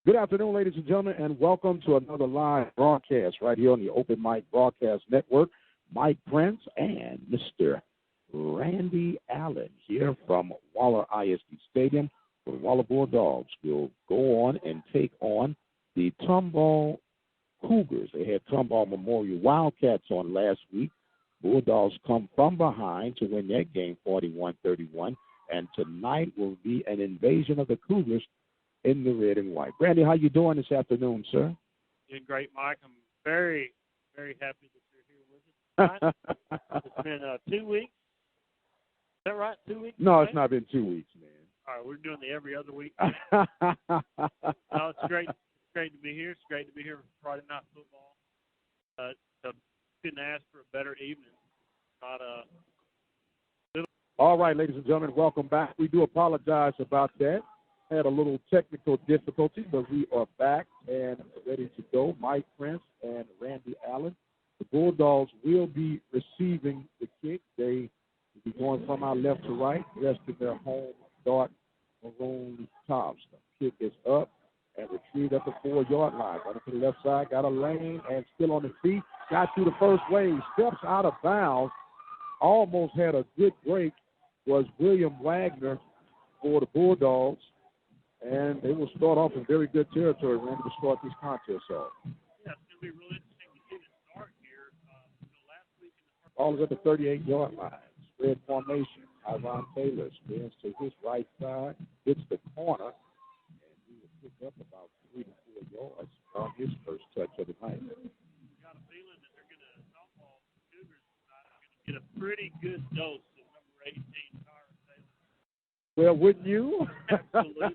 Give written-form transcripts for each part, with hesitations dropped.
Good afternoon, ladies and gentlemen, and welcome to another live broadcast right here on the Open Mic Broadcast Network. Mike Prince and Mr. Randy Allen here from Waller ISD Stadium, where the Waller Bulldogs will go on and take on the Tomball Cougars. They had Tomball Memorial Wildcats on last week. Bulldogs come from behind to win that game 41-31, and tonight will be an invasion of the Cougars in the red and white. Randy, how you doing this afternoon, sir? Doing great, Mike. I'm very, very happy that you're here with us tonight. It's been 2 weeks. Is that right? 2 weeks? No, it's not been 2 weeks, man. All right, we're doing the every other week. No, it's great. It's great to be here. It's great to be here for Friday Night Football. Couldn't ask for a better evening. All right, ladies and gentlemen, welcome back. We do apologize about that. Had a little technical difficulty, but we are back and ready to go. Mike Prince and Randy Allen. The Bulldogs will be receiving the kick. They will be going from our left to right, dressed in their home dark maroon tops. The kick is up and retrieved at the 4-yard line. Running to the left side, got a lane and still on his feet. Got through the first wave, steps out of bounds. Almost had a good break was William Wagner for the Bulldogs. And they will start off in very good territory, Randy, to start this contest off. Yeah, it's going to be really interesting to get it start here. Last week Ball is at the 38-yard line. Spread formation. Tyron Taylor spins to his right side, hits the corner, and he will pick up about 3 to 4 yards on his first touch of the night. Got a feeling that they're going to softball the Cougars tonight. Are going to get a pretty good dose of number 18, Tyron Taylor. Well, wouldn't you? Absolutely.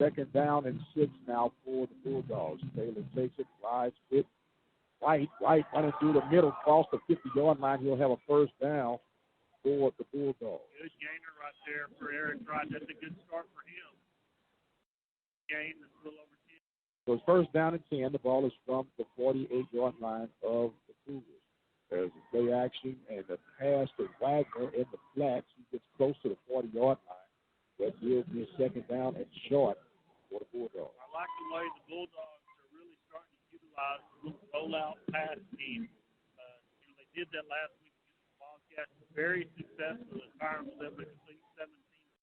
Second down and 6 now for the Bulldogs. Taylor takes it, rides it. White running through the middle, cross the 50-yard line. He'll have a first down for the Bulldogs. Good gainer right there for Eric Wright. That's a good start for him. Gain is a little over 10. So it's first down and 10. The ball is from the 48-yard line of the Cougars. There's a play action and the pass to Wagner in the flats. He gets close to the 40-yard line. That will be a second down and short for the Bulldogs. I like the way the Bulldogs are really starting to utilize the rollout pass scheme. They did that last week against the Wildcats. Very successful. As Byron was able to complete 17.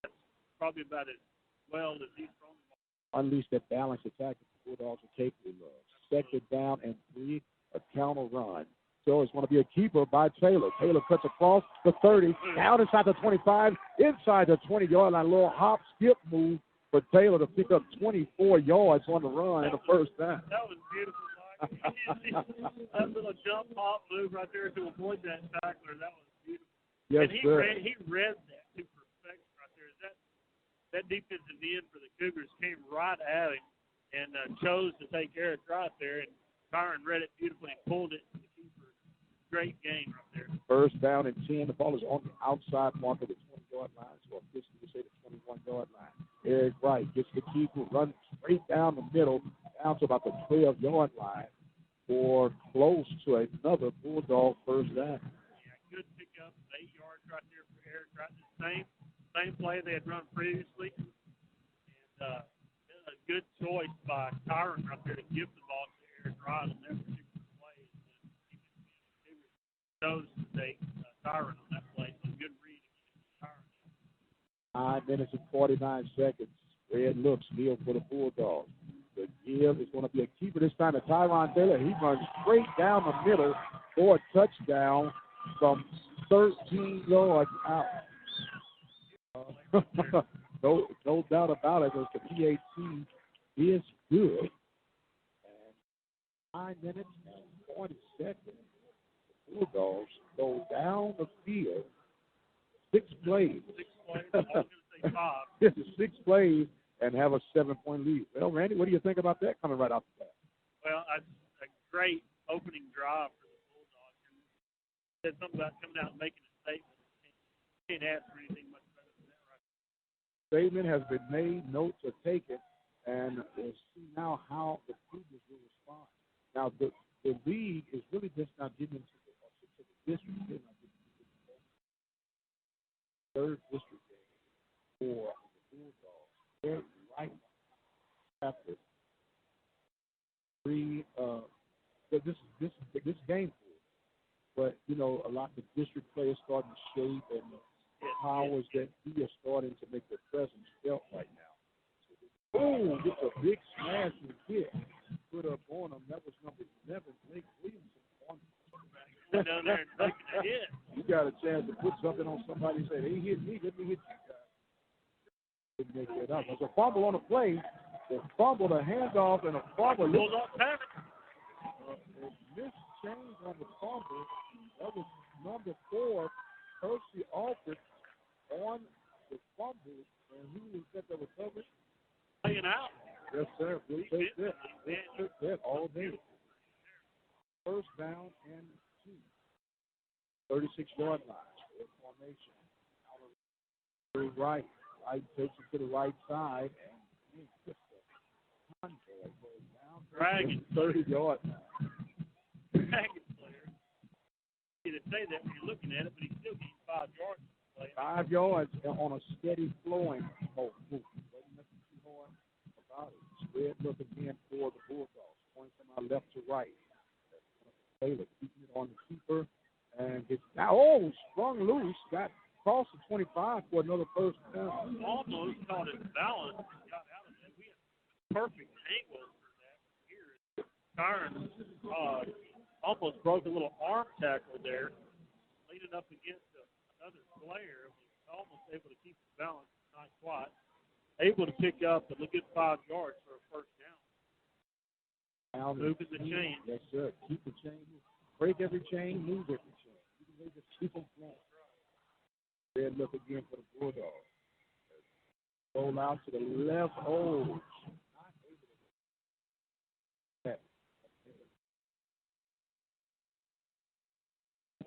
That's probably about as well as he's thrown the ball. Unleash that balanced attack that the Bulldogs are capable of. Second down and 3, a counter run. So it's going to be a keeper by Taylor. Taylor cuts across the 30, down inside the 25, inside the 20-yard line. A little hop, skip move for Taylor to pick up 24 yards on the run and a first down. That was beautiful, Mike. That little jump hop move right there to avoid that tackler, that was beautiful. Yes, and sir. He read that to perfection right there. That defensive end for the Cougars came right at him and chose to take Eric right there, and Byron read it beautifully and pulled it to the keeper. Great game right there. First down and 10. The ball is on the outside mark of the 20-yard line, so officially we say the 21-yard line. Eric Wright gets the keeper, runs straight down the middle, down to about the 12-yard line for close to another Bulldog first down. Yeah, good pickup, 8 yards right there for Eric Wright. The same play they had run previously. And a good choice by Tyron right there to give the ball to Eric Wright on that particular play. Chose to take Tyron on that play. So good read against Tyron. 9 minutes and 49 seconds. Red looks, Neal for the Bulldogs. The give is going to be a keeper this time to Tyron Taylor. He runs straight down the middle for a touchdown from 13 yards out. No doubt about it. The PAT is good. And 9 minutes and 40 seconds. Bulldogs go down the field, 6 plays. 6 plays. I was going to say 5. This is 6 plays and have a 7-point lead. Well, Randy, what do you think about that coming right off the bat? Well, a great opening drive for the Bulldogs. And said something about coming out and making a statement. Can't ask for anything much better than that, right? Statement has been made, notes are taken, and we'll see now how the Cougars will respond. Now, the league is really just not getting into the district. They're not getting into the third district game for the Bulldogs. They're right after three. This is game four, but you know, a lot of district players starting to shape, and the powers that we are starting to make their presence felt right now. Oh, just a big smash and kick put up on him. That was number 11, Blake Williamson. Down there and taking a hit. You got a chance to put something on somebody and say, they hit me, let me hit you guys. Didn't make that up. There's a fumble on the play. They fumbled a handoff and a fumble. Bulldogs have it. Missed change on the fumble. That was number 4, Percy Alford, on the fumble. And who was that recovered? Playing out. Yes, sir. We'll take that. We'll take that all day. First down and 2. 36-yard line. Formation. Very right. Right takes it to the right side. And just a convoy goes down. Dragon. 30-yard line. Dragon player. You didn't say that when you're looking at it, but he still gained 5 yards. 5 yards on a steady flowing move. Wasn't nothing too hard about it. Spread look again for the Bulldogs. Pointing from our left to right. Taylor keeping it on the keeper and gets down. Oh, sprung loose. Got across the 25 for another first down. Almost caught his balance and got out of it. We had perfect angle for that here. Tyron almost broke a little arm tackle there, leaning up against another player. Was almost able to keep his balance, not quite. Able to pick up a good 5 yards for a first down. Moving the chain. Yes, sir. Keep the chain. Break every chain, move every chain. You can just keep them flowing. Red look again for the Bulldogs. Roll out to the left. Oh.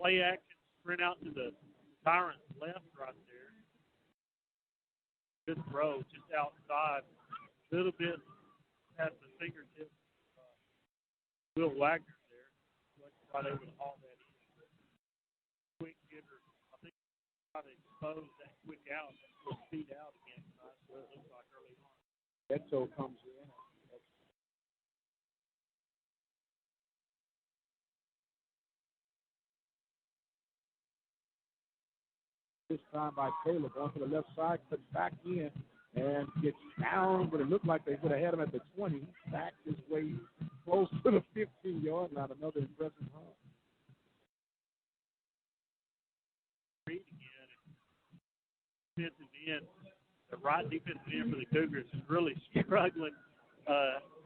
Play action, sprint out to the Tyrant's left right there. Good throw, just outside. A little bit past the fingertips. Will Wagner there. Wasn't able to haul that in. Quick hitter. I think try to expose that quick out. That speed out again tonight. So it looks like early on. Eto comes in. This time by Taylor, going to the left side, cuts back in and gets down, but it looked like they would have had him at the 20. He backed his way close to the 15-yard line. Another impressive run. Reed again. Defensive end, the right defensive end for the Cougars is really struggling.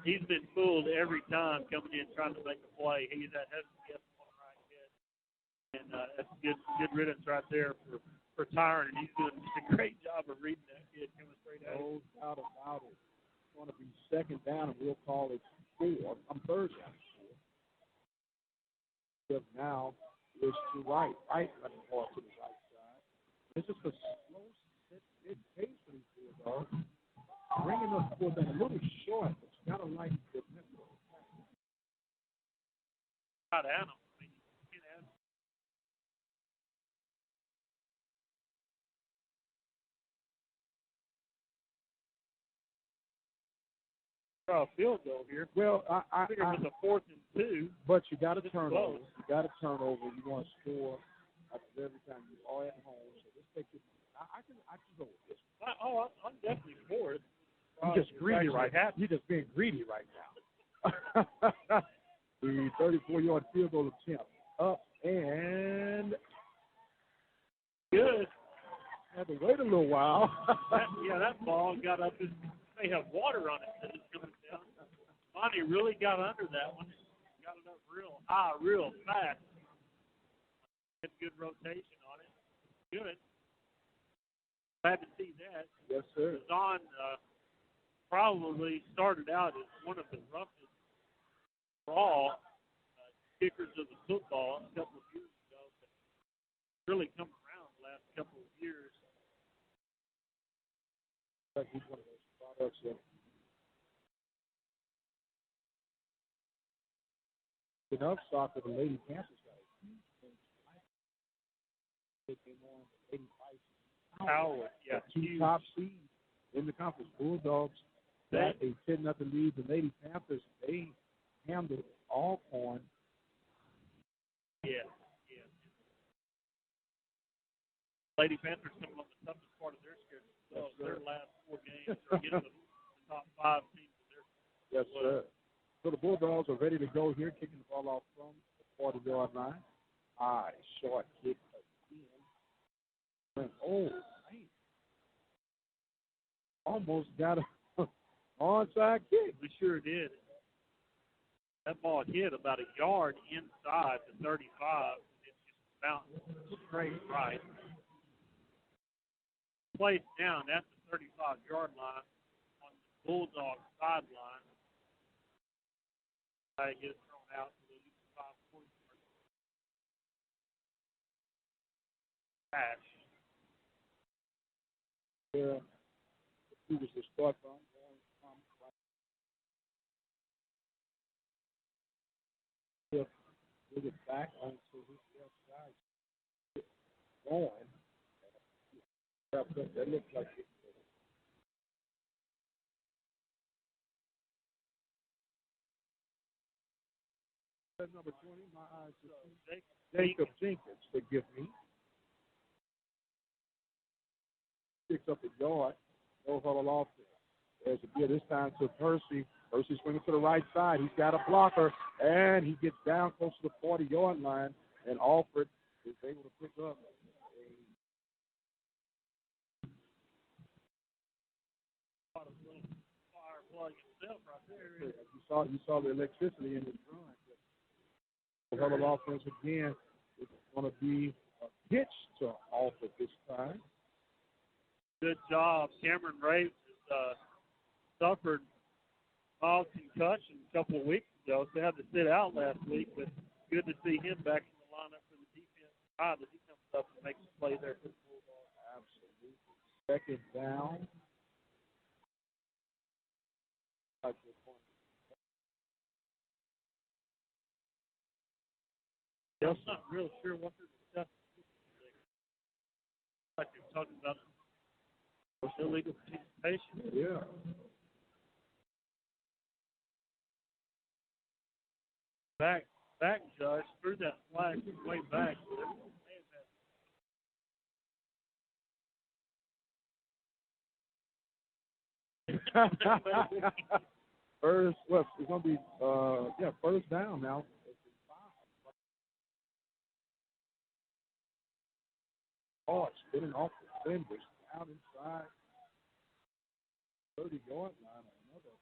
He's been fooled every time coming in trying to make a play. He's that heavy guess on the right hit. And that's good riddance right there for Tyron, and he's doing just a great job of reading that kid coming straight out. No doubt about it. It's going to be second down, and we'll call it 4. Third down. Just now is to right running ball to the right side. It's just a slow, steady pace for these Bulldogs. Bringing us for them a little short, but you got to like the tempo. Not at him. I mean, you can't add him. A field goal here. Well, I figured it was a 4th and 2. But you got to turn over. You got to turn over. You want to score every time you are at home. So let's take this. I can go with this. I'm definitely for it. You're just greedy right now. You're just being greedy right now. The 34-yard field goal attempt up and good. Had to wait a little while. that ball got up. It may have water on it that it's coming down. Monty really got under that one. Got it up real high, real fast. Had good rotation on it. Good. Glad to see that. Yes, sir. Zahn probably started out as one of the roughest raw kickers of the football a couple of years ago, but really come around the last couple of years. He's one of those products that enough stock of the Lady Panthers guys. They came on the Lady Price. Howard, yeah. 2 top seeds in the conference. Bulldogs got a 10-0 lead. The Lady Panthers, they handled Alcorn. Yeah. Lady Panthers coming on the toughest part of their schedule. So their last 4 games are getting the top 5 teams of their schedule. Yes, sir. So the Bulldogs are ready to go here, kicking the ball off from the 40-yard line. High, short kick again. Oh, man. Almost got a onside kick. We sure did. That ball hit about a yard inside the 35. It just bounced straight right. Placed down at the 35-yard line on the Bulldog sideline. I get it thrown out to the 5 points. Cash. Yeah. The Cougars will start from going from right. Bring it back onto his left side. Going. That looks like it. Number 20, my eyes just Jacob Jenkins, forgive me. Picks up a yard. No huddle off there. There's a bit this time to Percy. Percy swinging to the right side. He's got a blocker, and he gets down close to the 40-yard line, and Alfred is able to pick up A fire plug himself right there. You saw the electricity in his run. The huddle offense again is going to be a pitch to Alfred this time. Good job. Cameron Raves has suffered mild concussion a couple of weeks ago, so had to sit out last week, but good to see him back in the lineup for the defense. That he comes up and makes a play there for the Bulldogs. Absolutely. Second down. I'm not real sure what they're discussing. Like they're talking about illegal participation. Yeah. Back, Judge, threw that flag way back. First, it's going to be, first down now. Oh, it's spinning off the fenders, down inside 30-yard line. Another.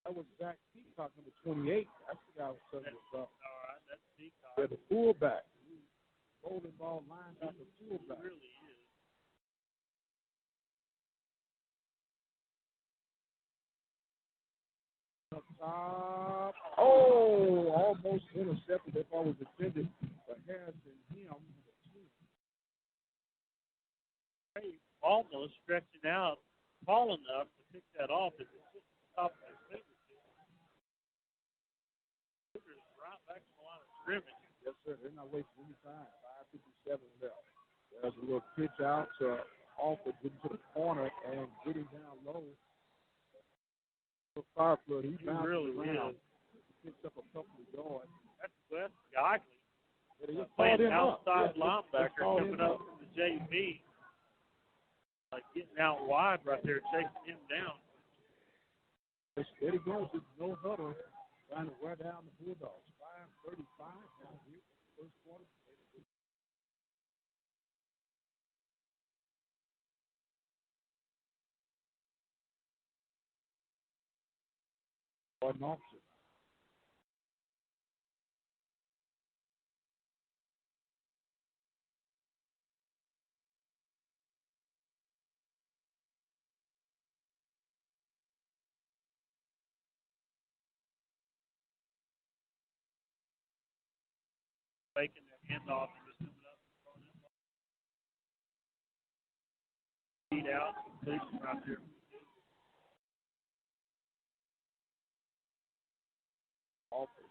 That was Zach Peacock, number 28. That's the guy I was telling you about. All right, that's Peacock. Yeah, the fullback. Golden ball linebacker fullback. It really is. Up top. Oh, almost intercepted. That ball was intended for Harrison him. Almost stretching out tall enough to pick that off. If it's just the top of his fingertips. Right back to the line of scrimmage. Yes, sir. They're not wasting any time. 5:57 left. There's a little pitch out to Alford, getting to the corner and getting down low. Fireflood, he bounced really around. is. He picks up a couple of yards. That's Wes Geigley. Playing outside linebacker coming up from the JV. Getting out wide right there, chasing him down. There he goes. It's no huddle. Trying to wear down the Bulldogs. 5:35 now here. First quarter. An option. Faking that handoff and just coming up and throwing it. Feed out, completion right there. Alford.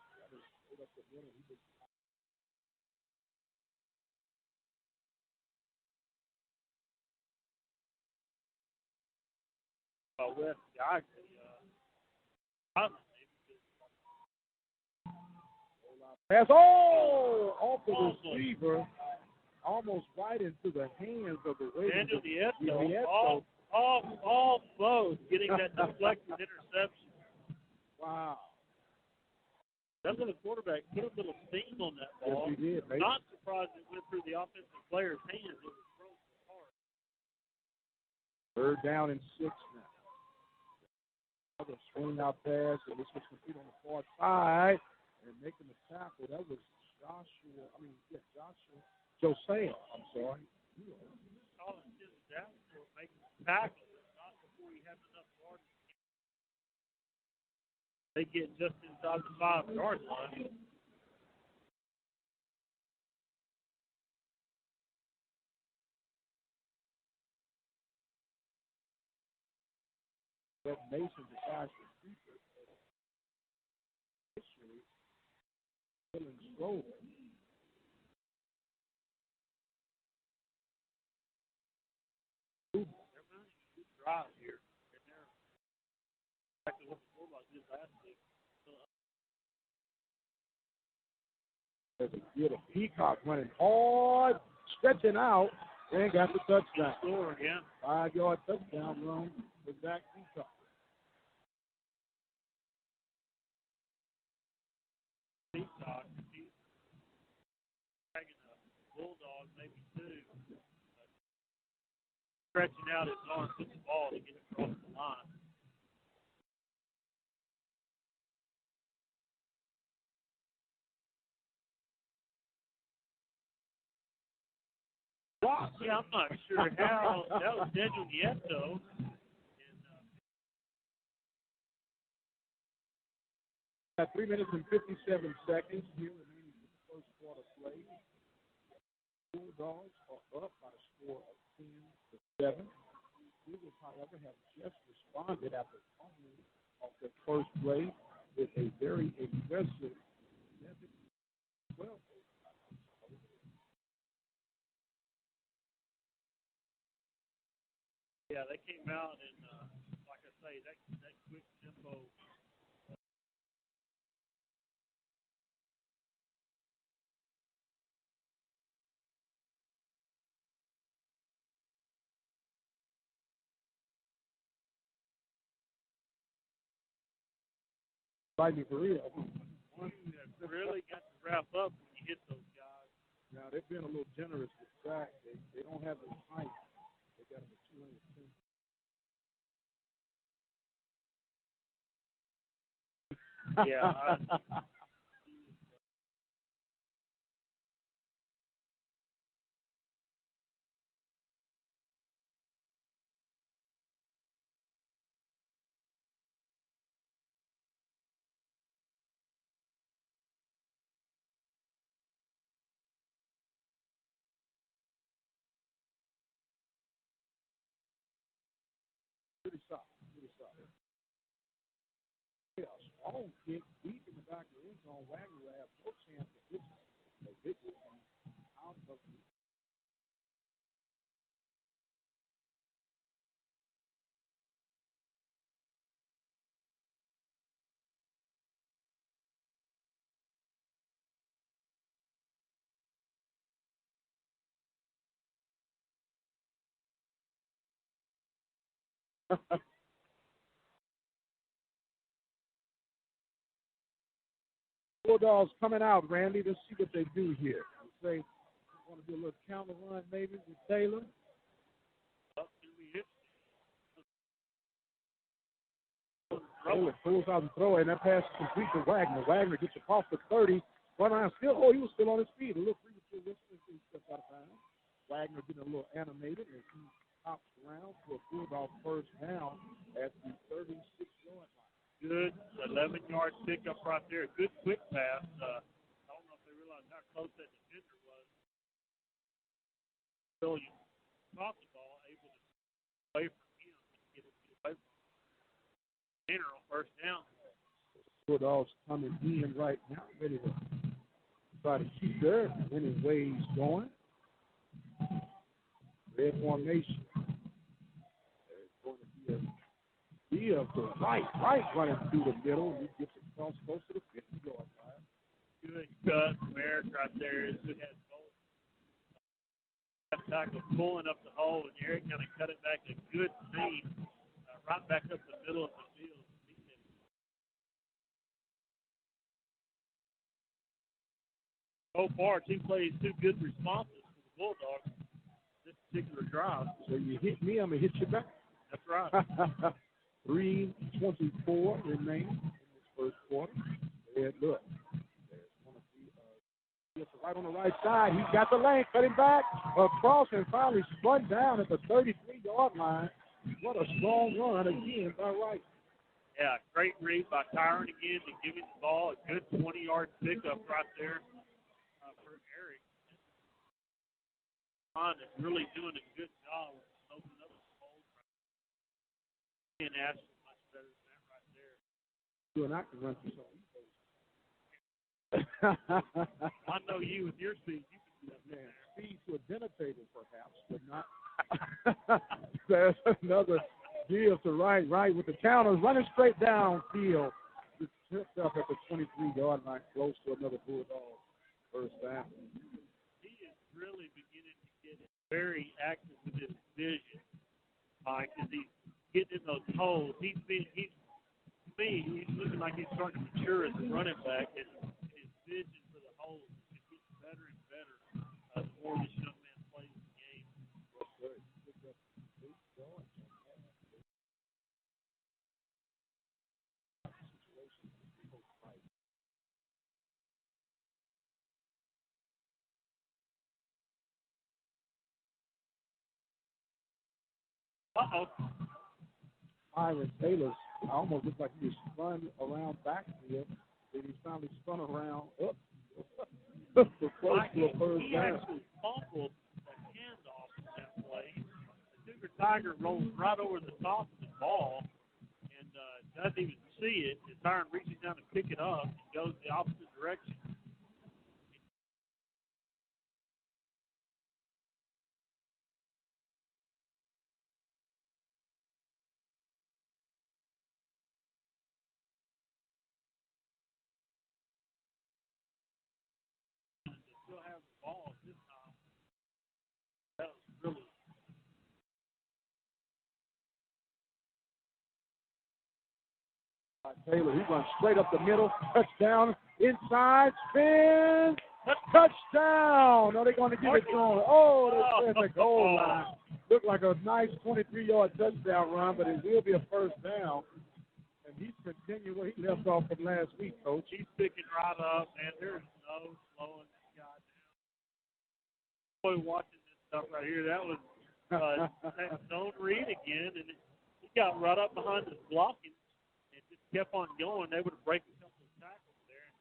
West Guy. Pass, off the receiver, almost right into the hands of the Ravens. Nieto, all close, getting that deflected interception. Wow. That's when the quarterback put a little steam on that ball. Yes, he did. Maybe. Not surprised it went through the offensive player's hands. It was thrown so hard. Third down and 6 now. Another swing out pass, and this was complete on the far side. And making the tackle, that was Josiah. I'm sorry. Calling his down for making the tackle, not before he had enough yards. They get just inside the 5-yard line. That Mason decides to keep it. Feeling slow. They're running a good drive here. And they're exactly what the Bulldogs did last week. There's a good Peacock running hard, stretching out, and got the touchdown. Score again. 5-yard touchdown run for Zach Peacock. Peacock, he's dragging a Bulldog, maybe 2. Stretching out his arm to the ball to get across the line. Yeah, I'm not sure how. That was Daniel Nieto. Got 3 minutes and 57 seconds here remaining in the first quarter play. Bulldogs are up by a score of 10-7. Cougars, however, have just responded after fumbling off their first play with a very aggressive 12. Yeah, they came out and, like I say, that quick tempo. Fighting for real. One that really got to wrap up when you hit those guys. Now, they've been a little generous with Zach. They don't have the height. They got him at 210. Yeah. Pretty soft. Yeah, strong kick deep in the back of the end zone. Wagner will have no chance of hitting it out of the Bulldogs coming out, Randy. Let's see what they do here. Say, want to do a little counter run maybe with Taylor. Taylor pulls out and throw, and that pass is complete to Wagner. Wagner gets across the 30. Run around still. Oh, he was still on his feet. A little premature whistle as he steps out of bounds. Wagner getting a little animated as he hops around for a Bulldog first down at the 36-yard line. Good 11-yard pickup right there. Good quick pass. I don't know if they realized how close that defender was. So you caught the ball, able to get away from him and get away from him. On first down. Bulldogs coming in right now, ready to try to keep their winning ways going. Red formation. There's going to be a give to Wright. Wright running through the middle. He gets it close to the 50-yard line. Good cut from Eric right there. It has both tackle pulling up the hole, and Eric kind of cut it back a good seam right back up the middle of the field. So far, two plays, two good responses for the Bulldogs this particular drive. So you hit me, I'm going to hit you back. That's right. 3:24 remain in this first quarter. And look, there's one of the right on the right side. He's got the lane, cut him back across, and finally spun down at the 33-yard line. What a strong run again by Wright. Yeah, great read by Tyron again to give him the ball. A good 20-yard pickup right there for Eric. Ron is really doing a good job of opening up the hole. And Ashton much better than that right there. You and I can run through something. I know you with your speed. You can do that, man. Speed to a dinner table, perhaps, but not. There's another give to Wright. Wright with the counters running straight downfield. Just tripped up at the 23-yard line, close to another Bulldog first down. He is really beginning to get very active with his vision, Mike, as he's getting in those holes. He's looking like he's starting to mature as a running back, and his vision for the holes is getting better and better the more this young man plays the game. Uh-oh. Myron Taylor almost looked like he was spun around backfield, and he finally spun around up for close to a first he down. actually fumbled the handoff in that play. The Cougar Tiger rolls right over the top of the ball and doesn't even see it. And Tyron reaches down to pick it up and goes the opposite direction. Still have the ball this time. That was really Taylor, he runs straight up the middle, touchdown, inside, spin, touchdown. Are they going to give it to him? Oh, they set the goal line. Looked like a nice 23-yard touchdown run, but it will be a first down. And he's continuing where he left off from last week, Coach. He's picking right up, and there's no slowing this guy down. Boy, watching this stuff right here, that was that zone read again, and he got right up behind his blocking and just kept on going. They would have break a couple of tackles there.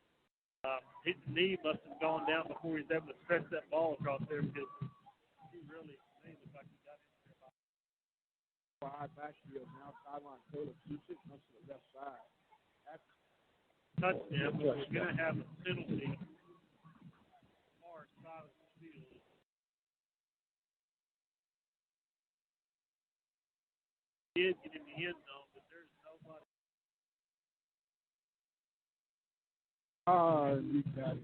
His knee must have gone down before he was able to stretch that ball across there because he really looked like he got in there. Wide backfield now. Tyron Taylor keeps it, comes to the left side. That's touchdown, but we're going to have a penalty far side of the field. He did get in the end zone, but there's nobody. You got it.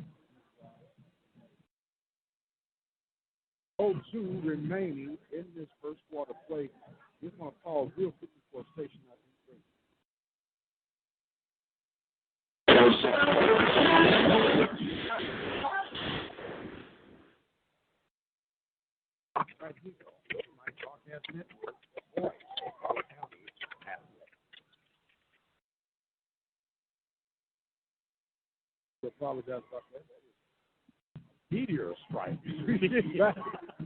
0-2 remaining in this first quarter play. We're going to pause real quickly for a station ID break. Right, here we go. My broadcast network. I apologize about that. Meteor strike.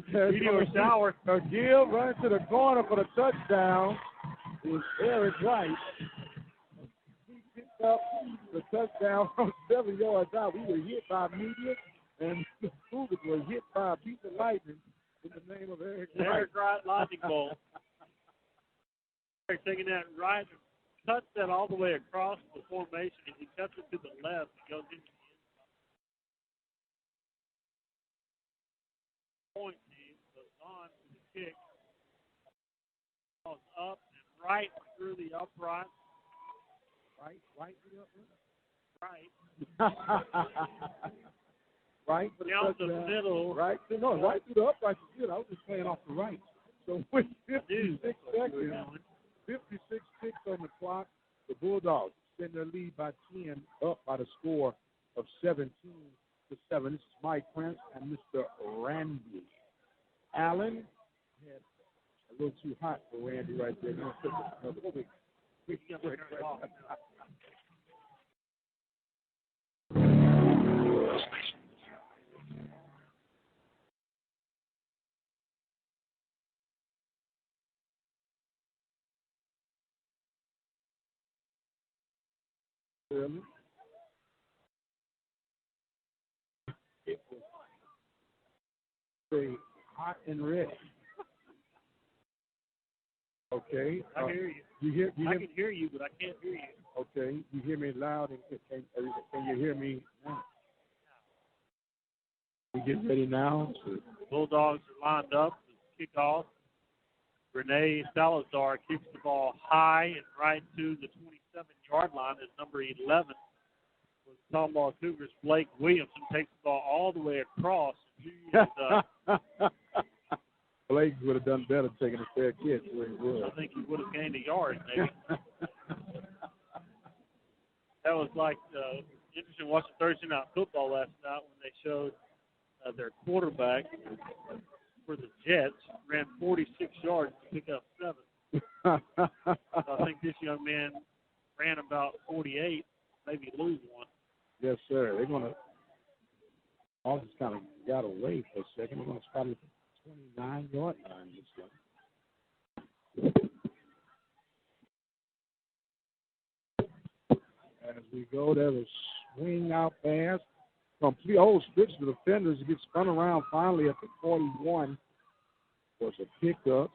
Meteor shower. Gill running to the corner for the touchdown is Eric Wright. He picked up the touchdown from 7 yards out. We were hit by meteor, and the Cougars were hit by a piece of lightning in the name of Eric Wright. Eric Wright lightning bolt. Eric taking that right, cuts that all the way across the formation. As he cuts it to the left, it goes into the point team goes on to the kick, falls up and right through the upright. Right through the Right. Right. Down the middle. Right. No, right through the upright is good. I was just playing off the right. So with 56 seconds, 56 ticks on the clock, the Bulldogs extend their lead by 10, up by the score of 17-7. This is Mike Prince and Mr. Randy Allen. Had a little too hot for Randy right there. We can break right off. It was very hot and red. Okay. I hear you. I can hear you, but I can't hear you. Okay. You hear me loud, and can you hear me now? We get ready now. Bulldogs are lined up to kick off. Renee Salazar kicks the ball high and right to the 27-yard line as number 11. With the Tomball Cougars, Blake Williamson takes the ball all the way across. Blake would have done better taking a fair catch where he was. I think he would have gained a yard, maybe. That was like interesting watching Thursday Night Football last night when they showed their quarterback for the Jets ran 46 yards to pick up 7. So I think this young man ran about 48, maybe lose one. Yes, sir. They're going to all just kind of got away for a second. They're going to start at the 29-yard line this time. As we go, there's a swing out pass. Complete whole switch to the defenders. It gets spun around finally at the 41. Was a pickup.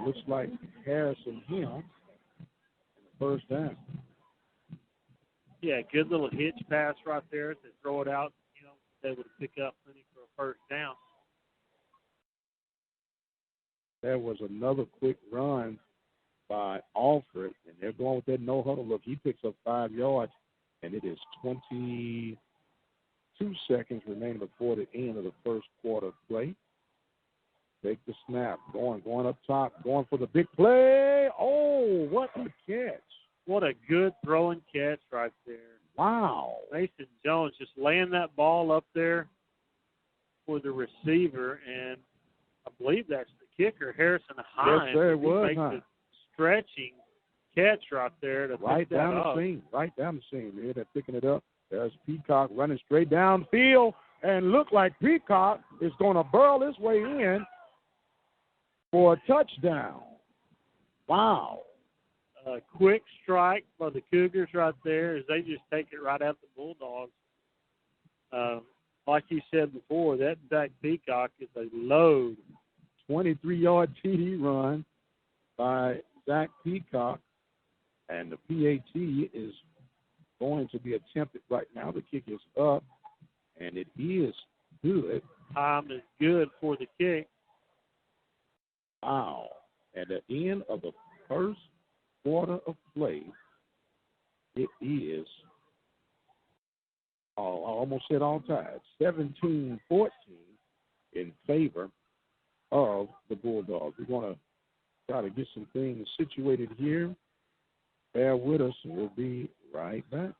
Looks like Harrison Hill in the first down. Yeah, good little hitch pass right there to throw it out, able to pick up plenty for a first down. There was another quick run by Alfred, and they're going with that no-huddle look. He picks up 5 yards, and it is 22 seconds remaining before the end of the first quarter play. Take the snap, going up top, going for the big play. Oh, what a catch. What a good throwing catch right there. Wow. Mason Jones just laying that ball up there for the receiver, and I believe that's the kicker, Harrison Hines. Yes, sir, it was. He makes a stretching catch right there to right down the seam. Right down the seam. They're picking it up. There's Peacock running straight downfield, and look like Peacock is going to burrow his way in for a touchdown. Wow. A quick strike by the Cougars right there as they just take it right out the Bulldogs. Like you said before, that Zach Peacock is a load. 23-yard TD run by Zach Peacock, and the PAT is going to be attempted right now. The kick is up, and it is good. Time is good for the kick. Wow. At the end of the first quarter of play, it is, I almost said all tied, 17-14 in favor of the Bulldogs. We're going to try to get some things situated here. Bear with us, and we'll be right back.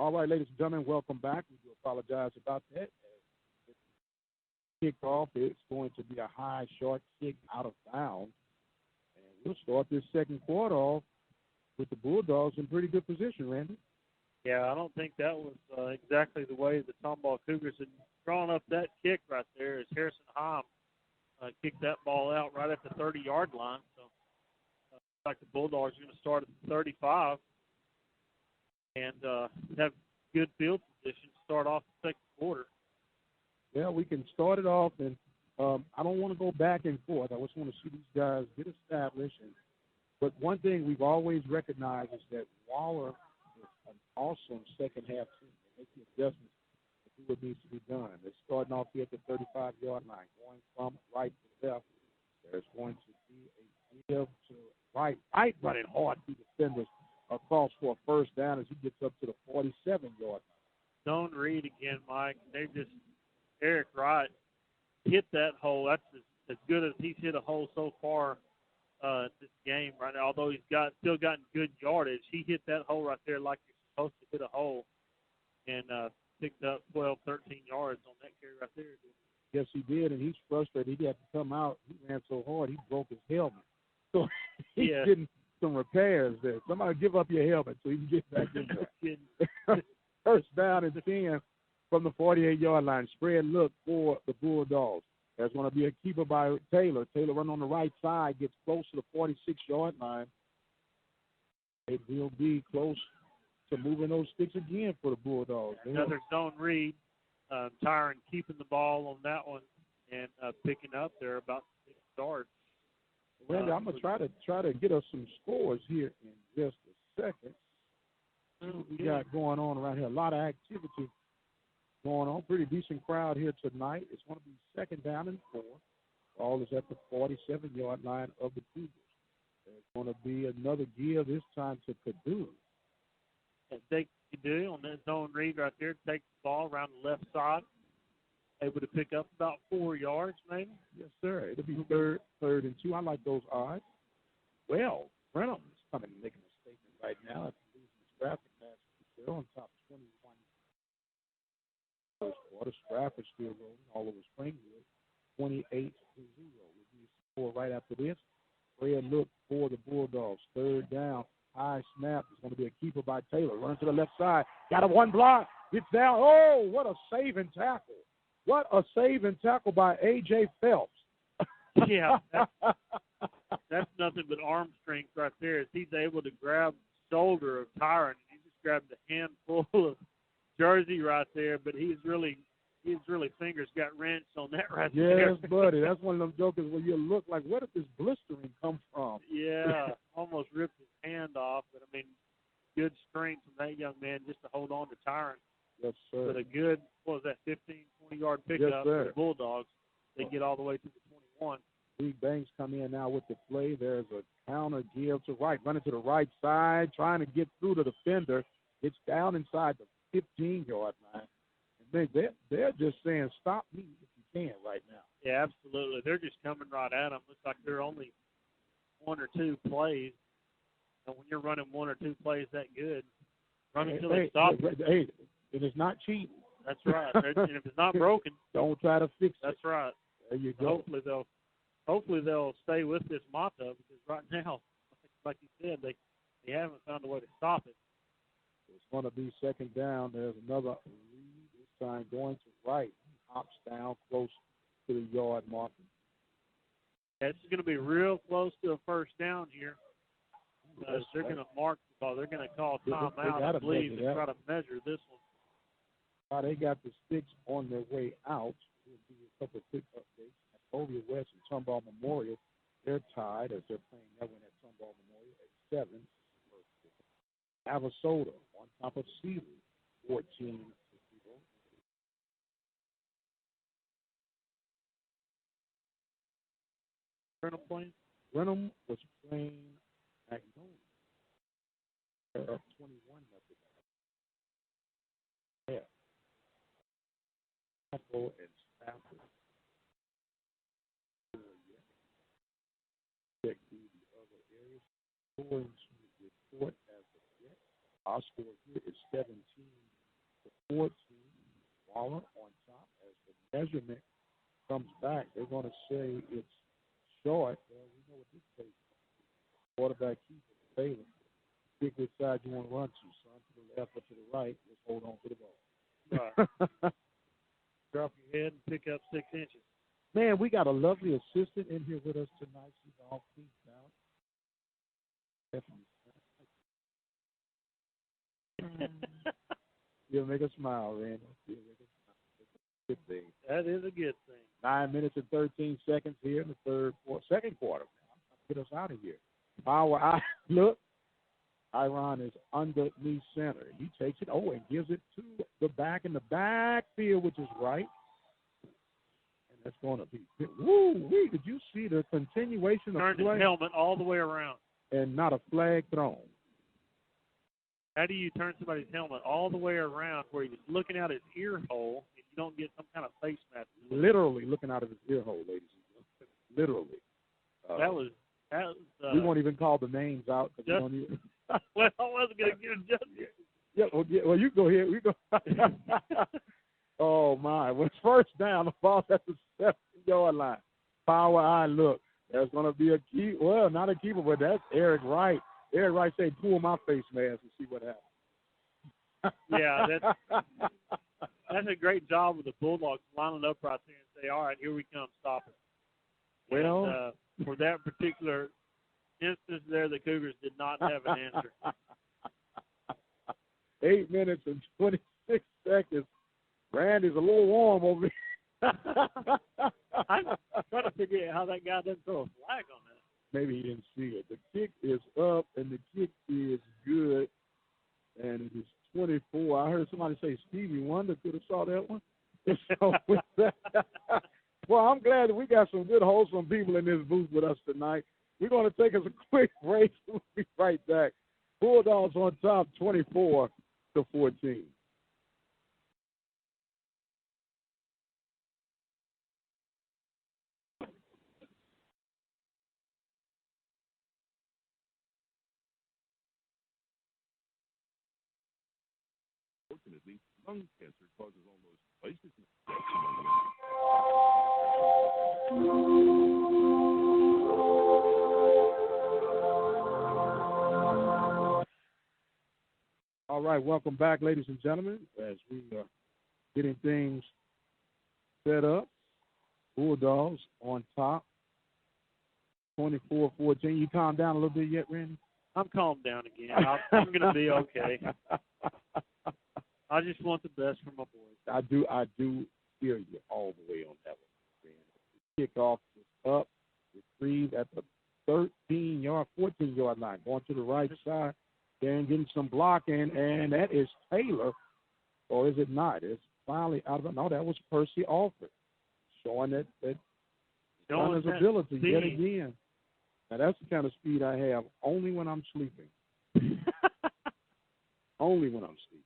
All right, ladies and gentlemen, welcome back. We do apologize about that. Kickoff, it's going to be a high, short kick out of bounds. And we'll start this second quarter off with the Bulldogs in pretty good position, Randy. Yeah, I don't think that was exactly the way the Tomball Cougars had drawn up that kick right there as Harrison Heim kicked that ball out right at the 30-yard line. So looks like the Bulldogs are going to start at the 35 and have good field position to start off the second quarter. Yeah, we can start it off, and I don't want to go back and forth. I just want to see these guys get established. But one thing we've always recognized is that Waller is an awesome second-half team. They make the adjustments to do what needs to be done. They're starting off here at the 35-yard line, going from right to left. There's going to be a give to right running hard through defenders across for a first down as he gets up to the 47-yard line. Don't read again, Mike. Eric Wright hit that hole. That's as good as he's hit a hole so far this game right now. Although he's still gotten good yardage, he hit that hole right there like you're supposed to hit a hole, and picked up 12, 13 yards on that carry right there. Yes, he did, and he's frustrated. He had to come out. He ran so hard, he broke his helmet. So he's getting some repairs there. Somebody give up your helmet so he can get back in there. First down and 10 from the 48-yard line. Spread look for the Bulldogs. There's going to be a keeper by Taylor. Taylor run on the right side, gets close to the 46-yard line. It will be close to moving those sticks again for the Bulldogs. Another zone read. Tyron keeping the ball on that one and picking up there about 6 yards. Randy, I'm gonna try to get us some scores here in just a second. See what we got going on around here. A lot of activity going on. Pretty decent crowd here tonight. It's going to be second down and 4. Ball is at the 47-yard line of the Cougars. There's going to be another give this time to Purdue. And take Purdue on that zone read right there. Take the ball around the left side. Able to pick up about 4 yards, maybe. Yes, sir. It'll be third and 2. I like those odds. Well, Brenham is coming and making a statement right now after losing his graphic pass. They're on top 21. First quarter, Stratford still rolling all over Springwood, 28-0. We'll be score right after this. Red look for the Bulldogs. Third down, high snap. It's going to be a keeper by Taylor. Running to the left side. Got a one block. Gets down. Oh, what a saving tackle. What a saving tackle by A.J. Phelps. Yeah, that's nothing but arm strength right there. As he's able to grab the shoulder of Tyron, he just grabbed a handful of jersey right there, but his fingers got wrenched on that right there. Yes, buddy. That's one of them jokers where you look like, where did this blistering come from? Yeah, almost ripped his hand off. But, I mean, good strength from that young man just to hold on to Tyron. Yes, sir. But a good, 15, 20-yard pickup for the Bulldogs. They get all the way to the 21. Big Banks come in now with the play. There's a counter give to right, running to the right side, trying to get through the defender. It's down inside the 15-yard line. And they're just saying, stop me if you can right now. Yeah, absolutely. They're just coming right at them. Looks like they're only 1 or 2 plays. And when you're running 1 or 2 plays that good, run until they stop it. Hey, it is not cheap. That's right. And if it's not broken, don't try to fix it. That's right. There you go. Hopefully they'll stay with this motto, because right now, like you said, they haven't found a way to stop it. It's going to be second down. There's another lead this time going to right. He hops down close to the yard marker. Yeah, this is going to be real close to a first down here. They're going to mark the ball. They're going to call timeout, I believe, to try to measure this one. They got the sticks on their way out. There'll be a couple of quick updates. Columbia West and Tomball Memorial, they're tied as they're playing that one at Tomball Memorial at 7. Navasota on top of Sealy, 14-0. Brenham playing? Brenham was playing Magnolia. They're up 21-0. Yeah. Apple and Stafford. Check the other areas. Scoring to report as of yet. Our score here is 14. Waller on top as the measurement comes back. They're going to say it's short. Well, we know what this takes. Quarterback keeper, Taylor. Pick which side you want to run to, son, to the left or to the right. Just hold on to the ball. Right. Drop your head and pick up 6 inches. Man, we got a lovely assistant in here with us tonight. She's all peaked out. You'll make us smile, Randy. You'll make us smile. It's a good thing. That is a good thing. 9 minutes and 13 seconds here in the second quarter. Get us out of here. Power eye look. Tyron is underneath center. He takes it, and gives it to the back in the backfield, which is right. And that's going to be woo-wee. Did you see the continuation of Turned play? His helmet all the way around. And not a flag thrown. How do you turn somebody's helmet all the way around where he's looking out his ear hole and you don't get some kind of face mask? Literally looking out of his ear hole, ladies and gentlemen. Literally. That was we won't even call the names out. Well, I wasn't going to get it just yet. Well, you go ahead. We go. Oh, my. When it's first down, the ball's at the 7-yard line. Power eye look. There's going to be a key. Well, not a keeper, but that's Eric Wright. Eric Wright said, pull my face mask and see what happens. Yeah, that's a great job with the Bulldogs lining up right there and say, all right, here we come, stop it. Well, and, for that particular instance there, the Cougars did not have an answer. 8 minutes and 26 seconds. Randy's a little warm over here. I'm trying to figure out how that guy didn't throw a flag on that. Maybe he didn't see it. The kick is up, and the kick is good, and it is 24. I heard somebody say Stevie Wonder could have saw that one. So with that, well, I'm glad that we got some good, wholesome people in this booth with us tonight. We're going to take us a quick break. We'll be right back. Bulldogs on top, 24-14. Unfortunately, lung cancer causes almost twice as much deaths among women. All right, welcome back, ladies and gentlemen, as we are getting things set up. Bulldogs on top, 24-14. You calm down a little bit yet, Randy? I'm calmed down again. I'm going to be okay. I just want the best for my boys. I do hear you all the way on that one. The kickoff is up, retrieved at the 14-yard line, going to the right side, then getting some blocking, and that is Taylor, or is it not? It's finally out of it. No, that was Percy Alford, showing that on his ability yet again. Now, that's the kind of speed I have only when I'm sleeping. Only when I'm sleeping.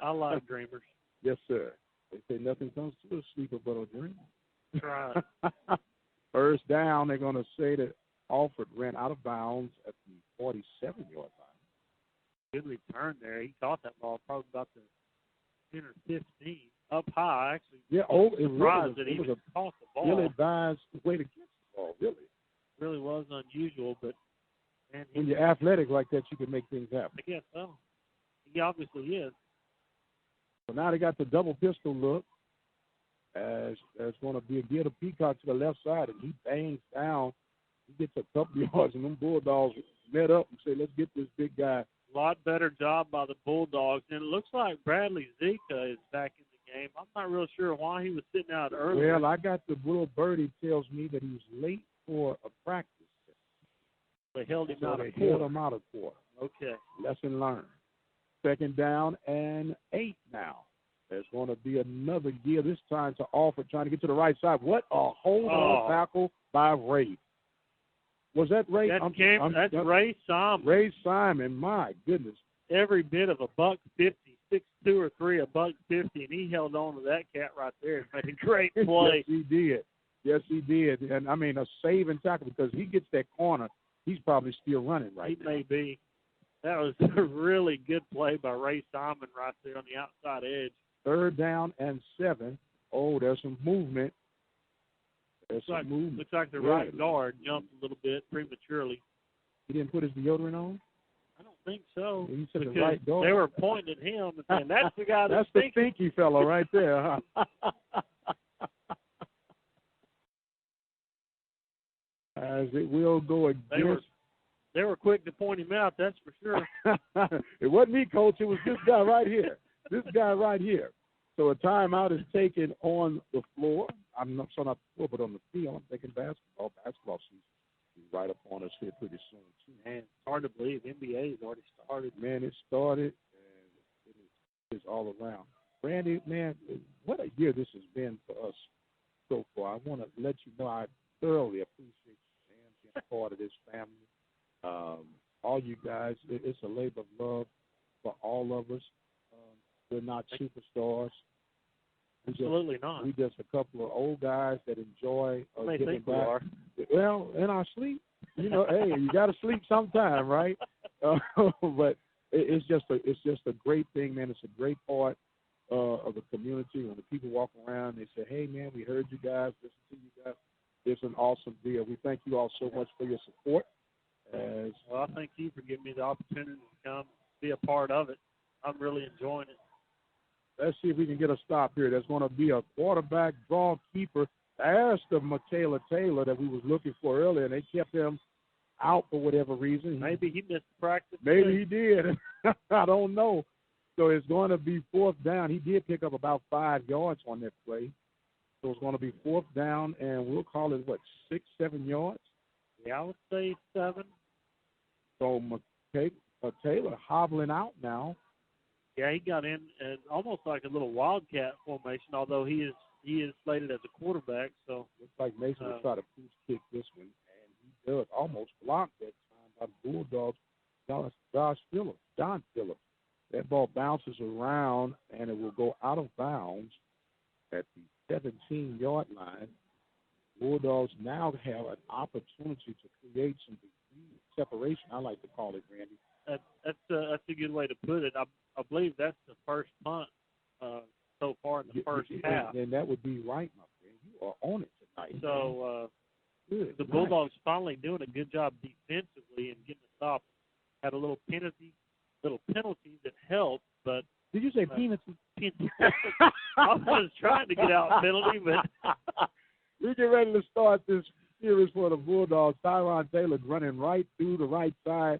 I like dreamers. Yes, sir. They say nothing comes to a sleeper but a dream. Right. First down, they're going to say that Alford ran out of bounds at the 47-yard line. Good return there. He caught that ball probably about the 10 or 15. Up high, actually. Yeah, surprised that he was caught the ball. Really advised way to catch the ball, really. Really was unusual, but man, when you're athletic like that, you can make things happen. I guess so. He obviously is. So now they got the double pistol look. As there's going to be a get a Peacock to the left side, and he bangs down. He gets a couple yards, and them Bulldogs met up and say, let's get this big guy. A lot better job by the Bulldogs. And it looks like Bradley Zika is back in the game. I'm not real sure why he was sitting out earlier. Well, I got the little birdie tells me that he was late for a practice. They held him out of court. They held him out of court. Okay. Lesson learned. Second down and 8 now. There's going to be another gear, this time to Alford, trying to get to the right side. What a hold-on tackle by Ray. Was that Ray? That's Ray Simon. Ray Simon, my goodness. Every bit of $150, 6'2" or 3, $150, and he held on to that cat right there and made a great play. Yes, he did. Yes, he did. And, I mean, a saving tackle because he gets that corner. He's probably still running right now. He may be. That was a really good play by Ray Simon right there on the outside edge. 3rd down and 7. Oh, there's some movement. Looks like the right guard jumped a little bit prematurely. He didn't put his deodorant on? I don't think so. He said the right guard. They were pointing at him and saying, that's the guy that's the stinky fellow right there, huh? As it will go against. They were quick to point him out, that's for sure. It wasn't me, Coach. It was this guy right here. So a timeout is taken on the floor. I'm not sure not the floor, but on the field. I'm thinking basketball. Basketball season is right up on us here pretty soon, too. Man, it's hard to believe. NBA has already started. Man, it started, and it is all around. Randy, man, what a year this has been for us so far. I want to let you know I thoroughly appreciate you, man, being part of this family. All you guys, it's a labor of love for all of us. We're not superstars. Absolutely not. We're just a couple of old guys that enjoy giving back. We are. Well, in our sleep, hey, you got to sleep sometime, right? But it's just a great thing, man. It's a great part of the community. When the people walk around, they say, "Hey, man, we heard you guys. Listen to you guys." It's an awesome deal. We thank you all so much for your support. Well, I thank you for giving me the opportunity to come be a part of it. I'm really enjoying it. Let's see if we can get a stop here. There's going to be a quarterback draw keeper. There's the Michaela Taylor that we was looking for earlier, and they kept him out for whatever reason. Maybe he missed practice. Maybe he did. I don't know. So it's going to be 4th down. He did pick up about 5 yards on that play. So it's going to be 4th down, and we'll call it, 6, 7 yards? Yeah, I would say 7. So Taylor hobbling out now. Yeah, he got in almost like a little wildcat formation, although he is slated as a quarterback. So looks like Mason will try to push kick this one, and he does almost block that time by the Bulldogs. John Phillips. That ball bounces around, and it will go out of bounds at the 17-yard line. Bulldogs now have an opportunity to create some separation, I like to call it, Randy. That's a good way to put it. I believe that's the first punt so far in the first half. And that would be right, my friend. You are on it tonight. So the Bulldogs finally doing a good job defensively and getting a stop. Had a little penalty that helped, but did you say penalty? I was trying to get out penalty, but we get ready to start this series for the Bulldogs. Tyron Taylor running right through the right side,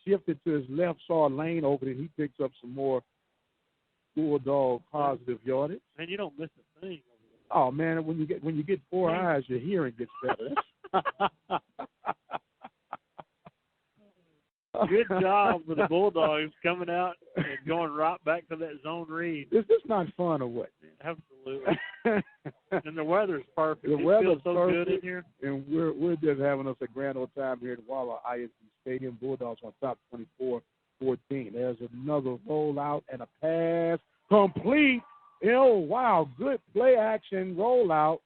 shifted to his left, saw a lane open, and he picks up some more Bulldog positive yardage. Man, you don't miss a thing. Oh man, when you get 4 eyes, your hearing gets better. Good job for the Bulldogs coming out and going right back to that zone read. Is this not fun or what? Absolutely. And the weather's perfect. The weather's so perfect, good in here. And we're just having us a grand old time here at Walla ISD Stadium. Bulldogs on top 24-14. There's another rollout and a pass complete. Oh, wow, good play action rollout.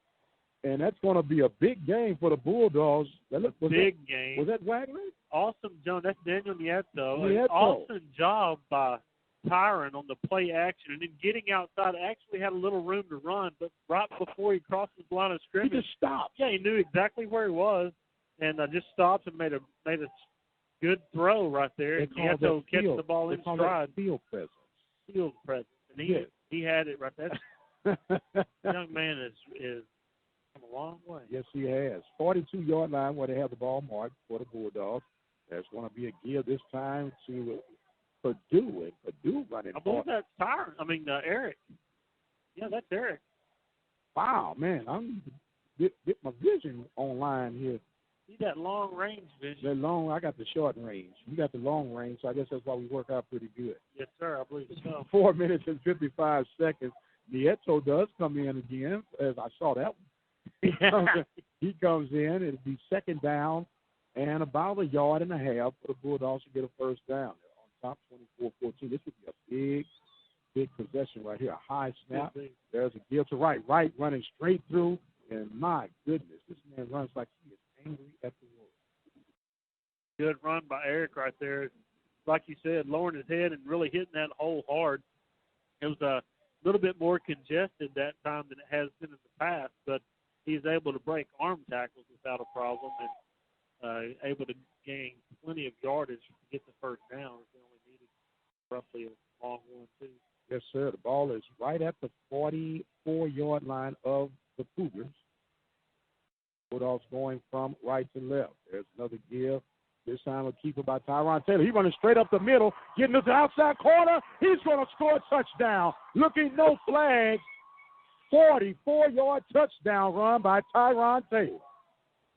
And that's going to be a big game for the Bulldogs. Big game. Was that Wagner? Awesome, John. That's Daniel Nieto. Nieto. Awesome job by Tyron on the play action. And then getting outside, actually had a little room to run, but right before he crossed the line of scrimmage. He just stopped. Yeah, he knew exactly where he was and just stopped and made a good throw right there. And Nieto catch the ball in stride. Field presence. Field presence. And he had it right there. Young man is come a long way. Yes, he has. 42-yard line where they have the ball marked for the Bulldogs. There's going to be a gear this time to Purdue. And Purdue running. I believe that's Tyron. Eric. Yeah, that's Eric. Wow, man. I'm get my vision online here. See that long range vision? I got the short range. You got the long range, so I guess that's why we work out pretty good. Yes, sir. I believe so. 4 minutes and 55 seconds. Nieto does come in again, as I saw that one. He comes in. It'll be 2nd down and about 1.5 yards for the Bulldogs to get a first down. They're on top 24-14. This would be a big possession right here. A high snap. There's a deal to right running straight through. And my goodness, this man runs like he is angry at the world. Good run by Eric right there. like you said, lowering his head and really hitting that hole hard. It was a little bit more congested that time than it has been in the past, but he's able to break arm tackles without a problem and able to gain plenty of yardage to get the first down. They only needed roughly a long one, too. Yes, sir. The ball is right at the 44-yard line of the Cougars. Bulldogs going from right to left. There's another give. This time a keeper by Tyron Taylor. He's running straight up the middle, getting to the outside corner. He's going to score a touchdown. Looking, no flags. 44-yard touchdown run by Tyron Taylor.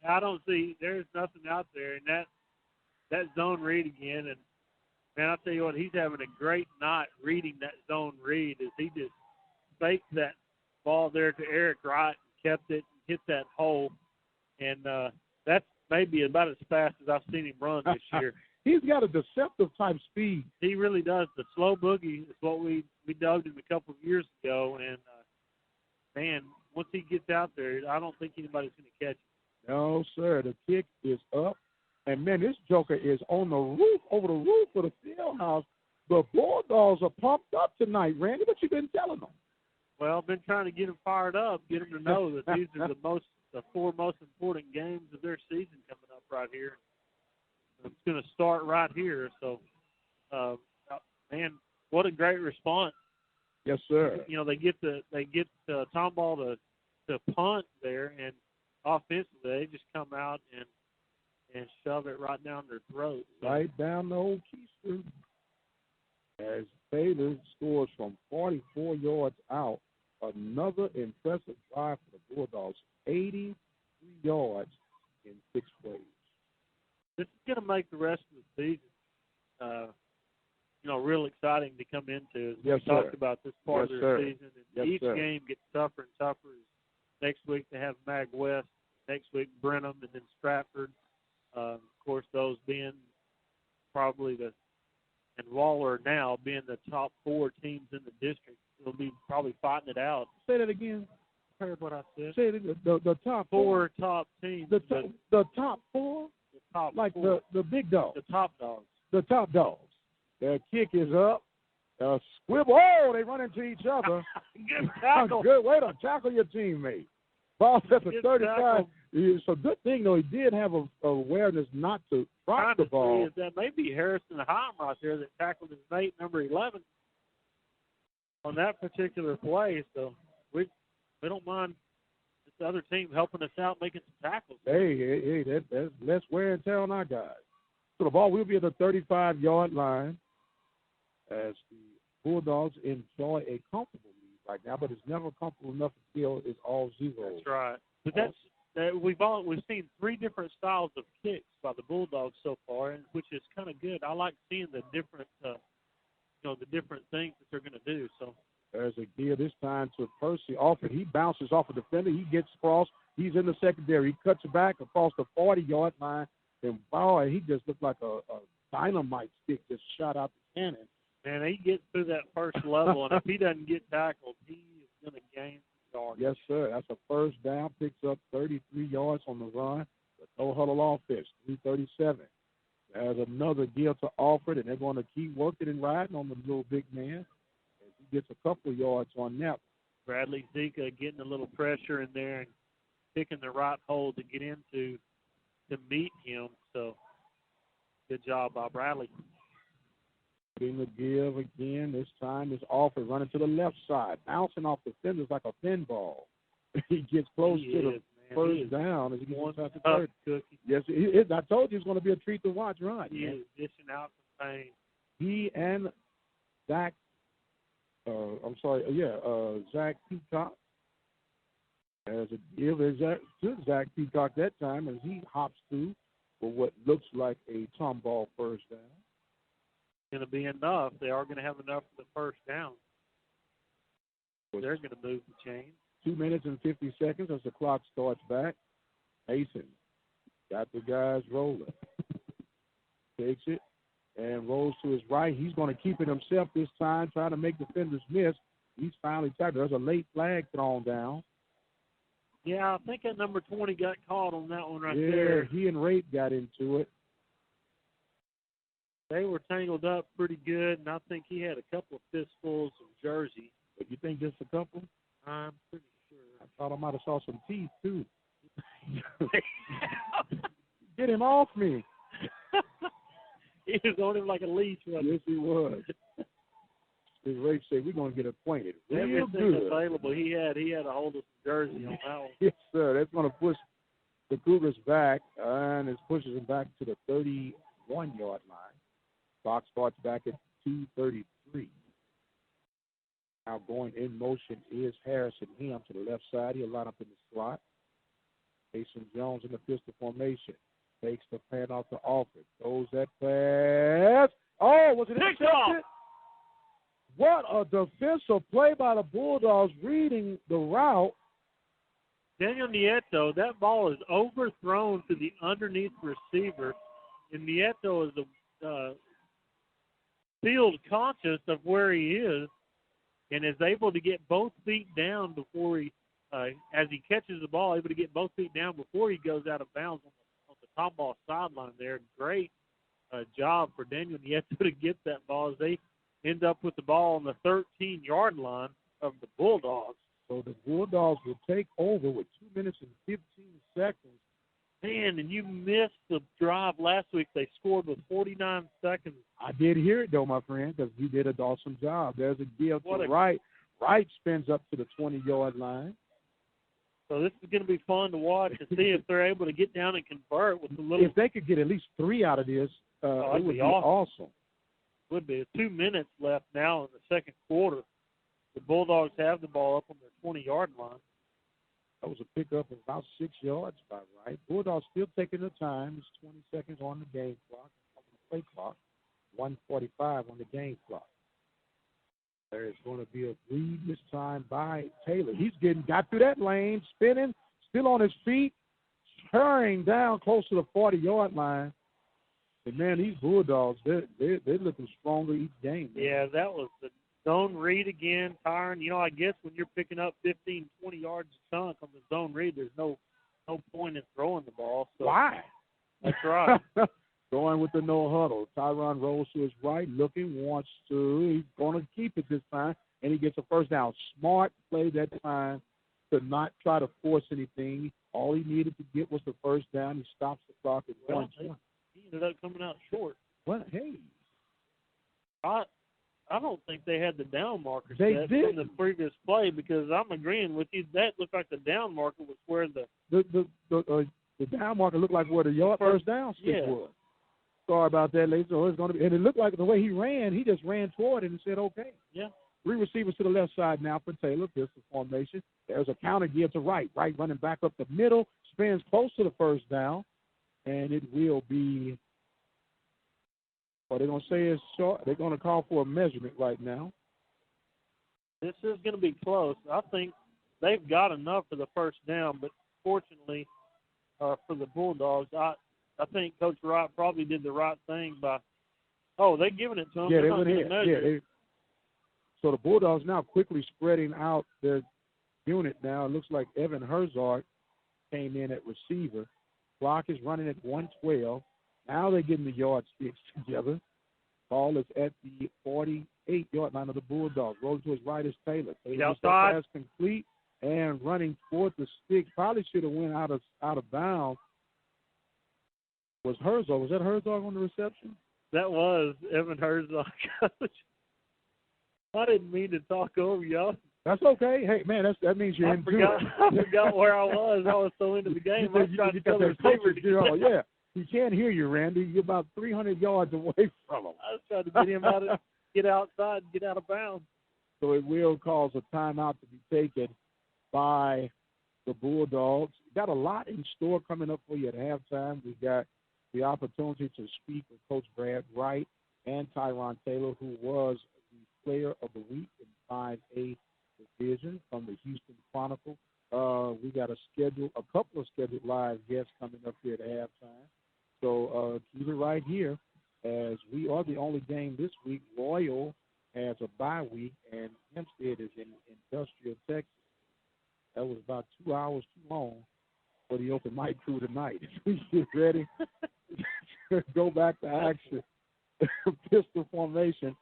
I don't see, there's nothing out there. And that zone read again. And, man, I'll tell you what, he's having a great night reading that zone read as he just faked that ball there to Eric Wright and kept it and hit that hole. And that's maybe about as fast as I've seen him run this year. He's got a deceptive type speed. He really does. The slow boogie is what we dug him a couple of years ago. And, man, once he gets out there, I don't think anybody's going to catch him. No, sir. The kick is up. And, man, this joker is on the roof, over the roof of the field house. The Bulldogs are pumped up tonight, Randy. What you been telling them? Well, I've been trying to get them fired up, get them to know that these are the four most important games of their season coming up right here. It's going to start right here. So, man, what a great response. Yes, sir. You know, they get Tomball to punt there, and offensively they just come out and shove it right down their throat. Right down the old keister. As Taylor scores from 44 yards out, another impressive drive for the Bulldogs, 83 yards in 6 plays. This is going to make the rest of the season, real exciting to come into. As yes, we talked about this part of their season, and each sir. game gets tougher and tougher. Next week they have Mag West. Next week Brenham, and then Stratford. Of course, those being probably and Waller now being the top 4 teams in the district, will be probably fighting it out. Say that again. Heard what I said. Say it, the top 4 top teams. The top 4? The top like 4. The big dogs. The top dogs. The top dogs. Their kick is up. Squibble. Oh, they run into each other. Good tackle. Good way to tackle your teammate. Ball at the 35. It's a good thing, though. He did have a awareness not to drop the ball. Is that maybe Harrison Heim right there that tackled his mate, number 11, on that particular play. So we don't mind this other team helping us out, making some tackles. Hey, that's less wear and tear on our guys. So the ball will be at the 35-yard line as the Bulldogs enjoy a comfortable lead right now, but it's never comfortable enough to feel it's all 0. That's right. But we've seen 3 different styles of kicks by the Bulldogs so far, and which is kind of good. I like seeing the different, the different things that they're going to do. So there's a gear this time to Percy Alford. He bounces off a defender. He gets across. He's in the secondary. He cuts back across the 40-yard line, and boy, he just looked like a dynamite stick just shot out the cannon. Man, he gets through that first level, and if he doesn't get tackled, he is going to gain some yards. Yes, sir. That's a first down. Picks up 33 yards on the run. But no huddle offense, 337. There's another deal to Alford, and they're going to keep working and riding on the little big man. As he gets a couple of yards on that. Bradley Zika getting a little pressure in there and picking the right hole to get into to meet him. So good job by Bradley. Getting the give again. This time is Alford running to the left side, bouncing off the fenders like a pinball. He gets close to the first down as he gets past the third. Cookie. Yes, I told you it's going to be a treat to watch run. He is dishing out some pain. He and Zach, Zach Peacock. As a give is to Zach Peacock that time as he hops through for what looks like a Tomball first down. Going to be enough. They are going to have enough for the first down. They're going to move the chain. 2 minutes and 50 seconds as the clock starts back. Mason got the guys rolling. Takes it and rolls to his right. He's going to keep it himself this time, trying to make defenders miss. He's finally tackled. There's a late flag thrown down. Yeah, I think that number 20 got caught on that one right there. Yeah, he and Rape got into it. They were tangled up pretty good, and I think he had a couple of fistfuls of jersey. But you think just a couple? I'm pretty sure. I thought I might have saw some teeth, too. Get him off me. He was on him like a leash. Yes, he was. As Ray said, we're going to get acquainted. Real Everything good. available. He had a hold of some jersey on that one. Yes, sir. That's going to push the Cougars back, and it pushes them back to the 31-yard line. Clock starts back at 2:33. Now going in motion is Harrison Ham to the left side. He'll line up in the slot. Mason Jones in the pistol formation. Takes the pan off the Alford. Throws that pass. Oh, was it intercepted? What a defensive play by the Bulldogs reading the route. Daniel Nieto, that ball is overthrown to the underneath receiver, and Nieto is field conscious of where he is and is able to get both feet down before he, as he catches the ball, able to get both feet down before he goes out of bounds on the Tomball sideline there. Great job for Daniel Nieto to get that ball as they end up with the ball on the 13-yard line of the Bulldogs. So the Bulldogs will take over with 2 minutes and 15 seconds. Man, and you missed the drive last week. They scored with 49 seconds. I did hear it, though, my friend, because you did an awesome job. There's a give to Wright. Wright spins up to the 20-yard line. So this is going to be fun to watch to see if they're able to get down and convert with a little. If they could get at least 3 out of this, it would be awesome. Would be 2 minutes left now in the second quarter. The Bulldogs have the ball up on their 20-yard line. That was a pickup of about 6 yards by Wright. Bulldogs still taking their time. It's 20 seconds on the game clock, on the play clock, 1:45 on the game clock. There is going to be a read this time by Taylor. He's got through that lane, spinning, still on his feet, hurrying down close to the 40-yard line. And, man, these Bulldogs, they're looking stronger each game. Man. Yeah, that was the zone read again, Tyron. You know, I guess when you're picking up 15, 20 yards a chunk on the zone read, there's no point in throwing the ball. So why? That's right. Going with the no huddle. Tyron rolls to his right, looking, wants to. He's going to keep it this time, and he gets a first down. Smart play that time to not try to force anything. All he needed to get was the first down. He stops the clock at 1. He ended up coming out short. Well, hey. I don't think they had the down marker set from the previous play because I'm agreeing with you. That looked like the down marker was where the down marker looked like where the first down stick was. Sorry about that, ladies. So it's going to be, and it looked like the way he ran, he just ran toward it and said, okay. Yeah. 3 receivers to the left side now for Taylor. Pistol formation. There's a counter give to Wright. Wright running back up the middle, spins close to the first down, and it will be. What they're going to say is short. They're going to call for a measurement right now. This is going to be close. I think they've got enough for the first down, but fortunately for the Bulldogs, I think Coach Wright probably did the right thing by they're giving it to them. Yeah, they went ahead. So the Bulldogs now quickly spreading out their unit now. It looks like Evan Herzog came in at receiver. Clock is running at 1:12. Now they're getting the yardsticks together. Ball is at the 48-yard line of the Bulldogs. Rolling to his right is Taylor. Taylor pass complete and running toward the stick. Probably should have went out of bounds. Was Herzog? Was that Herzog on the reception? That was Evan Herzog, Coach. I didn't mean to talk over y'all. That's okay. Hey, man, that means you're into it. I forgot where I was. I was so into the game. I was trying to tell the receiver to get yeah. He can't hear you, Randy. You're about 300 yards away from him. I was trying to get him get outside, get out of bounds. So it will cause a timeout to be taken by the Bulldogs. Got a lot in store coming up for you at halftime. We got the opportunity to speak with Coach Brad Wright and Tyron Taylor, who was the player of the week in 5A division from the Houston Chronicle. We got a couple of scheduled live guests coming up here at halftime. So keep it right here, as we are the only game this week. Royal has a bye week, and Hempstead is in Industrial, Texas. That was about 2 hours too long for the open mic crew tonight. We get ready to go back to action pistol formation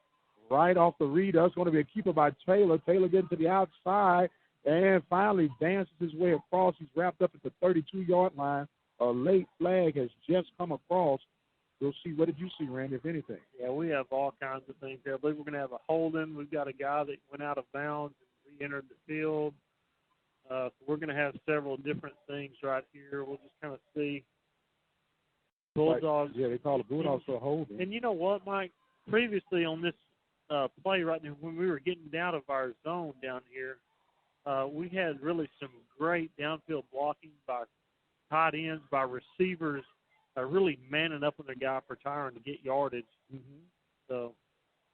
right off the read. That's going to be a keeper by Taylor. Taylor getting to the outside and finally dances his way across. He's wrapped up at the 32-yard line. A late flag has just come across. We'll see. What did you see, Randy, if anything? Yeah, we have all kinds of things here. I believe we're going to have a holding. We've got a guy that went out of bounds and re-entered the field. So we're going to have several different things right here. We'll just kind of see. Bulldogs. Yeah, they call the Bulldogs for a holding. And you know what, Mike? Previously on this play right now, when we were getting out of our zone down here, we had really some great downfield blocking by tight ends, by receivers, really manning up on their guy for Tyron to get yardage. Mm-hmm. So,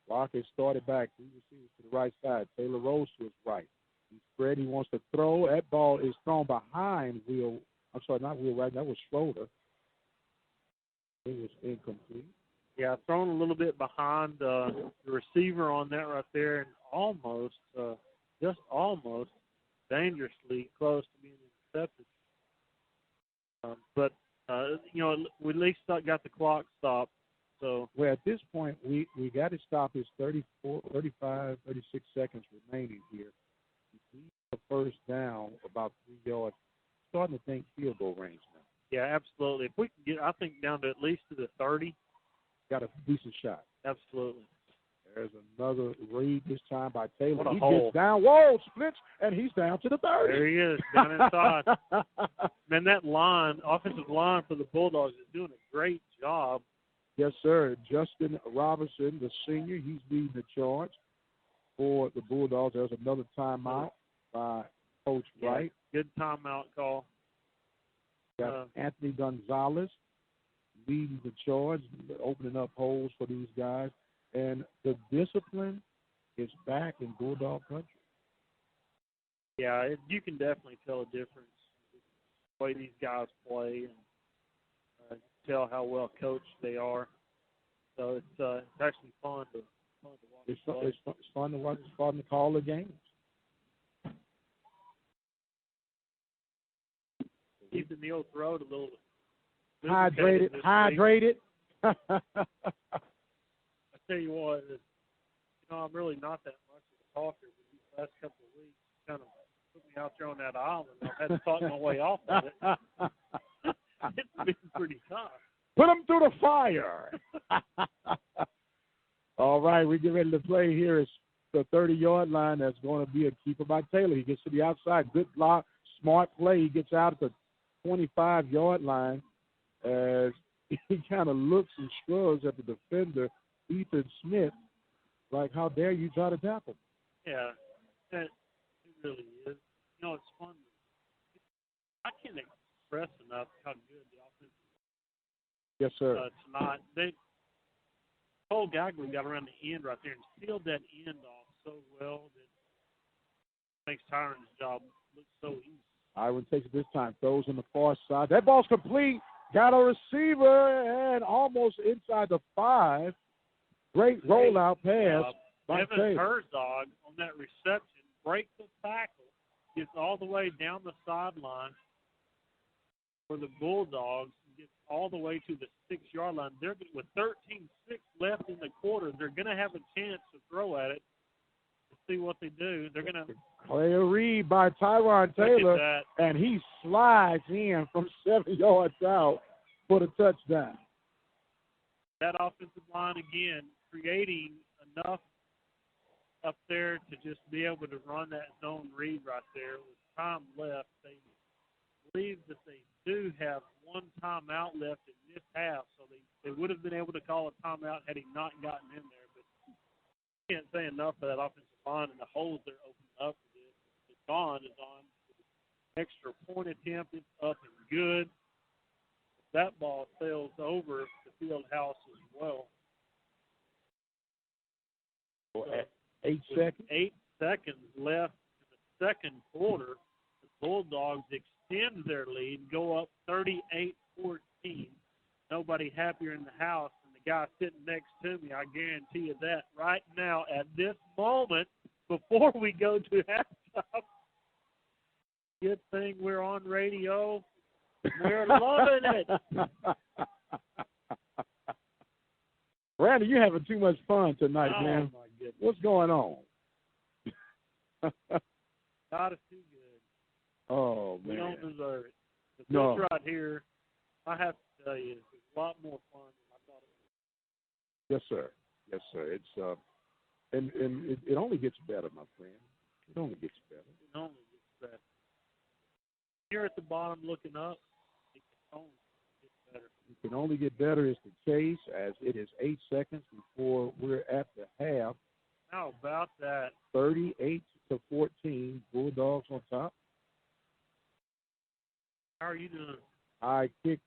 Walker started back. He receivers to the right side. Taylor rolls to his right. He's spread. He wants to throw. That ball is thrown behind Will. I'm sorry, not Will Wright. That was Schroeder. It was incomplete. Yeah, thrown a little bit behind the receiver on that right there, and almost, just almost, dangerously close to being intercepted. But we at least got the clock stopped. So, well, at this point, we got to stop his 35, 36 seconds remaining here. He's the first down, about 3 yards. Starting to think field goal range now. Yeah, absolutely. If we can get, I think, down to at least to the 30. Got a decent shot. Absolutely. There's another read this time by Taylor. What a he hole. Gets down. Whoa, splits, and he's down to the 30. There he is, down inside. Man, that line, offensive line for the Bulldogs is doing a great job. Yes, sir. Justin Robinson, the senior, he's leading the charge for the Bulldogs. There's another timeout by Coach Wright. Good timeout call. Got Anthony Gonzalez leading the charge, opening up holes for these guys. And the discipline is back in Bulldog country. Yeah, you can definitely tell a difference the way these guys play and tell how well coached they are. So it's actually fun to watch. It's fun to watch. It's fun to call the games. Keeping the old throat a little hydrated. I tell you what, I'm really not that much of a talker, but these last couple of weeks kind of put me out there on that island. I've had to talk my way off of it. It's been pretty tough. Put them through the fire. All right, we get ready to play here. It's the 30-yard line. That's going to be a keeper by Taylor. He gets to the outside. Good block, smart play. He gets out at the 25-yard line as he kind of looks and shrugs at the defender, Ethan Smith, like, how dare you try to tackle? Yeah, it really is. It's fun. I can't express enough how good the offense is. Yes, sir. Tonight. Cole Gagley got around the end right there and sealed that end off so well that makes Tyron's job look so easy. Iron takes it this time, throws on the far side. That ball's complete. Got a receiver and almost inside the 5. Great rollout pass by Evan Taylor. Herzog on that reception breaks the tackle, gets all the way down the sideline for the Bulldogs, gets all the way to the 6-yard line. They're with 13-6 left in the quarter. They're going to have a chance to throw at it. See what they do. They're going to clear read by Tyron Taylor, and he slides in from 7 yards out for the touchdown. That offensive line again creating enough up there to just be able to run that zone read right there with time left. They believe that they do have one timeout left in this half, so they would have been able to call a timeout had he not gotten in there. But can't say enough for that offensive line and the holes they're opening up for this. The Dawn is on. Extra point attempt. It's up and good. That ball sails over the field house as well. So 8 seconds. 8 seconds left in the second quarter. The Bulldogs extend their lead, go up 38-14. Nobody happier in the house than the guy sitting next to me. I guarantee you that right now at this moment before we go to halftime. Good thing we're on radio. We're loving it. Randy, you're having too much fun tonight, man. My goodness. What's going on? God is too good. Oh, man. We don't deserve it. The No. fish right here, I have to tell you, it's a lot more fun than I thought it Yes, sir. Yes, sir. It's and it only gets better, my friend. It only gets better. would. It only gets better. Here at the bottom looking up, it can only get better. It can only get better is the case, as it is 8 seconds before we're at the half. How about that? 38-14, Bulldogs on top. How are you doing? I kicked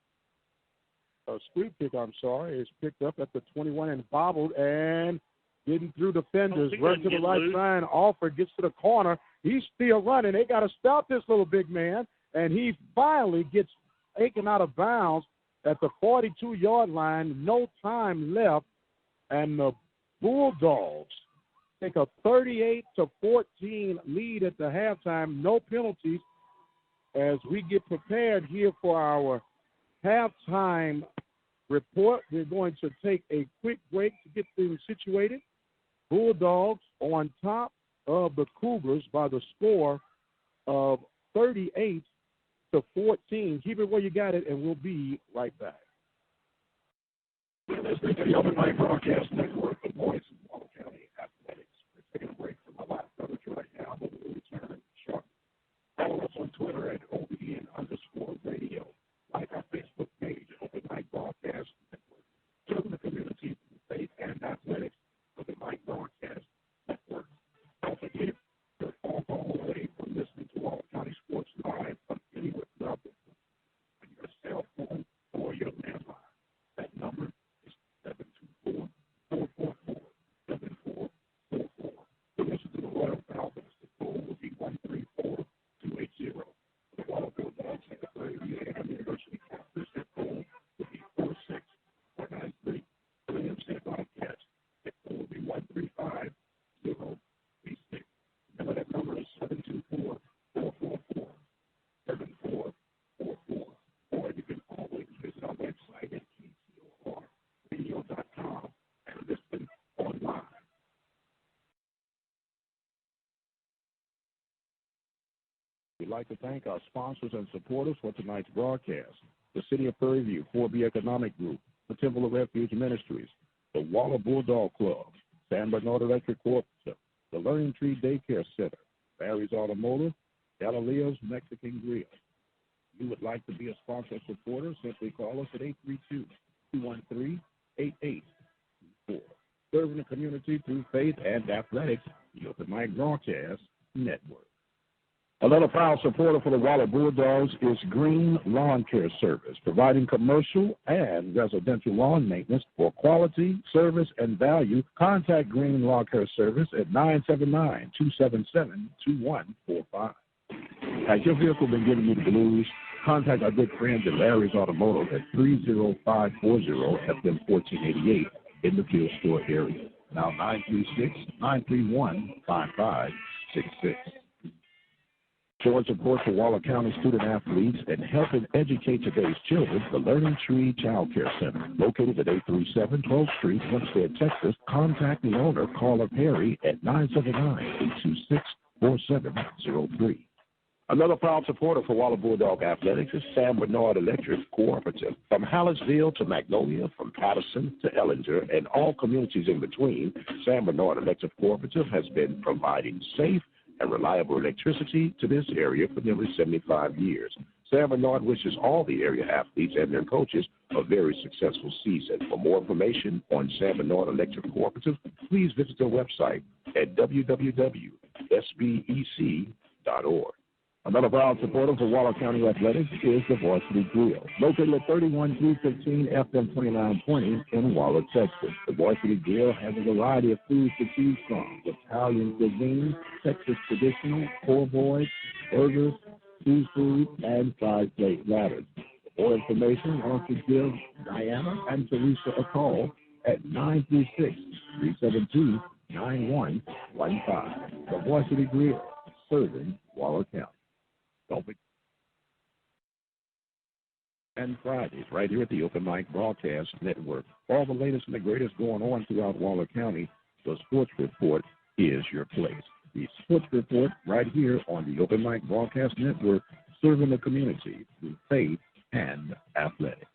a screen kick, I'm sorry, is picked up at the 21 and bobbled and getting through defenders, he run to doesn't the get right loose. side, Alford gets to the corner. He's still running. They got to stop this little big man, and he finally gets taken out of bounds at the 42-yard line. No time left, and the Bulldogs take a 38-14 lead at the halftime. No penalties as we get prepared here for our halftime report. We're going to take a quick break to get things situated. Bulldogs on top of the Cougars by the score of 38-14. Keep it where you got it, and we'll be right back. Listening to the Open Mic Broadcast Network, the voice of Wall County Athletics. We're taking a break from my live coverage right now, but we'll return shortly. Follow us on Twitter at OBN-Radio. Like our Facebook page, Open Mic Broadcast Network. Serving the community through faith and athletics. Open Mic Broadcast Network. Don't forget, you're all call away from listening to Wall County Sports Live from anywhere throughout the country. On your cell phone or your landline. That number is 724-444-7444. To listen to the Royal Falcons, the goal will be 134-280. The Waller Bulldogs and the Louisiana University Campus, their goal will be 46493. The Williams State Bobcats, their goal will be 135036. Remember that number is 724-444-7444. Or you can always visit our website at radio.com and listen online. We'd like to thank our sponsors and supporters for tonight's broadcast. The City of Prairie View, 4B Economic Group, the Temple of Refuge Ministries, the Waller Bulldog Club, San Bernard Electric Cooperative, the Learning Tree Daycare Center, Barry's Automotive, Galileo's Mexican Grill. If you would like to be a sponsor or supporter, simply call us at 832-213-8824. Serving the community through faith and athletics, the Open Mic Broadcast Network. Another proud supporter for the Waller Bulldogs is Green Lawn Care Service, providing commercial and residential lawn maintenance for quality, service, and value. Contact Green Lawn Care Service at 979-277-2145. Has your vehicle been giving you the blues? Contact our good friends at Larry's Automotive at 30540-FM1488 in the Field Store area. Now 936-931-5566. Showing support for Waller County student athletes and helping educate today's children, the Learning Tree Child Care Center, located at 837 12th Street, Hempstead, Texas. Contact the owner, Carla Perry, at 979-826-4703. Another proud supporter for Waller Bulldog Athletics is San Bernard Electric Cooperative. From Hallettsville to Magnolia, from Patterson to Ellinger, and all communities in between, San Bernard Electric Cooperative has been providing safe and reliable electricity to this area for nearly 75 years. San Bernard wishes all the area athletes and their coaches a very successful season. For more information on San Bernard Electric Cooperative, please visit their website at www.sbec.org. Another proud supporter for Waller County Athletics is the Varsity Grill, located at 31315 FM 2920 in Waller, Texas. The Varsity Grill has a variety of foods to choose from: Italian cuisine, Texas traditional, poor boys, burgers, seafood, and fried plate platters. For more information, why don't you give Diana and Teresa a call at 936-372-9115. The Varsity Grill, serving Waller County. Don't be and Fridays right here at the Open Mic Broadcast Network. All the latest and the greatest going on throughout Waller County, the Sports Report is your place. The Sports Report right here on the Open Mic Broadcast Network, serving the community through faith and athletics.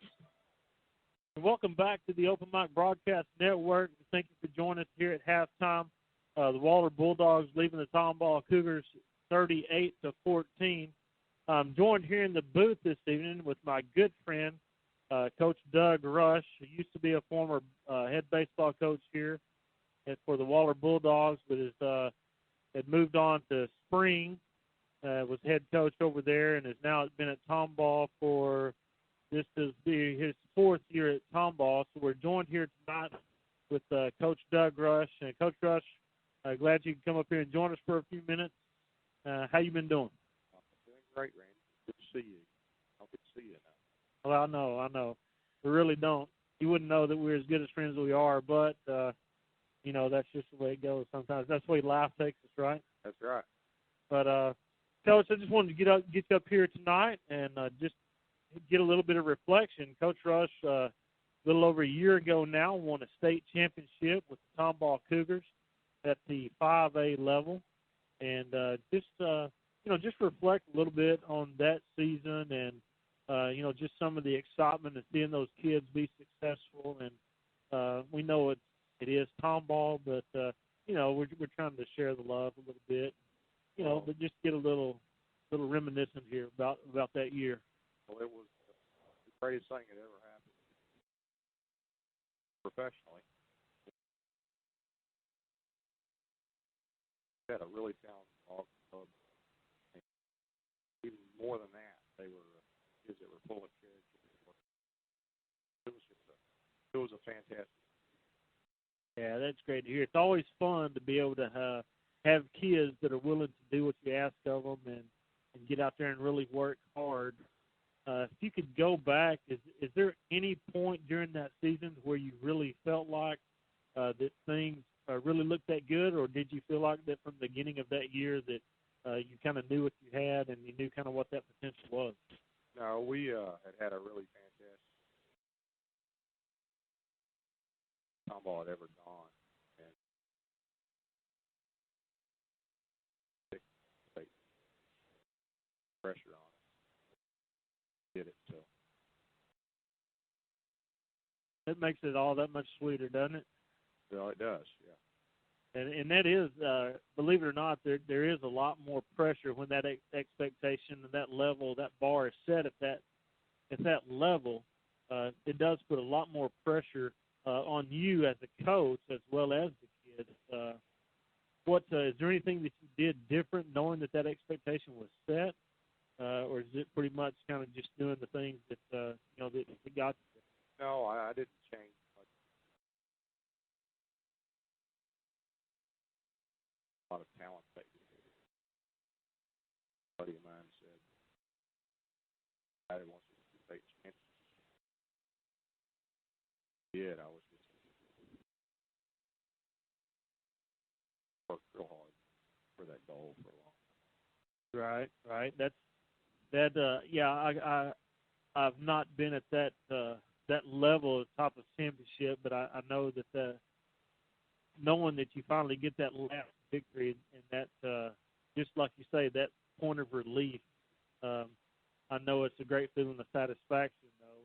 Welcome back to the Open Mic Broadcast Network. Thank you for joining us here at halftime. The Waller Bulldogs leaving the Tomball Cougars 38-14. I'm joined here in the booth this evening with my good friend, Coach Doug Rush, who used to be a former head baseball coach here for the Waller Bulldogs, but had moved on to spring, was head coach over there, and has now been at Tomball for this is his fourth year at Tomball. So we're joined here tonight with Coach Doug Rush. And Coach Rush, glad you can come up here and join us for a few minutes. How you been doing? Doing great, Randy. Good to see you. I good to see you now. Well, I know. We really don't. You wouldn't know that we're as good as friends as we are, but, that's just the way it goes sometimes. That's the way life takes us, right? That's right. But, Coach, I just wanted to get you up here tonight and just get a little bit of reflection. Coach Rush, a little over a year ago now, won a state championship with the Tomball Cougars at the 5A level. And just reflect a little bit on that season and, just some of the excitement of seeing those kids be successful. And we know it is Tomball, but, we're trying to share the love a little bit, but just get a little reminiscent here about that year. Well, it was the greatest thing that ever happened professionally. We had a really talented ball club. And even more than that, they were kids that were full of character. It was a fantastic. Yeah, that's great to hear. It's always fun to be able to have kids that are willing to do what you ask of them and get out there and really work hard. If you could go back, is there any point during that season where you really felt like that things really looked that good, or did you feel like that from the beginning of that year that you kind of knew what you had and you knew kind of what that potential was? No, we had a really fantastic Tomball had ever gone, and take pressure on it. Did it so. It makes it all that much sweeter, doesn't it? Well, it does, yeah. And that is, believe it or not, there is a lot more pressure when that expectation and that level, that bar is set at that level. It does put a lot more pressure on you as a coach as well as the kids. Is there anything that you did different knowing that expectation was set, or is it pretty much kind of just doing the things that that got you? No, I didn't change much. A lot of talent that you did. A buddy of mine said, I wants to be state champion. Yeah, I was just worked real hard for that goal for a long time. Right. I've not been at that level, top of championship, but I know that knowing that you finally get that last victory and that, just like you say, that point of relief, I know it's a great feeling of satisfaction, though.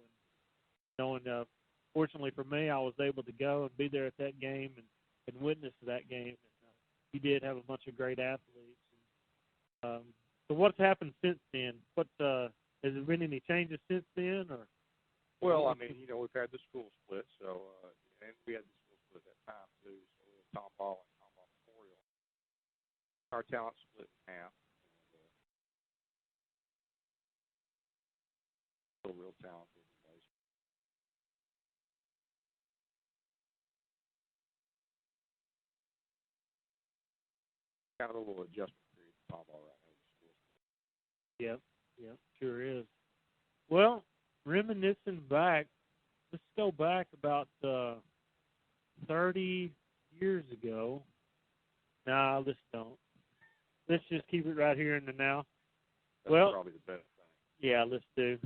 And knowing, fortunately for me, I was able to go and be there at that game and witness that game. And you did have a bunch of great athletes. And, so what's happened since then? Has there been any changes since then, or? Well, I mean, we've had the school split, so and we had the school split at that time too. So we had Tomball and Tomball Memorial. Our talent split in half. And, still real talented guys. Kind of a little adjustment period for Tomball right now. Yep, sure is. Well, reminiscing back, let's go back about 30 years ago. Nah, let's don't. Let's just keep it right here in the now. That's well, probably the best thing. Yeah, let's do.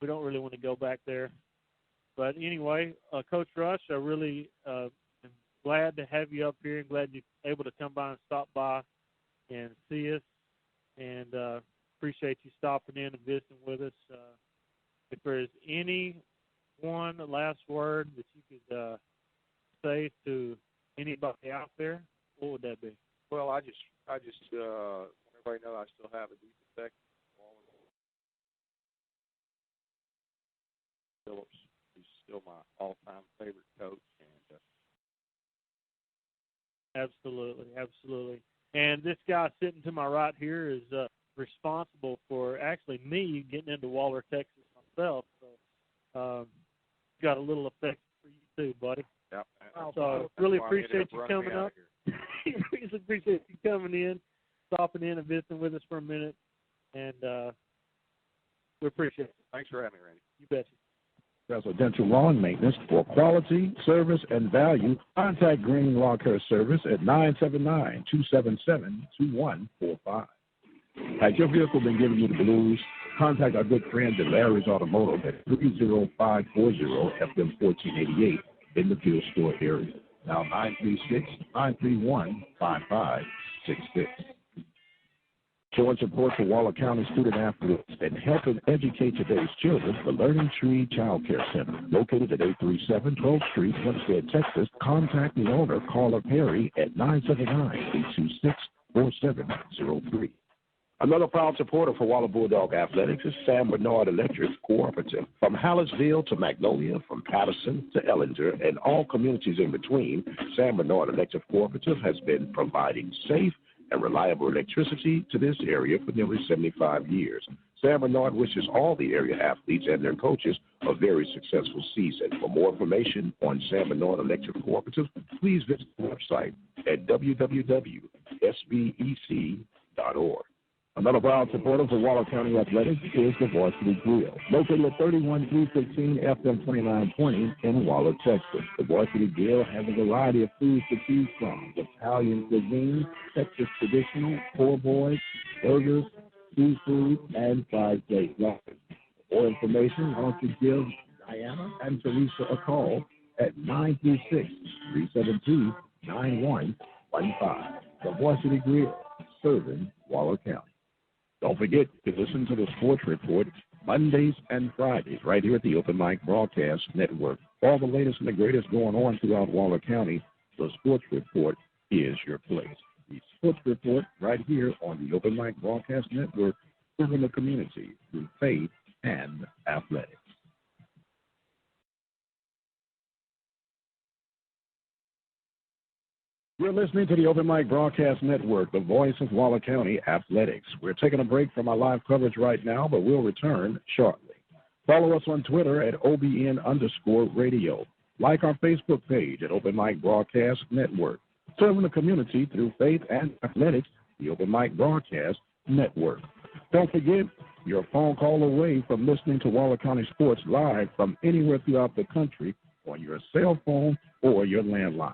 we don't really want to go back there. But anyway, Coach Rush, I really am glad to have you up here and glad you're able to come by and stop by and see us. And appreciate you stopping in and visiting with us. If there's any one last word that you could say to anybody out there, what would that be? Well, I just want everybody to know I still have a deep respect for all of Phillips. He's still my all-time favorite coach. And Absolutely. And this guy sitting to my right here is responsible for actually me getting into Waller, Texas myself. So got a little effect for you too, buddy. Yep. So really appreciate you coming up. Really appreciate you coming in, stopping in and visiting with us for a minute. And we appreciate it. Thanks for having me, Randy. You betcha. Residential lawn maintenance for quality, service, and value. Contact Green Lawn Care Service at 979-277-2145. Has your vehicle been giving you the blues? Contact our good friends at Larry's Automotive at 30540-FM1488 in the Field Store area. Now 936-931-5566. Showing support for Waller County student athletes and helping educate today's children, the Learning Tree Child Care Center, located at 837 12th Street, Hempstead, Texas. Contact the owner, Carla Perry, at 979-826-4703. Another proud supporter for Waller Bulldog Athletics is Sam Bernard Electric Cooperative. From Hallettsville to Magnolia, from Patterson to Ellinger, and all communities in between, Sam Bernard Electric Cooperative has been providing safe and reliable electricity to this area for nearly 75 years. Sam Bernard wishes all the area athletes and their coaches a very successful season. For more information on Sam Bernard Electric Cooperative, please visit the website at www.sbec.org. Another proud supporter for Waller County Athletics is the Varsity Grill, located at 31315 FM 2920 in Waller, Texas. The Varsity Grill has a variety of foods to choose from: Italian cuisine, Texas traditional, poor boys, burgers, seafood, and fried steak. For more information, why don't you give Diana and Teresa a call at 936-372-9115. The Varsity Grill, serving Waller County. Don't forget to listen to the Sports Report Mondays and Fridays right here at the Open Mic Broadcast Network. All the latest and the greatest going on throughout Waller County, the Sports Report is your place. The Sports Report right here on the Open Mic Broadcast Network, serving the community through faith and athletics. You're listening to the Open Mic Broadcast Network, the voice of Waller County Athletics. We're taking a break from our live coverage right now, but we'll return shortly. Follow us on Twitter at OBN_radio. Like our Facebook page at Open Mic Broadcast Network. Serving the community through faith and athletics, the Open Mic Broadcast Network. Don't forget, you're a phone call away from listening to Waller County Sports live from anywhere throughout the country on your cell phone or your landline.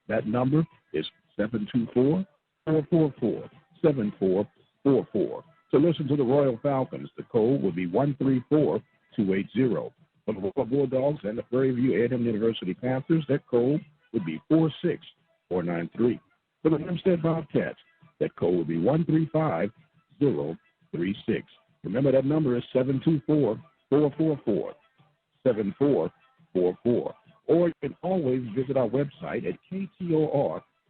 That number is 724-444-7444. To listen to the Royal Falcons, the code would be 134280. For the Waller Bulldogs and the Prairie View A&M University Panthers, that code would be 46493. For the Hempstead Bobcats, that code would be 135036. Remember, that number is 724-444-7444. Or you can always visit our website at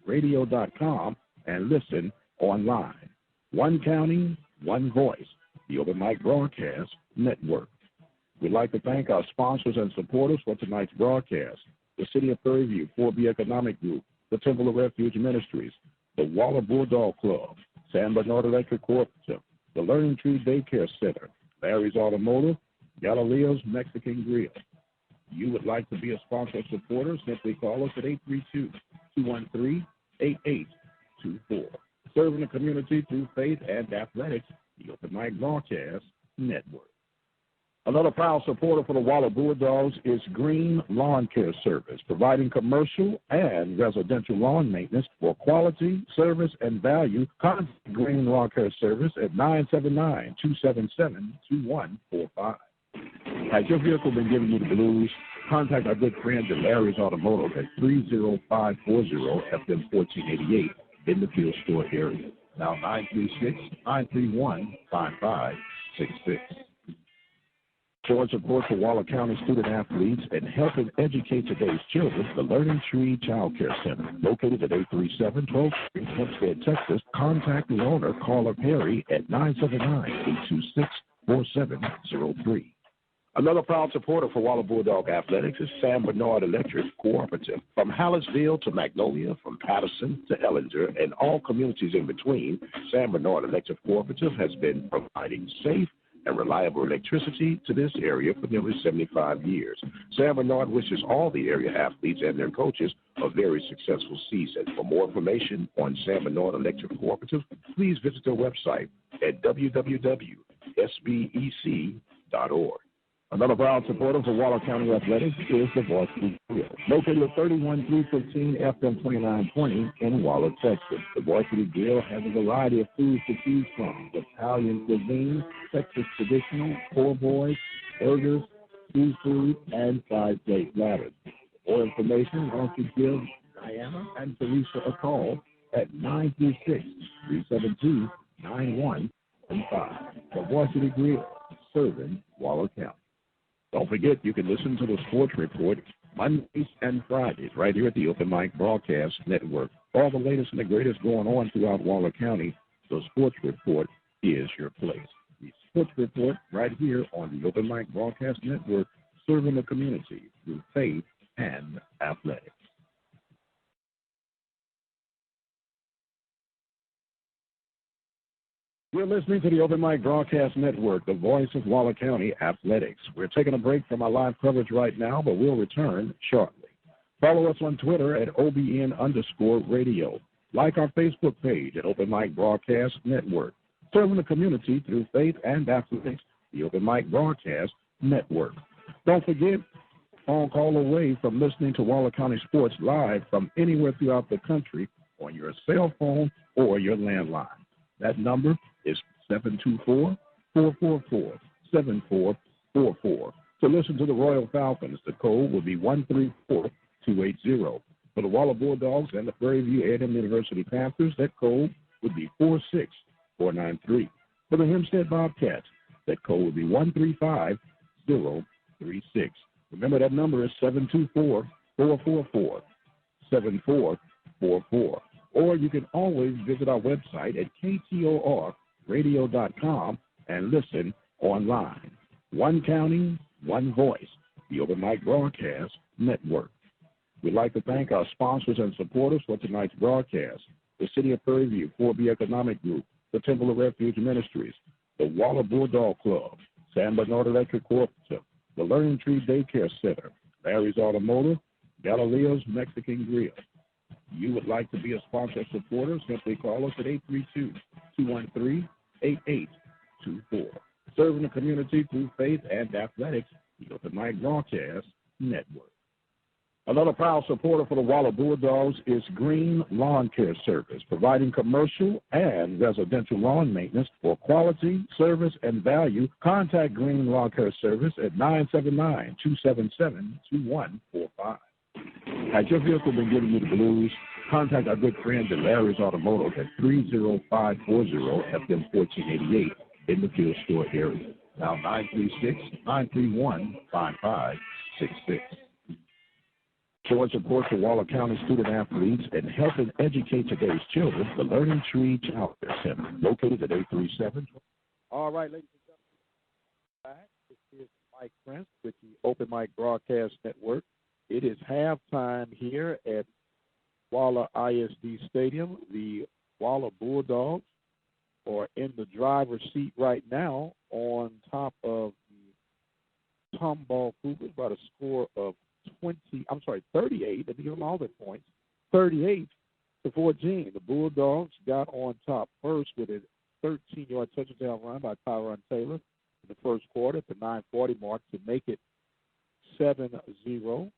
ktorradio.com and listen online. One county, one voice, the Open Mic Broadcast Network. We'd like to thank our sponsors and supporters for tonight's broadcast: the City of Prairie View, 4B Economic Group, the Temple of Refuge Ministries, the Waller Bulldog Club, San Bernard Electric Cooperative, the Learning Tree Daycare Center, Larry's Automotive, Galileo's Mexican Grill. You would like to be a sponsor or supporter, simply call us at 832-213-8824. Serving the community through faith and athletics, the Open Mic Broadcast Network. Another proud supporter for the Waller Bulldogs is Green Lawn Care Service, providing commercial and residential lawn maintenance for quality, service, and value. Contact Green Lawn Care Service at 979-277-2145. Has your vehicle been giving you the blues? Contact our good friends at Larry's Automotive at 30540-FM1488 in the Field Store area. Now 936-931-5566. Showing support for Waller County student athletes and helping educate today's children, the Learning Tree Child Care Center, located at 837 12th Street, Hempstead, Texas. Contact the owner, Carla Perry, at 979-826-4703. Another proud supporter for Waller Bulldog Athletics is San Bernard Electric Cooperative. From Hallettsville to Magnolia, from Patterson to Ellinger, and all communities in between, San Bernard Electric Cooperative has been providing safe and reliable electricity to this area for nearly 75 years. San Bernard wishes all the area athletes and their coaches a very successful season. For more information on San Bernard Electric Cooperative, please visit their website at www.sbec.org. Another proud supporter for Waller County Athletics is the Varsity Grill, located at 31315 FM 2920 in Waller, Texas. The Varsity Grill has a variety of foods to choose from: Italian cuisine, Texas traditional, poor boys, burgers, seafood, and fried plate platters. For more information, why don't you give Diana and Teresa a call at 936-372-9115. The Varsity Grill, serving Waller County. Don't forget, you can listen to the Sports Report Mondays and Fridays right here at the Open Mic Broadcast Network. All the latest and the greatest going on throughout Waller County, the Sports Report is your place. The Sports Report right here on the Open Mic Broadcast Network, serving the community through faith and athletics. You're listening to the Open Mic Broadcast Network, the voice of Waller County Athletics. We're taking a break from our live coverage right now, but we'll return shortly. Follow us on Twitter at OBN_radio. Like our Facebook page at Open Mic Broadcast Network. Serving the community through faith and athletics, the Open Mic Broadcast Network. Don't forget, phone call away from listening to Waller County Sports live from anywhere throughout the country on your cell phone or your landline. That number is 724-444-7444. To listen to the Royal Falcons, the code will be 134280. For the Waller Bulldogs and the Prairie View A&M University Panthers, that code would be 46493. For the Hempstead Bobcats, that code would be 135036. Remember, that number is 724-444-7444. Or you can always visit our website at ktorradio.com and listen online. One county, one voice, the Open Mic Broadcast Network. We'd like to thank our sponsors and supporters for tonight's broadcast: the City of Prairie View, 4B Economic Group, the Temple of Refuge Ministries, the Waller Bulldog Club, San Bernard Electric Cooperative, the Learning Tree Daycare Center, Larry's Automotive, Galileo's Mexican Grill. You would like to be a sponsor or supporter, simply call us at 832-213-8824. Serving the community through faith and athletics, the Open Mic Broadcast Network. Another proud supporter for the Waller Bulldogs is Green Lawn Care Service, providing commercial and residential lawn maintenance for quality, service, and value. Contact Green Lawn Care Service at 979-277-2145. Has your vehicle been giving you the blues? Contact our good friends at Larry's Automotive at 30540-FM1488 in the Field Store area. Now 936-931-5566. Showing support for Waller County student athletes and helping educate today's children, the Learning Tree Child Care Center, located at 837. All right, ladies and gentlemen, back. This is Mike Prince with the Open Mic Broadcast Network. It is halftime here at Waller ISD Stadium. The Waller Bulldogs are in the driver's seat right now on top of the Tomball Cougars by the score of 38. Let me give them all their points. 38-14. The Bulldogs got on top first with a 13-yard touchdown run by Tyron Taylor in the first quarter at the 9:40 mark to make it 7-0.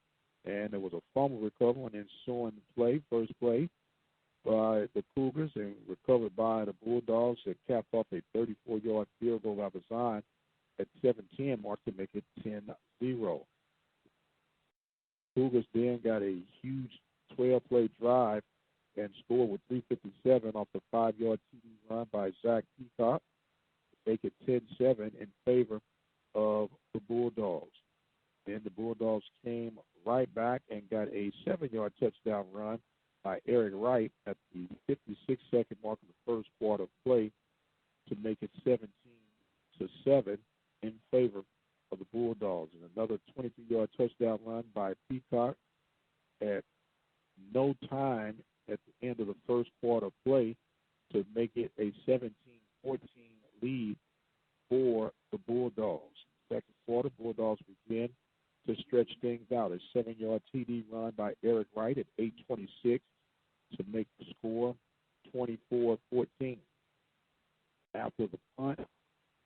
And there was a fumble recovery and ensuing play, first play by the Cougars, and recovered by the Bulldogs that capped off a 34-yard field goal by Bazan at 7:10 mark to make it 10-0. Cougars then got a huge 12-play drive and scored with 3:57 off the 5-yard TD run by Zach Peacock to make it 10-7 in favor of the Bulldogs. Then the Bulldogs came right back and got a 7-yard touchdown run by Eric Wright at the 56-second mark of the first quarter of play to make it 17-7 in favor of the Bulldogs. And another 23-yard touchdown run by Peacock at no time at the end of the first quarter play to make it a 17-14 lead for the Bulldogs. Second quarter, Bulldogs begin to stretch things out. A 7-yard TD run by Eric Wright at 8:26 to make the score 24-14. After the punt,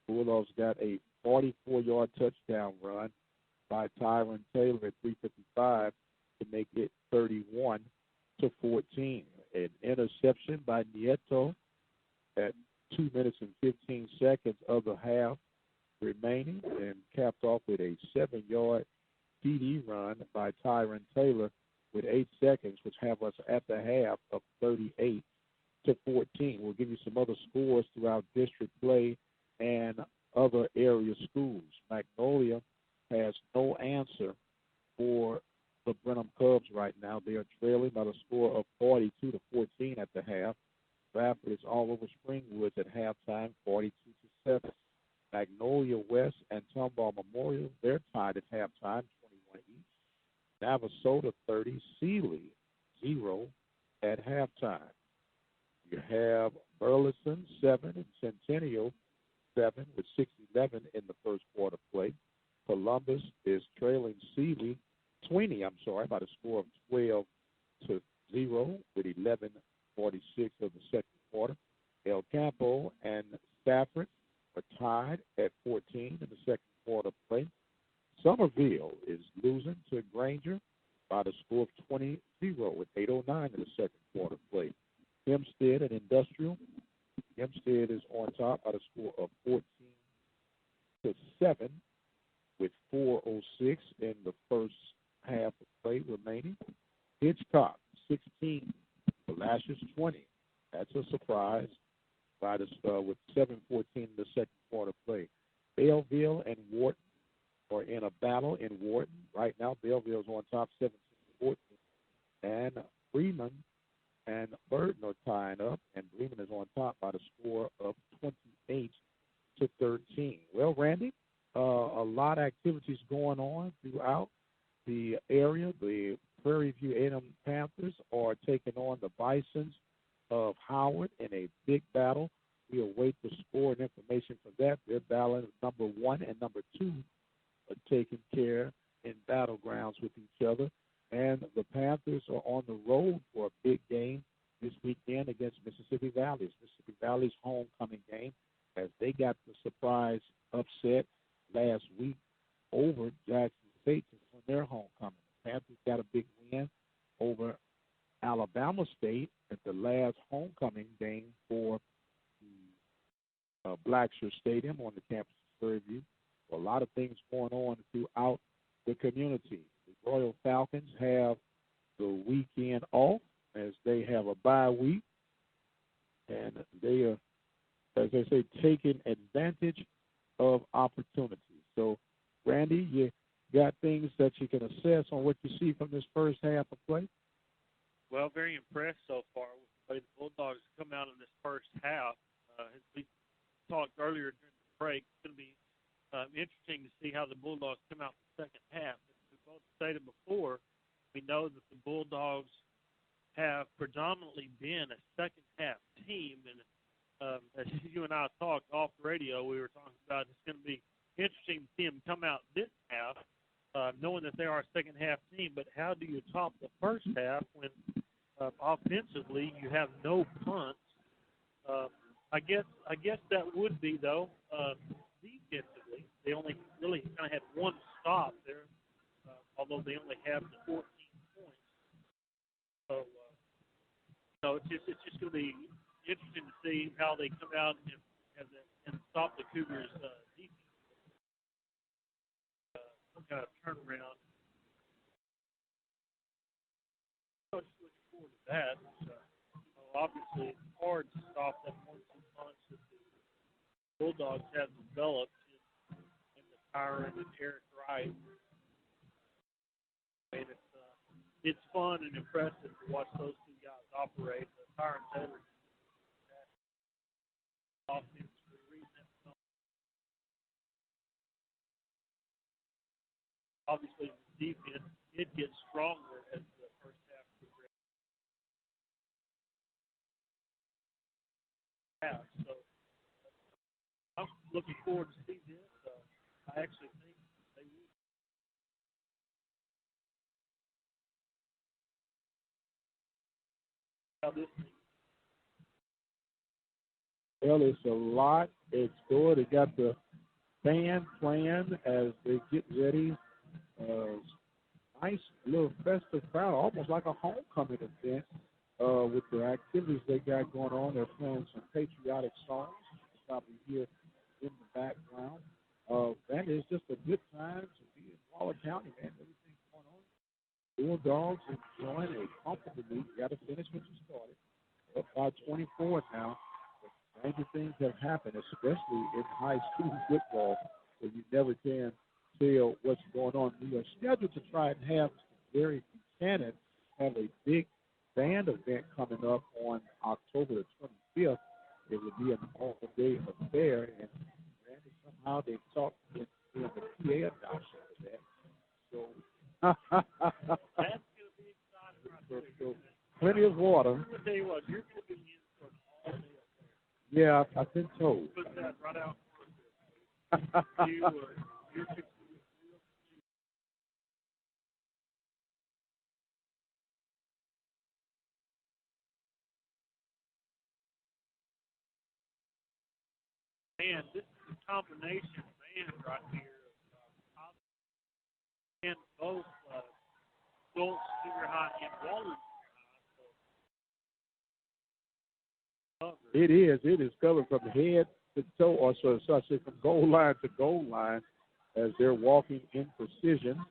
Bulldogs got a 44-yard touchdown run by Tyron Taylor at 3:55 to make it 31-14. An interception by Nieto at 2 minutes and 15 seconds of the half remaining, and capped off with a 7-yard TD run by Tyron Taylor with 8 seconds, which have us at the half of 38-14. We'll give you some other scores throughout district play and other area schools. Magnolia has no answer for the Brenham Cubs right now. They are trailing by the score of 42-14 at the half. Bradford is all over Springwoods at halftime, 42-7. Magnolia West and Tomball Memorial, they're tied at halftime, 21 each. Navasota 30, Sealy 0 at halftime. You have Burleson 7 and Centennial 7 with 6-11 in the first quarter play. Columbus is trailing Sealy 20, by the score of 12-0 with 11:46 of the second quarter. El Campo and Stafford are tied at 14 in the second quarter play. Somerville is losing to Granger by the score of 20-0 with 8:09 in the second quarter play. Hempstead and Industrial. Hempstead is on top by the score of 14-7 with 4:06 in the first half of play remaining. Hitchcock 16, Lashes 20. That's a surprise by the with 7:14 in the second quarter play. Belleville and Wharton are in a battle in Wharton. Right now, Belleville is on top 17-14. And Bremen and Burton are tying up, and Bremen is on top by the score of 28-13. Well, Randy, a lot of activities going on throughout the area. The Prairie View A&M Panthers are taking on the Bisons of Howard in a big battle. We await the score and information for that. They're battling number 1 and number 2 are taking care in battlegrounds with each other. And the Panthers are on the road for a big game this weekend against Mississippi Valley. It's Mississippi Valley's homecoming game, as they got the surprise upset last week over Jackson State on their homecoming. The Panthers got a big win over Alabama State at the last homecoming game for the Blackshear Stadium on the campus of Prairie View. A lot of things going on throughout the community. The Royal Falcons have the weekend off as they have a bye week, and they are, as they say, taking advantage of opportunities. So, Randy, you got things that you can assess on what you see from this first half of play? Well, very impressed so far with the way the Bulldogs come out in this first half. As we talked earlier during the break, it's going to be interesting to see how the Bulldogs come out in the second half. As we both stated before, we know that the Bulldogs have predominantly been a second-half team, and as you and I talked off the radio, we were talking about it's going to be interesting to see them come out this half, knowing that they are a second-half team. But how do you top the first half when offensively you have no punts? I guess that would be, though, defensively. They only really kind of had one stop there, although they only have the 14 points. So, it's just going to be interesting to see how they come out and stop the Cougars' defense. turnaround. So just looking forward to that. Obviously, it's hard to stop that 1-2 punch that the Bulldogs have developed in the Tyron and Eric Wright. And it's fun and impressive to watch those two guys operate. Tyron Taylor offense for the reason. Obviously, the defense did get stronger as the first half progressed. So I'm looking forward to see this. I actually think they will. How this thing. Well, it's a lot. It's good. They got the band playing as they get ready. Nice little festive crowd, almost like a homecoming event with the activities they got going on. They're playing some patriotic songs. You probably hear in the background. That is just a good time to be in Waller County, man. Everything's going on. Bulldogs enjoying a comfortable week. You got to finish what you started. Up by 24 now. Stranger things have happened, especially in high school football, so you never can tell what's going on. We are scheduled to try and have Gary Buchanan have a big band event coming up on October the 25th. It will be an all-day affair, and Randy, somehow they talked in the PA adoption of that. So that's going to be exciting. So plenty of water. I'll tell you what, you're going to be in for an all-day affair. Yeah, I've been told. Put that right out. Man, this is a combination band right here. And both Gulch Junior High and Waller Junior High. It is covered from head to toe, or so I say from goal line to goal line, as they're walking in precision,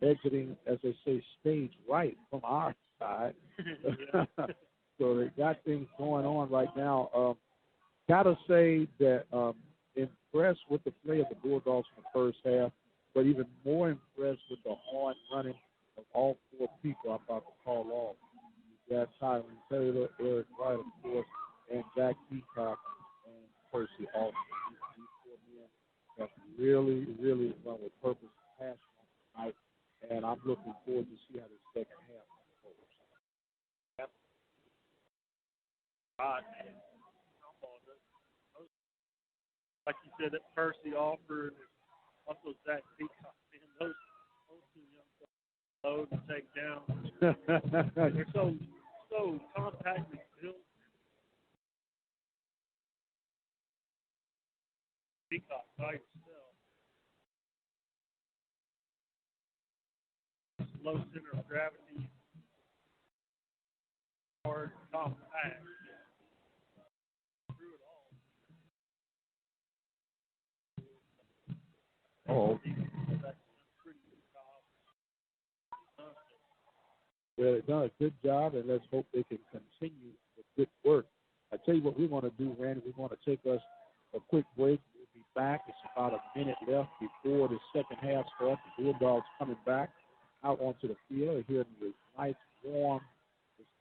exiting, as they say, stage right from our side. So they got things going on right now. Gotta say that impressed with the play of the Bulldogs in the first half, but even more impressed with the hard running of all four people I'm about to call off. You got Tyron Taylor, Eric Wright, of course, and Jack Peacock and Percy Austin. These four men have really, really run with purpose and passion tonight, and I'm looking forward to see how the second half unfolds. Yep. Right. Like you said, that Percy offered, and also Zach Peacock, man, those two young folks load and take down. They're so compactly built. Peacock by yourself. Low center of gravity. Hard, compact. Oh. Well, they've done a good job, and let's hope they can continue the good work. I tell you what we're going to do, Randy. We're going to take us a quick break. We'll be back. It's about a minute left before the second half starts. The Bulldogs coming back out onto the field here in the nice, warm,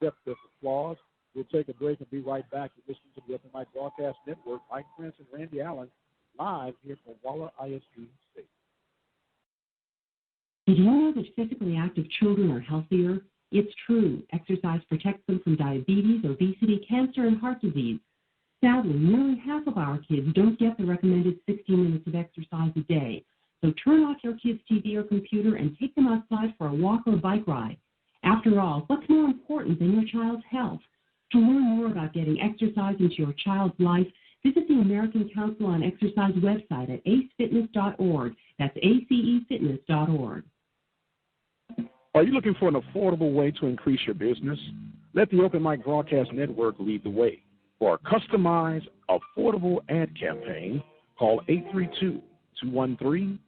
receptive applause. We'll take a break and be right back. You're listening to the Open Mic Broadcast Network. Mike Prince and Randy Allen live here from Waller ISD State. Did you know that physically active children are healthier? It's true. Exercise protects them from diabetes, obesity, cancer, and heart disease. Sadly, nearly half of our kids don't get the recommended 60 minutes of exercise a day. So turn off your kids' TV or computer and take them outside for a walk or bike ride. After all, what's more important than your child's health? To learn more about getting exercise into your child's life, visit the American Council on Exercise website at acefitness.org. That's acefitness.org. Are you looking for an affordable way to increase your business? Let the Open Mic Broadcast Network lead the way. For a customized, affordable ad campaign, call 832-213-8820.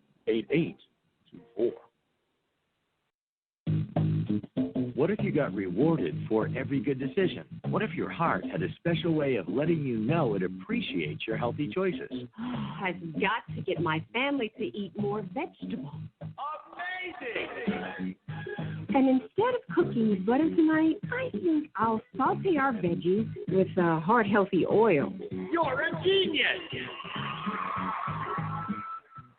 71714. What if you got rewarded for every good decision? What if your heart had a special way of letting you know it appreciates your healthy choices? I've got to get my family to eat more vegetables. Amazing! And instead of cooking butter tonight, I think I'll saute our veggies with heart-healthy oil. You're a genius!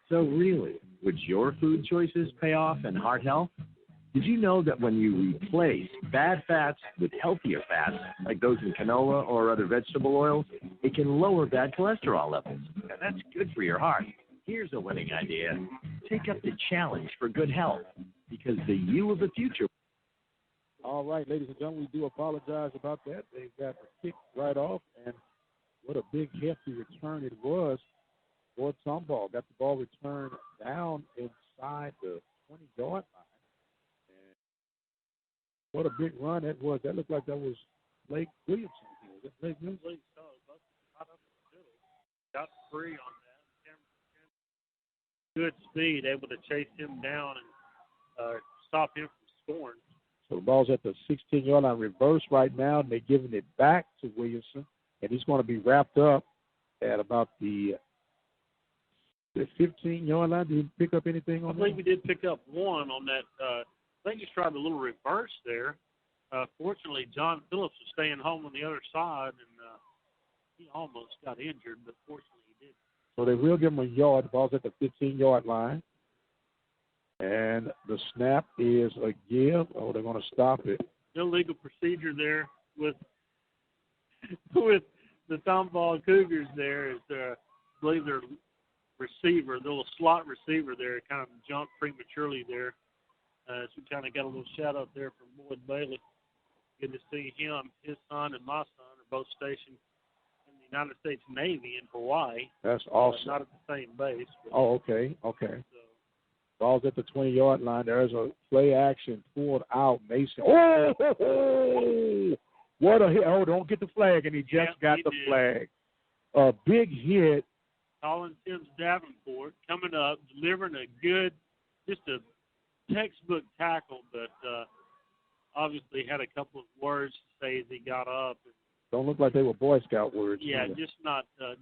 So really, would your food choices pay off in heart health? Did you know that when you replace bad fats with healthier fats, like those in canola or other vegetable oils, it can lower bad cholesterol levels? And that's good for your heart. Here's a winning idea. Take up the challenge for good health, because the you of the future. All right, ladies and gentlemen, we do apologize about that. They got kicked right off, and what a big, hefty return it was for Tomball. Got the ball returned down inside the 20-yard line. What a big run that was. That looked like that was Blake Williamson. Was that Blake Williamson? Right up in the middle. Got free on that. Good speed, able to chase him down and stop him from scoring. So the ball's at the 16-yard line, reverse right now, and they're giving it back to Williamson, and he's going to be wrapped up at about the 15-yard line. Did he pick up anything on that? I believe we did pick up one on that. I think he tried a little reverse there. Fortunately, John Phillips was staying home on the other side, and he almost got injured, but fortunately he didn't. So they will give him a yard. The ball's at the 15-yard line. And the snap is a give. Oh, they're going to stop it. Illegal procedure there with the Tomball Cougars there is, I believe their receiver, the little slot receiver there, kind of jumped prematurely there. So we kind of got a little shout out there from Boyd Bailey. Good to see him. His son and my son are both stationed in the United States Navy in Hawaii. That's awesome. Not at the same base. Oh, okay. So. Ball's at the 20-yard line. There's a play action pulled out. Mason. Oh, what a hit. Oh, don't get the flag. And he just got the flag. A big hit. Colin Sims Davenport coming up, delivering a good, just a textbook tackle, but obviously had a couple of words to say as he got up. And, don't look like they were Boy Scout words. Yeah, just not a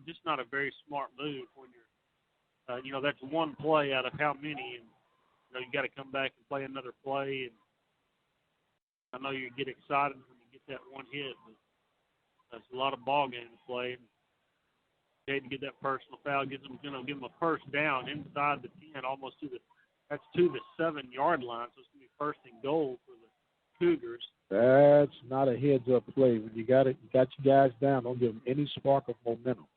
very smart move when you're, that's one play out of how many, and you got to come back and play another play. And I know you get excited when you get that one hit, but that's a lot of ball game to play. And to get that personal foul, give him a first down inside the 10, almost to the 7-yard line. So it's going to be first and goal for the Cougars. That's not a heads-up play. When you got your guys down, don't give them any spark of momentum.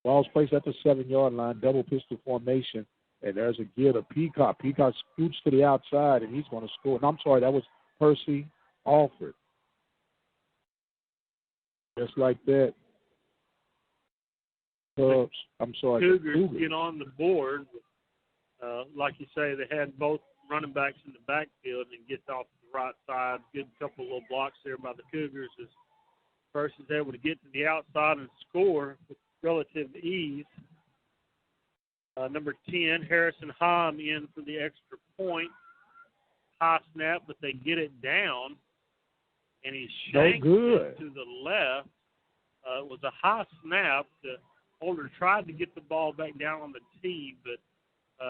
Ball's placed at the 7-yard line, double pistol formation, and there's a give to Peacock. Peacock scoots to the outside, and he's going to score. And I'm sorry, that was Percy Alford. Just like that. I'm sorry. Cougars get on the board. Like you say, they had both running backs in the backfield and gets off the right side. Good couple little blocks there by the Cougars as Percy's able to get to the outside and score with relative ease. Number 10, Harrison Hamm in for the extra point. High snap, but they get it down, and he shanks it to the left. It was a high snap. The holder tried to get the ball back down on the tee, but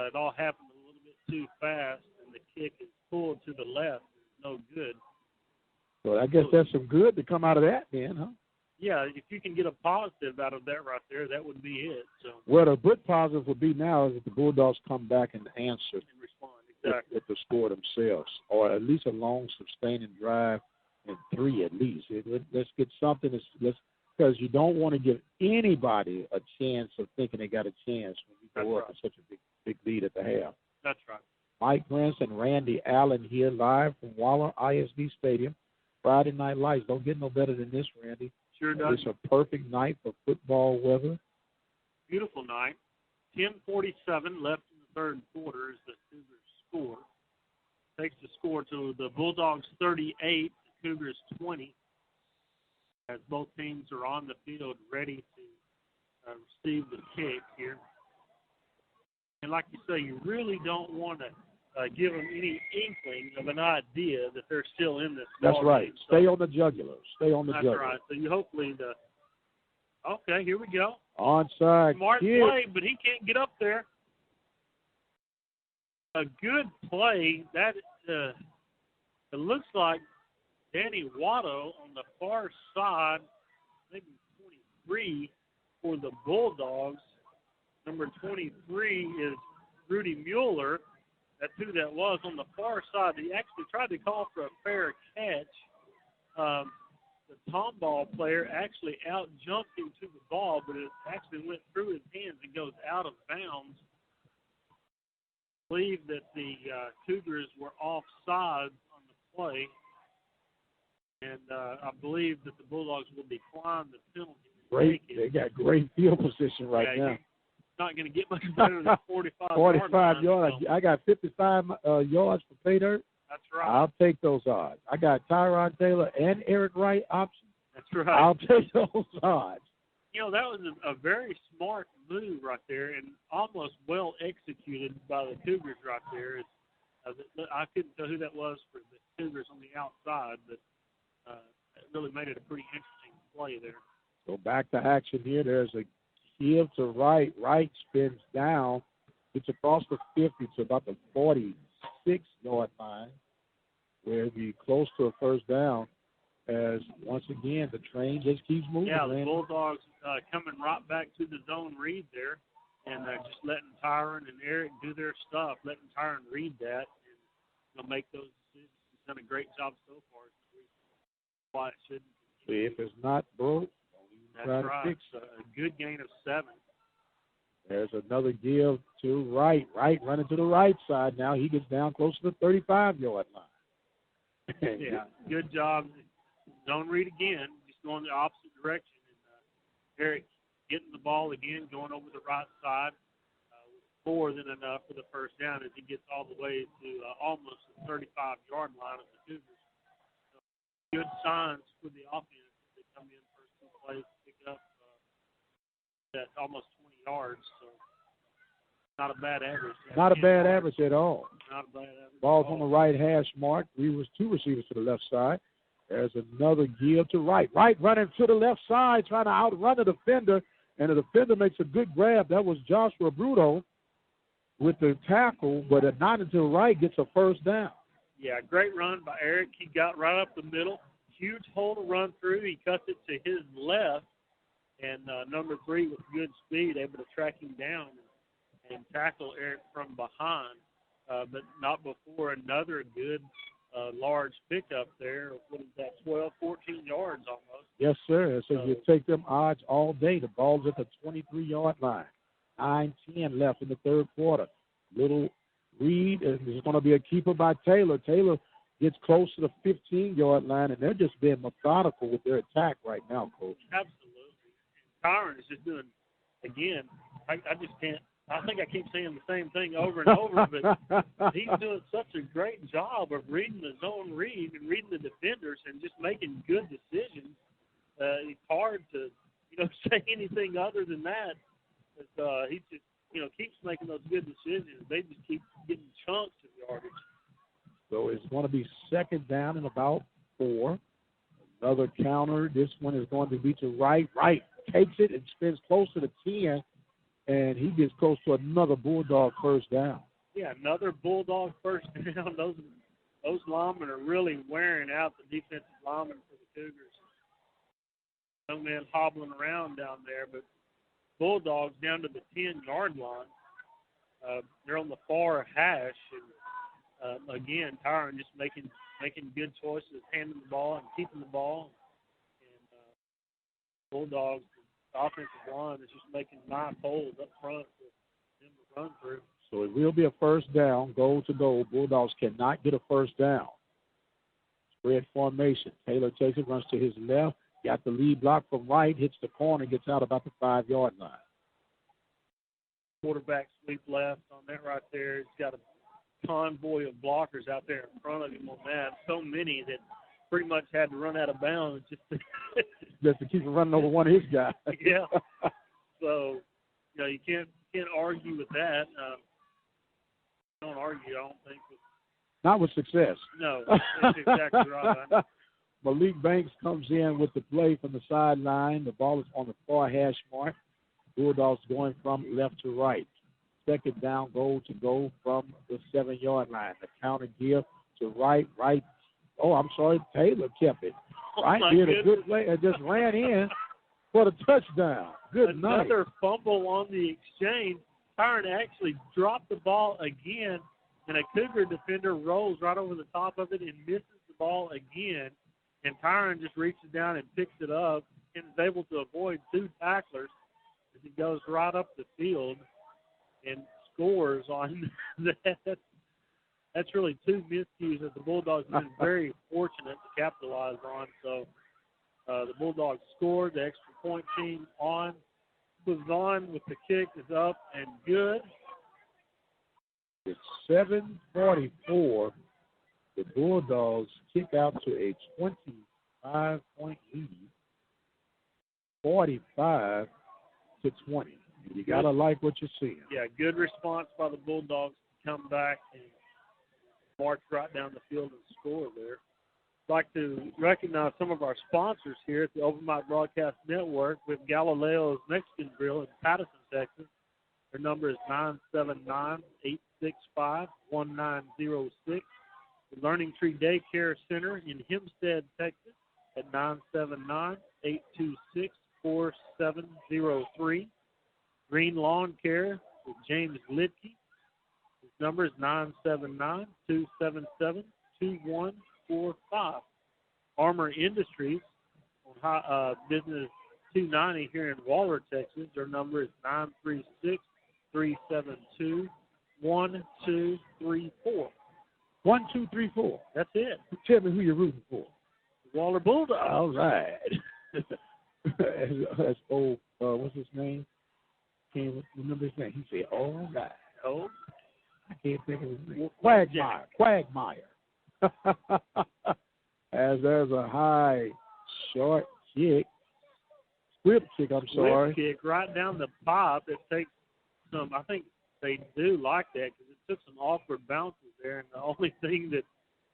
it all happened a little bit too fast, and the kick is pulled to the left. It's no good. Well, I guess that's some good to come out of that then, huh? Yeah, if you can get a positive out of that right there, that would be it. So. Well, the good positive would be now is that the Bulldogs come back and answer and respond exactly with the score themselves, or at least a long, sustaining drive and 3 at least. Let's get something. Because you don't want to give anybody a chance of thinking they got a chance when you go up with such a big lead at the half. That's right. Mike Prince and Randy Allen here live from Waller ISD Stadium. Friday Night Lights. Don't get no better than this, Randy. Sure does. It's a perfect night for football weather. Beautiful night. 10:47 left in the third quarter as the Cougars score. Takes the score to the Bulldogs 38, the Cougars 20. As both teams are on the field ready to receive the kick here. And like you say, you really don't want to give them any inkling of an idea that they're still in this. That's right. Game. Stay on the jugular. Stay on the that's jugular. That's right. So you hopefully okay, here we go. Onside. Smart play, but he can't get up there. A good play. That it looks like Danny Watto on the far side, maybe 23 for the Bulldogs. Number 23 is Rudy Mueller. That's who that was on the far side. He actually tried to call for a fair catch. The Tomball player actually out-jumped him to the ball, but it actually went through his hands and goes out of bounds. I believe that the Cougars were offside on the play, and I believe that the Bulldogs will decline the penalty. Great. They got great field position right now. Not going to get much better than 45 yards. So. I got 55 yards for pay dirt. That's right. I'll take those odds. I got Tyron Taylor and Eric Wright options. That's right. I'll take those odds. You know, that was a very smart move right there and almost well executed by the Cougars right there. I couldn't tell who that was for the Cougars on the outside, but it really made it a pretty interesting play there. So back to action here. There's a give to Wright. Wright spins down. It's across the 50 to about the 46-yard line, where he'll be close to a first down. As once again the train just keeps moving. Yeah, the Bulldogs coming right back to the zone read there, and just letting Tyron and Eric do their stuff, letting Tyron read that, and make those decisions. He's done a great job so far. Why it shouldn't. If it's not broke, that's right. Fix it. A good gain of 7. There's another give to Wright. Wright running to the right side now. He gets down close to the 35-yard line. Yeah, good job. Zone read again, just going the opposite direction. And Eric getting the ball again, going over the right side, more than enough for the first down as he gets all the way to almost the 35-yard line of the Cougars. So good signs for the offense as they come in first 2 plays to pick up that almost 20 yards. So not a bad average. Not a bad average at all. Not a bad average. Ball's on the right hash mark. 2 receivers to the left side. There's another give to Wright. Wright running to the left side, trying to outrun the defender, and the defender makes a good grab. That was Joshua Bruto with the tackle, but not until Wright gets a first down. Yeah, great run by Eric. He got right up the middle. Huge hole to run through. He cuts it to his left, and number 3 with good speed, able to track him down and tackle Eric from behind, but not before another good large pickup there. What is that, 12, 14 yards almost? Yes, sir. So you take them odds all day. The ball's at the 23-yard line. 9:10 left in the third quarter. Little read, and there's going to be a keeper by Taylor. Taylor gets close to the 15-yard line, and they're just being methodical with their attack right now, Coach. Absolutely. And Tyron is just doing, again, I just can't. I think I keep saying the same thing over and over, but he's doing such a great job of reading the zone read and reading the defenders and just making good decisions. It's hard to, say anything other than that. But, he just, keeps making those good decisions. They just keep getting chunks of yardage. So it's going to be second down and about 4. Another counter. This one is going to be to Wright. Wright takes it and spins close to the 10. And he gets close to another Bulldog first down. Yeah, another Bulldog first down. Those linemen are really wearing out the defensive linemen for the Cougars. Young man hobbling around down there, but Bulldogs down to the 10-yard line. They're on the far hash. And, again, Tyron just making good choices, handing the ball and keeping the ball. And Bulldogs, the offensive line is just making nice holes up front for them to run through. So it will be a first down, goal to goal. Bulldogs cannot get a first down. Spread formation. Taylor takes it, runs to his left. Got the lead block from right, hits the corner, gets out about the 5-yard line. Quarterback sweep left on that right there. He's got a convoy of blockers out there in front of him on that. So many that pretty much had to run out of bounds just to keep running over one of his guys. Yeah. So, you can't argue with that. don't argue, I don't think. Not with success. No, that's exactly right. Malik Banks comes in with the play from the sideline. The ball is on the far hash mark. Bulldogs going from left to right. Second down goal to go from the 7-yard line. The counter give to right. Oh, I'm sorry, Taylor kept it. Right, did a good play and just ran in for the touchdown. Good night. Another fumble on the exchange. Tyron actually dropped the ball again, and a Cougar defender rolls right over the top of it and misses the ball again. And Tyron just reaches down and picks it up and is able to avoid 2 tacklers as he goes right up the field and scores on that. That's really 2 miscues that the Bulldogs have been very fortunate to capitalize on. So the Bulldogs scored. The extra point team moves on with the kick is up and good. It's 7:44. The Bulldogs kick out to a 25-point lead, 45-20. You got to like what you're seeing. Yeah, good response by the Bulldogs to come back and march right down the field and score there. I'd like to recognize some of our sponsors here at the Open Mic Broadcast Network with Galileo's Mexican Grill in Patterson, Texas. Their number is 979-865-1906. The Learning Tree Daycare Center in Hempstead, Texas at 979-826-4703. Green Lawn Care with James Lidke. His number is 979-277-2145. Armor Industries on Business 290 here in Waller, Texas. Their number is 936-372-1234. 1234. That's it. Tell me who you're rooting for. Waller Bulldogs. All right. That's old. What's his name? Can't remember his name. He said, "All right." Oh, I can't think of his name. Quagmire. As there's a high, short kick, whip kick. I'm sorry. Whip kick right down the pipe. It takes some. I think they do like that because it took some awkward bounces there, and the only thing that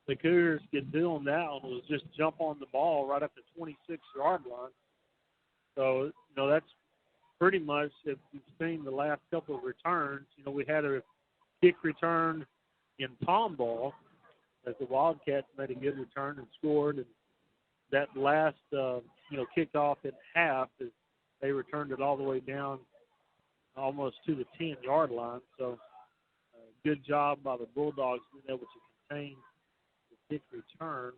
the Cougars could do on that one was just jump on the ball right at the 26-yard line. So, that's pretty much, if you've seen the last couple of returns, we had a kick return in Tomball as the Wildcats made a good return and scored. And that last, kickoff at half, as they returned it all the way down almost to the 10-yard line. So, good job by the Bulldogs being able to contain the kick return.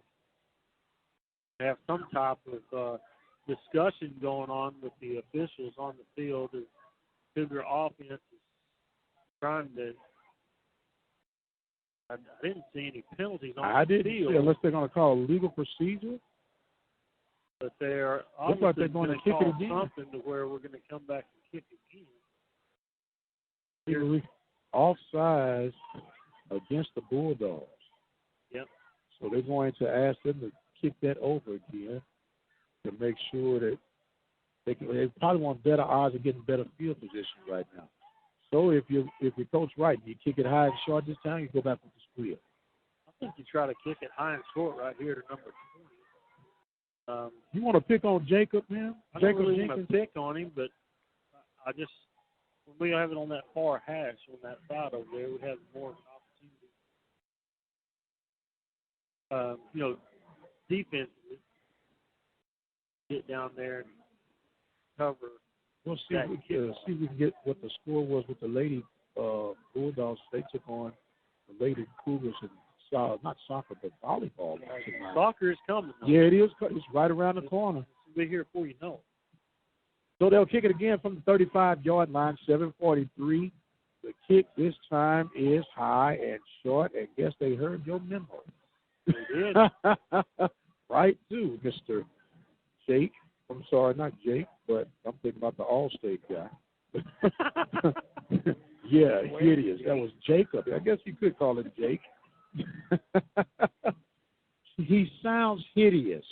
They have some type of discussion going on with the officials on the field as Cougar offense is trying to. I didn't see any penalties on the field. Unless they're going to call a legal procedure. But they're looks like they're going to kick it again. Something to where we're going to come back and kick again. Offsides against the Bulldogs. Yep. So they're going to ask them to kick that over again to make sure that they probably want better odds of getting better field position right now. So if you coach right, you kick it high and short this time, you go back with the squeal. I think you try to kick it high and short right here to number 20. You want to pick on Jacob, man? I don't really want to pick on him, but I just when we have it on that far hash on that side over there, we have more of an opportunity. Defensively, get down there and cover. We'll see if we can get what the score was with the Lady Bulldogs. They took on the Lady Cougars and not soccer, but volleyball. Soccer is coming. Yeah, it is. It's right around the corner. It'll be here before you know it. So they'll kick it again from the 35-yard line, 7:43. The kick this time is high and short, and guess they heard your memo. They did. Right, too, Mr. Jake. I'm sorry, not Jake, but I'm thinking about the All-State guy. Yeah, hideous. That was Jacob. I guess you could call him Jake. He sounds hideous.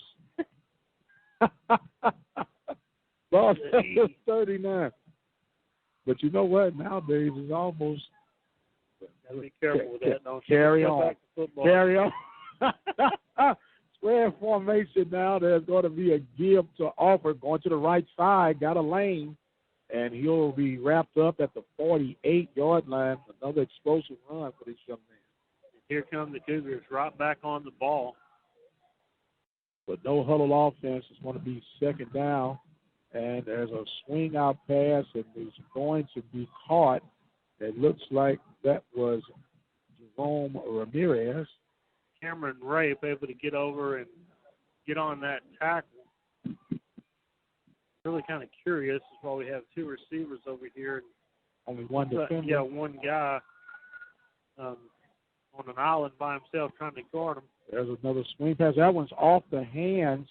Ball 39. But you know what? Nowadays it's almost Gotta be careful with that. Don't carry go on. back to football. Carry on. Square formation now. There's going to be a give to Alford going to the right side. Got a lane, and he'll be wrapped up at the 48-yard line. Another explosive run for this young man. Here come the Cougars right back on the ball. But no huddle offense. It's going to be second down. And there's a swing out pass, and it's going to be caught. It looks like that was Jerome Ramirez. Cameron Rape able to get over and get on that tackle. Really kind of curious is why we have two receivers over here. Only one defender. Yeah, one guy on an island by himself trying to guard him. There's another swing pass. That one's off the hands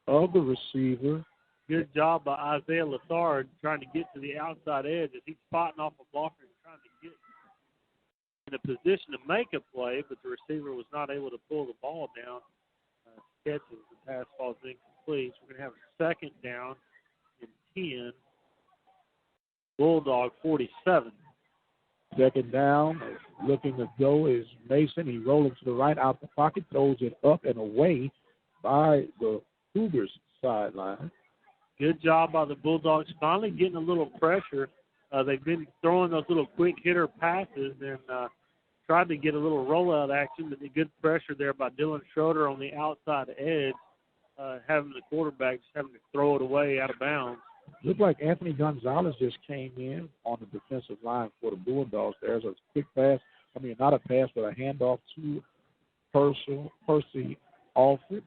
of the receiver. Good job by Isaiah Lethard trying to get to the outside edge as he's spotting off a blocker and trying to get in a position to make a play, but the receiver was not able to pull the ball down. Catches the pass falls incomplete. So we're going to have a second down and 10. Bulldog 47. Second down, looking to go is Mason. He rolling to the right out the pocket, throws it up and away by the Cougars sideline. Good job by the Bulldogs finally getting a little pressure. They've been throwing those little quick hitter passes and tried to get a little rollout action, but the good pressure there by Dylan Schroeder on the outside edge, having the quarterback just having to throw it away out of bounds. Looked like Anthony Gonzalez just came in on the defensive line for the Bulldogs. There's a quick pass. I mean, not a pass, but a handoff to Percy Alford.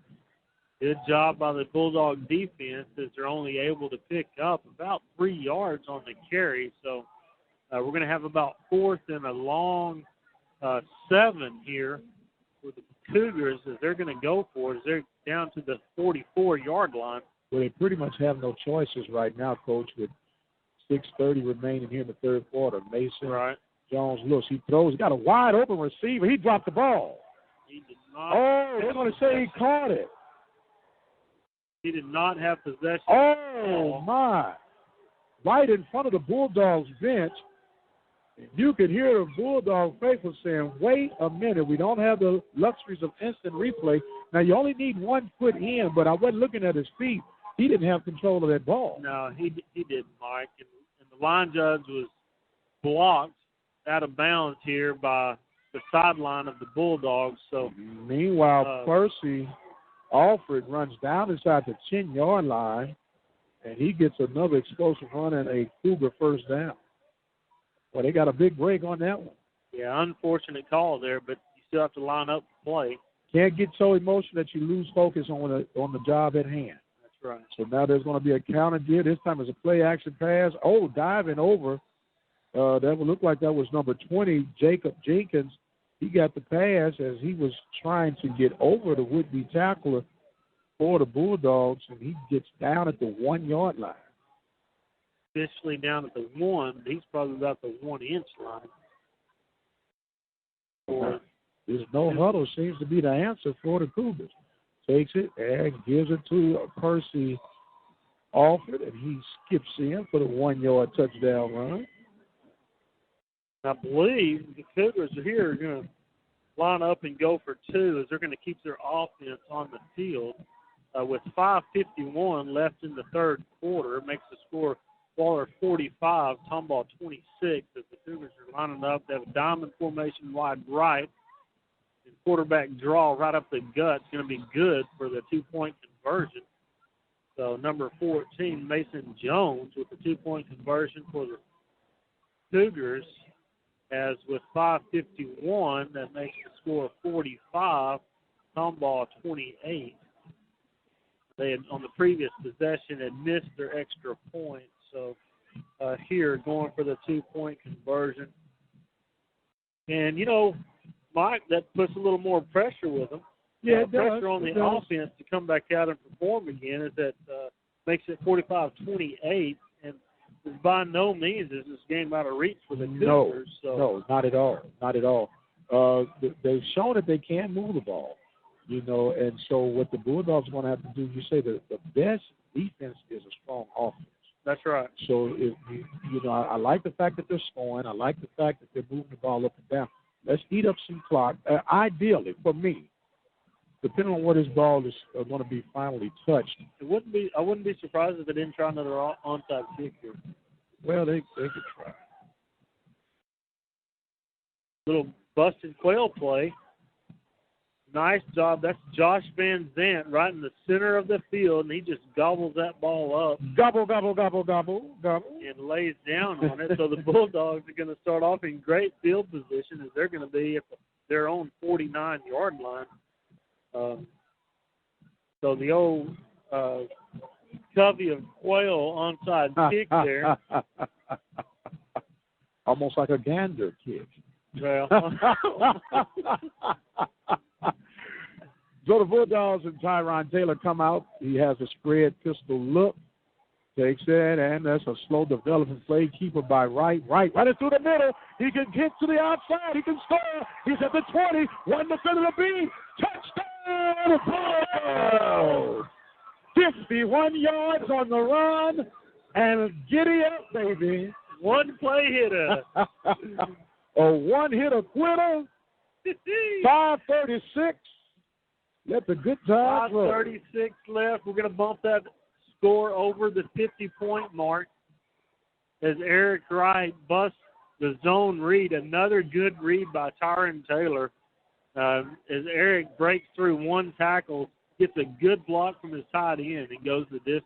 Good job by the Bulldog defense as they're only able to pick up about 3 yards on the carry. So we're going to have about fourth and a long 7 here for the Cougars as they're going to go for it as they're down to the 44-yard line. Well, they pretty much have no choices right now, Coach, with 6:30 remaining here in the third quarter. Mason Jones looks. He throws. He got a wide-open receiver. He dropped the ball. He did not. Oh, they're going to say he caught it. He did not have possession. Oh, my. Right in front of the Bulldogs bench. You could hear the Bulldog faithful saying, wait a minute. We don't have the luxuries of instant replay. Now, you only need 1 foot in, but I wasn't looking at his feet. He didn't have control of that ball. No, he didn't, Mike. And the line judge was blocked out of bounds here by the sideline of the Bulldogs. So, meanwhile, Percy Alford runs down inside the 10-yard line, and he gets another explosive run and a Cougar first down. Well, they got a big break on that one. Yeah, unfortunate call there, but you still have to line up to play. Can't get so emotional that you lose focus on the job at hand. That's right. So now there's going to be a counter deal. This time it's a play-action pass. Oh, diving over. That would look like that was number 20, Jacob Jenkins. He got the pass as he was trying to get over the would-be tackler for the Bulldogs, and he gets down at the 1-yard line. Officially down at the 1, he's probably about the 1-inch line. There's no huddle seems to be the answer for the Cougars. Takes it and gives it to Percy Alford, and he skips in for the 1-yard touchdown run. I believe the Cougars are here going to line up and go for 2 as they're going to keep their offense on the field. With 5:51 left in the third quarter, it makes the score Waller 45, Tomball 26 as the Cougars are lining up. They have a diamond formation wide right. And quarterback draw right up the gut. It's going to be good for the 2-point conversion. So number 14, Mason Jones with the 2-point conversion for the Cougars. As with 5:51, that makes the score 45, Tomball 28. They had, on the previous possession, had missed their extra point. So here, going for the 2-point conversion. And, Mike, that puts a little more pressure with them. Yeah, it pressure does. on the offense to come back out and perform again is that makes it 45-28. And by no means is this game out of reach for the Cougars. No, not at all. Not at all. They've shown that they can move the ball, and so what the Bulldogs are going to have to do, you say the best defense is a strong offense. That's right. So, I like the fact that they're scoring. I like the fact that they're moving the ball up and down. Let's eat up some clock. Ideally, for me, depending on where this ball is going to be finally touched. I wouldn't be surprised if they didn't try another onside kick here. Well, they could try. Little busted quail play. Nice job. That's Josh Van Zant right in the center of the field, and he just gobbles that ball up. Gobble, gobble, gobble, gobble, gobble. And lays down on it. So the Bulldogs are going to start off in great field position as they're going to be at their own 49-yard line. So the old covey of quail onside kick there. Almost like a gander kick. Well. So the Bulldogs and Tyron Taylor come out. He has a spread pistol look. Takes it, and that's a slow development play. Keeper by right through the middle. He can get to the outside. He can score. He's at the 20. One defender to beat. Touchdown, Bulldogs! 51 yards on the run, and giddy up, baby. One play hitter. A one-hitter quitter. 5:36. Let the good times roll. 5:36 left. We're going to bump that score over the 50-point mark as Eric Wright busts the zone read. Another good read by Tyron Taylor as Eric breaks through one tackle, gets a good block from his tight end, and goes the distance.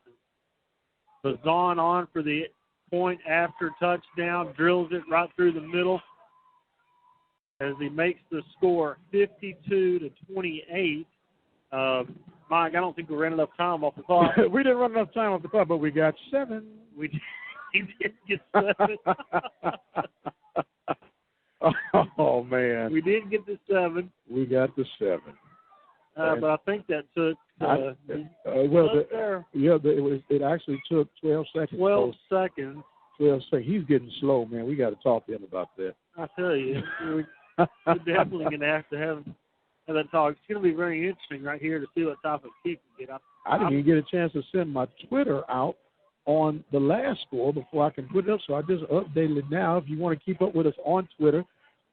Bazan on for the point after touchdown, drills it right through the middle as he makes the score 52-28. Mike, I don't think we ran enough time off the clock. We didn't run enough time off the clock, but we got 7. We did get 7. Oh, man. We did get the 7. We got the 7. But I think that took it actually took 12 seconds. 12 seconds. 12 seconds. He's getting slow, man. We got to talk to him about that. I tell you, we're definitely going to have that talk. It's going to be very interesting right here to see what type of kick we get. I didn't even get a chance to send my Twitter out on the last score before I can put it up, so I just updated it now. If you want to keep up with us on Twitter,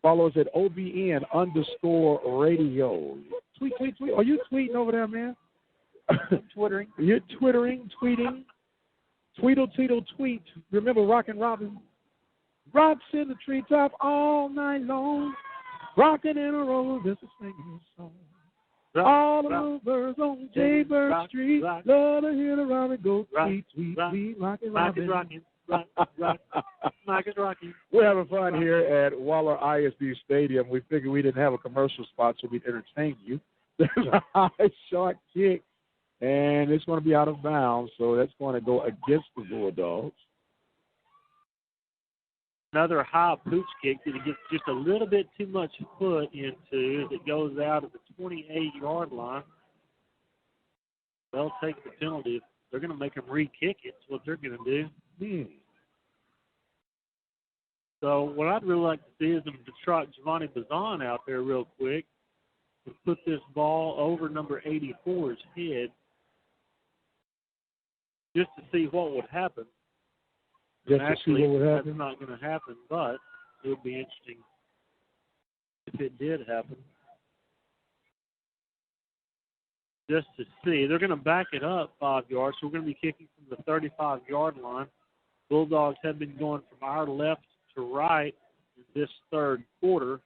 follow us at OBN_radio. Tweet. Are you tweeting over there, man? Twittering. You're tweeting. Tweet. Remember Rockin' Robin? Rocks in the treetop all night long. Rockin' in a row, just a singing song. All the little birds on Jaybird Street. Love to hear the robin go tweet. Rockin' Robin. Mike is rocking. We're having fun here at Waller ISD Stadium. We figured we didn't have a commercial spot, so we'd entertain you. There's a high short kick, and it's going to be out of bounds, so that's going to go against the Bulldogs. Another high pooch kick that he gets just a little bit too much foot into as it goes out at the 28-yard line. They'll take the penalty. They're going to make him re-kick it. That's what they're going to do. So what I'd really like to see is them to trot Giovanni Bazan out there real quick and put this ball over number 84's head just to see what would happen. Actually, that's not going to happen, but it would be interesting if it did happen. Just to see. They're going to back it up 5 yards, so we're going to be kicking from the 35-yard line. Bulldogs have been going from our left to right in this third quarter.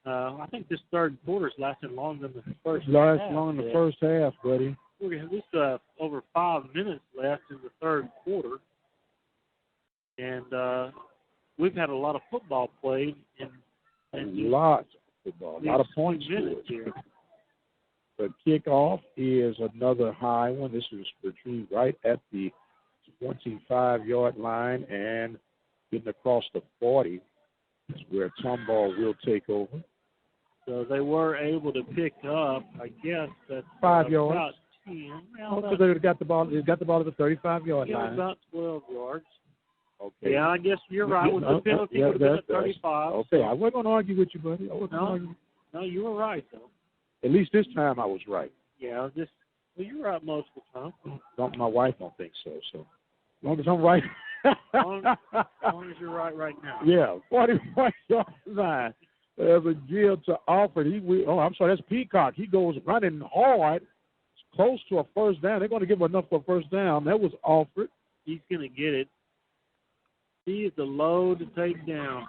I think this third quarter is lasting longer than the first half. Longer than the first half, buddy. We still have over 5 minutes left in the third quarter. And we've had a lot of football played. Lots of football. A lot of points scored. The kickoff is another high one. This is retrieved right at the 25-yard line and getting across the 40 is where Tomball will take over. So they were able to pick up, I guess, that's 5 yards. About 10. They got the ball. They got the ball at the 35-yard line. About 12 yards. Okay. Yeah, I guess you're right. With the penalty, would have been at 35. Okay, I wasn't going to argue with you, buddy. No, you were right, though. At least this time I was right. Yeah, you're right most of the time. My wife don't think so. long as I'm right. As long as you're right now. Yeah, 41-yard line. There's a give to Alford. I'm sorry, that's Peacock. He goes running hard. It's close to a first down. They're going to give him enough for a first down. That was Alford. He's going to get it. He is a load to take down.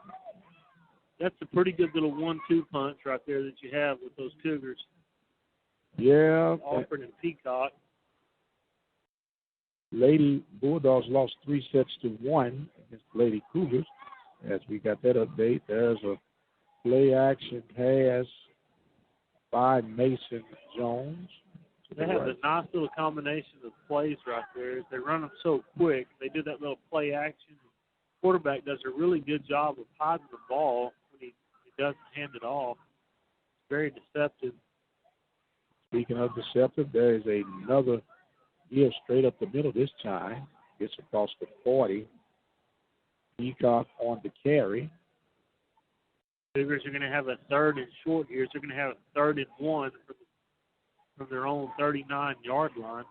That's a pretty good little 1-2 punch right there that you have with those Cougars. Yeah. Alford and Peacock. Lady Bulldogs lost 3-1 against Lady Cougars. As we got that update, there's a play action pass by Mason Jones. They have a nice little combination of plays right there. They run them so quick. They do that little play action. The quarterback does a really good job of hiding the ball when he doesn't hand it off. It's very deceptive. Speaking of deceptive, there is another give straight up the middle this time. Gets across the 40. Peacock on the carry. Cougars are going to have a 3rd and short here. So they're going to have a 3rd and 1 from their own 39-yard line.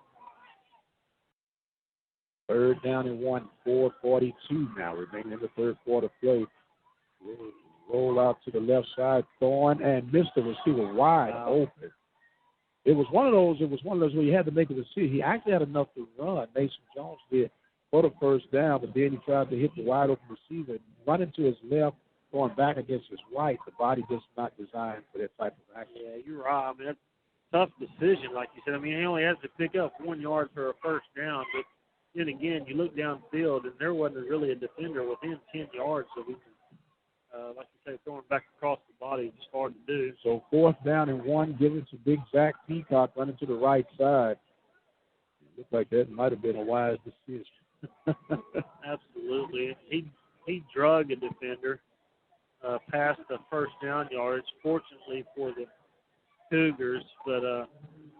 3rd down and 1, 4:42 now remaining in the third quarter play. Roll out to the left side. Thorne and missed the receiver wide open. It was one of those where you had to make a decision. He actually had enough to run. Mason Jones did for the first down, but then he tried to hit the wide open receiver and run into his left, going back against his right. The body just not designed for that type of action. Yeah, you're right. I mean, that's a tough decision, like you said. I mean, he only has to pick up 1 yard for a first down, but then again, you look downfield, and there wasn't really a defender within 10 yards, so we can, like you say, throwing back across the body is just hard to do. So 4th down and 1, given to Big Zach Peacock running to the right side. It looked like that might have been a wise decision. Absolutely. He drug a defender past the first down yardage, fortunately for the Cougars, but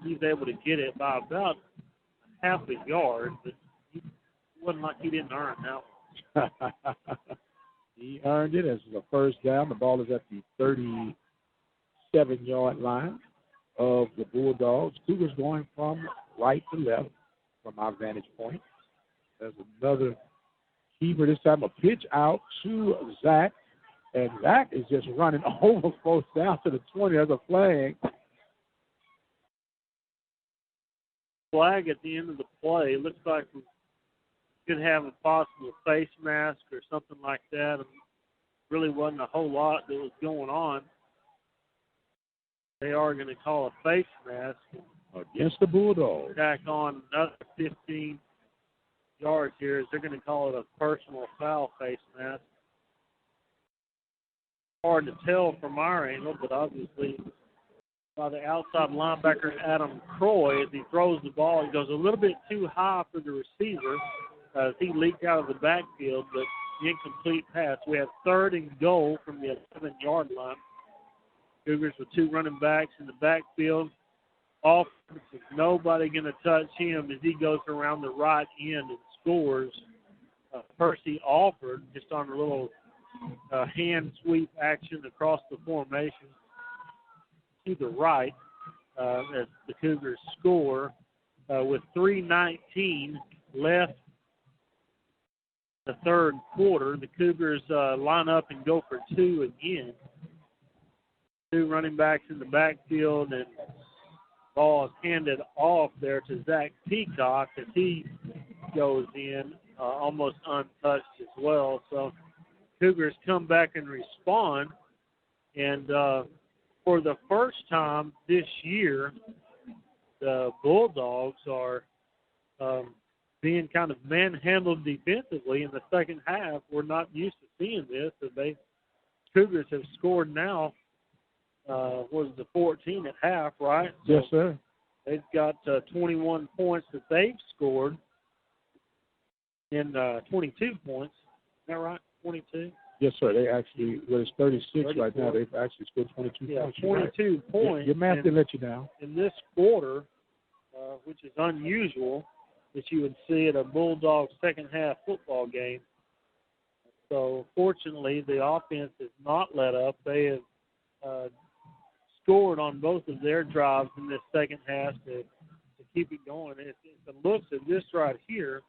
he was able to get it by about half a yard, but it wasn't like he didn't earn that one. He earned it as a first down. The ball is at the 37-yard line of the Bulldogs. Cougars going from right to left from our vantage point. There's another keeper, this time a pitch out to Zach. And Zach is just running over first down to the 20 as a flag. Flag at the end of the play. It looks like we could have a possible face mask or something like that. Really wasn't a whole lot that was going on. They are going to call a face mask against the Bulldogs. Back on another 15 yards here, as they're going to call it a personal foul face mask. Hard to tell from our angle, but obviously by the outside linebacker Adam Croy, as he throws the ball, he goes a little bit too high for the receiver as he leaked out of the backfield, but incomplete pass. We have 3rd and goal from the 11-yard line. Cougars with 2 running backs in the backfield. Off, nobody going to touch him as he goes around the right end and scores. Percy Alford just on a little hand sweep action across the formation to the right as the Cougars score with 3:19 left the third quarter. The Cougars line up and go for 2 again. 2 running backs in the backfield, and ball is handed off there to Zach Peacock as he goes in almost untouched as well. So Cougars come back and respond, and for the first time this year, the Bulldogs are being kind of manhandled defensively in the second half. We're not used to seeing this. Cougars have scored now, was the 14 at half, right? Yes, sir. They've got 21 points that they've scored in 22 points. Is that right? 22? Yes, sir. They actually, it's 36 34. right now. They've actually scored 22 points. 22 points. Your math didn't let you down. In this quarter, which is unusual that you would see at a Bulldogs second half football game. So, fortunately, the offense has not let up. They have scored on both of their drives in this second half to keep it going. If it looks at this right here,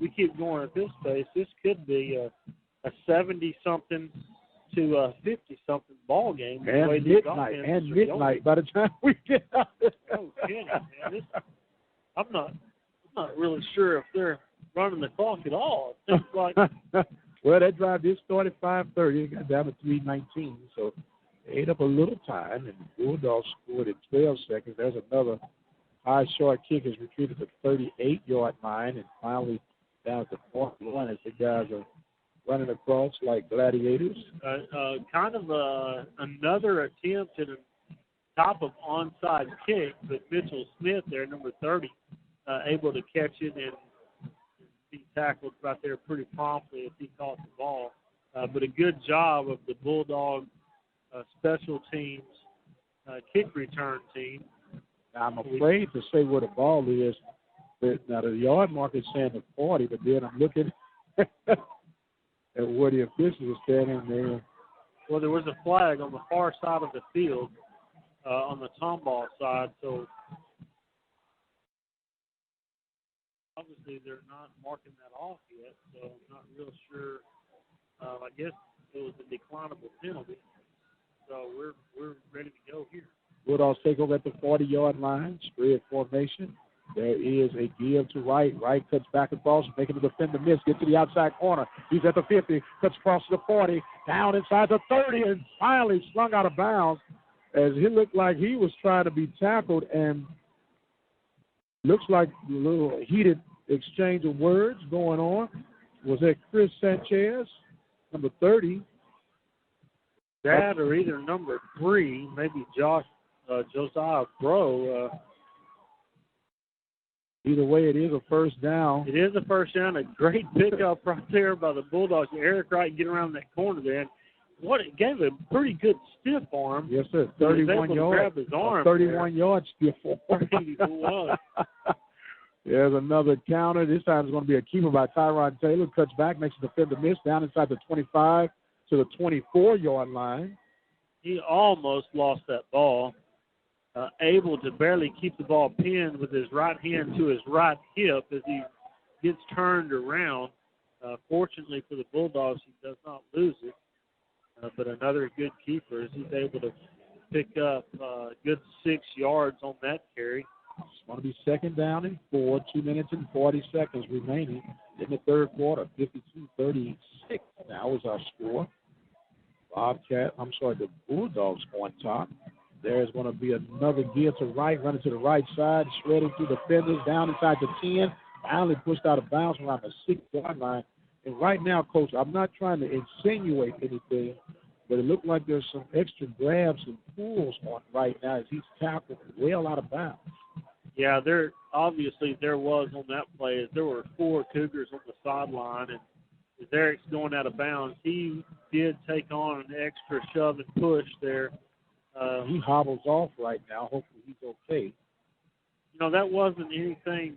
we keep going at this pace, this could be a 70-something to a 50-something ball game. And midnight by the time we get out there. Oh, kidding, man. I'm not really sure if they're running the clock at all. It seems like well, that drive did start at 5:30. It got down to 3:19, so they ate up a little time, and the Bulldogs scored at 12 seconds. There's another high short kick has retreated to the 38-yard line, and finally down to 41 as the guys are running across like gladiators. Kind of another attempt at a top of onside kick, but Mitchell Smith there, number 30, able to catch it and be tackled right there pretty promptly as he caught the ball. But a good job of the Bulldog special teams kick return team. Now, I'm afraid to say where the ball is. Now, the yard marker is saying the 40, but then I'm looking at where the officials are standing there. Well, there was a flag on the far side of the field on the Tomball side, so obviously they're not marking that off yet, so I'm not real sure. I guess it was a declinable penalty, so we're ready to go here. Bulldogs take over at the 40-yard line, spread formation. There is a give to Wright. Wright cuts back across, making the defender miss. Get to the outside corner. He's at the 50, cuts across to the 40, down inside the 30, and finally slung out of bounds as he looked like he was trying to be tackled, and looks like a little heated exchange of words going on. Was that Chris Sanchez, number 30? That or either number 3, maybe Josiah Bro. Either way, it is a first down. It is a first down. A great pickup right there by the Bulldogs. Eric Wright getting around that corner there. It gave a pretty good stiff arm. Yes, sir. 31 yards. Grab his arm 31-yard stiff arm. He was. There's another counter. This time it's going to be a keeper by Tyron Taylor. Cuts back, makes the defender miss down inside the 25 to the 24-yard line. He almost lost that ball. Able to barely keep the ball pinned with his right hand to his right hip as he gets turned around. Fortunately for the Bulldogs, he does not lose it. But another good keeper as he's able to pick up a good 6 yards on that carry. It's going to be second down and 4, 2 minutes and 40 seconds remaining in the third quarter. 52-36 now is our score. The Bulldogs on top. There's going to be another gear to right, running to the right side, shredding through the defenders, down inside the 10, finally pushed out of bounds around the 6-yard line. And right now, Coach, I'm not trying to insinuate anything, but it looked like there's some extra grabs and pulls on right now as he's tackled well out of bounds. Yeah, there was on that play. There were 4 Cougars on the sideline, and as Eric's going out of bounds, he did take on an extra shove and push there. He hobbles off right now. Hopefully he's okay. That wasn't anything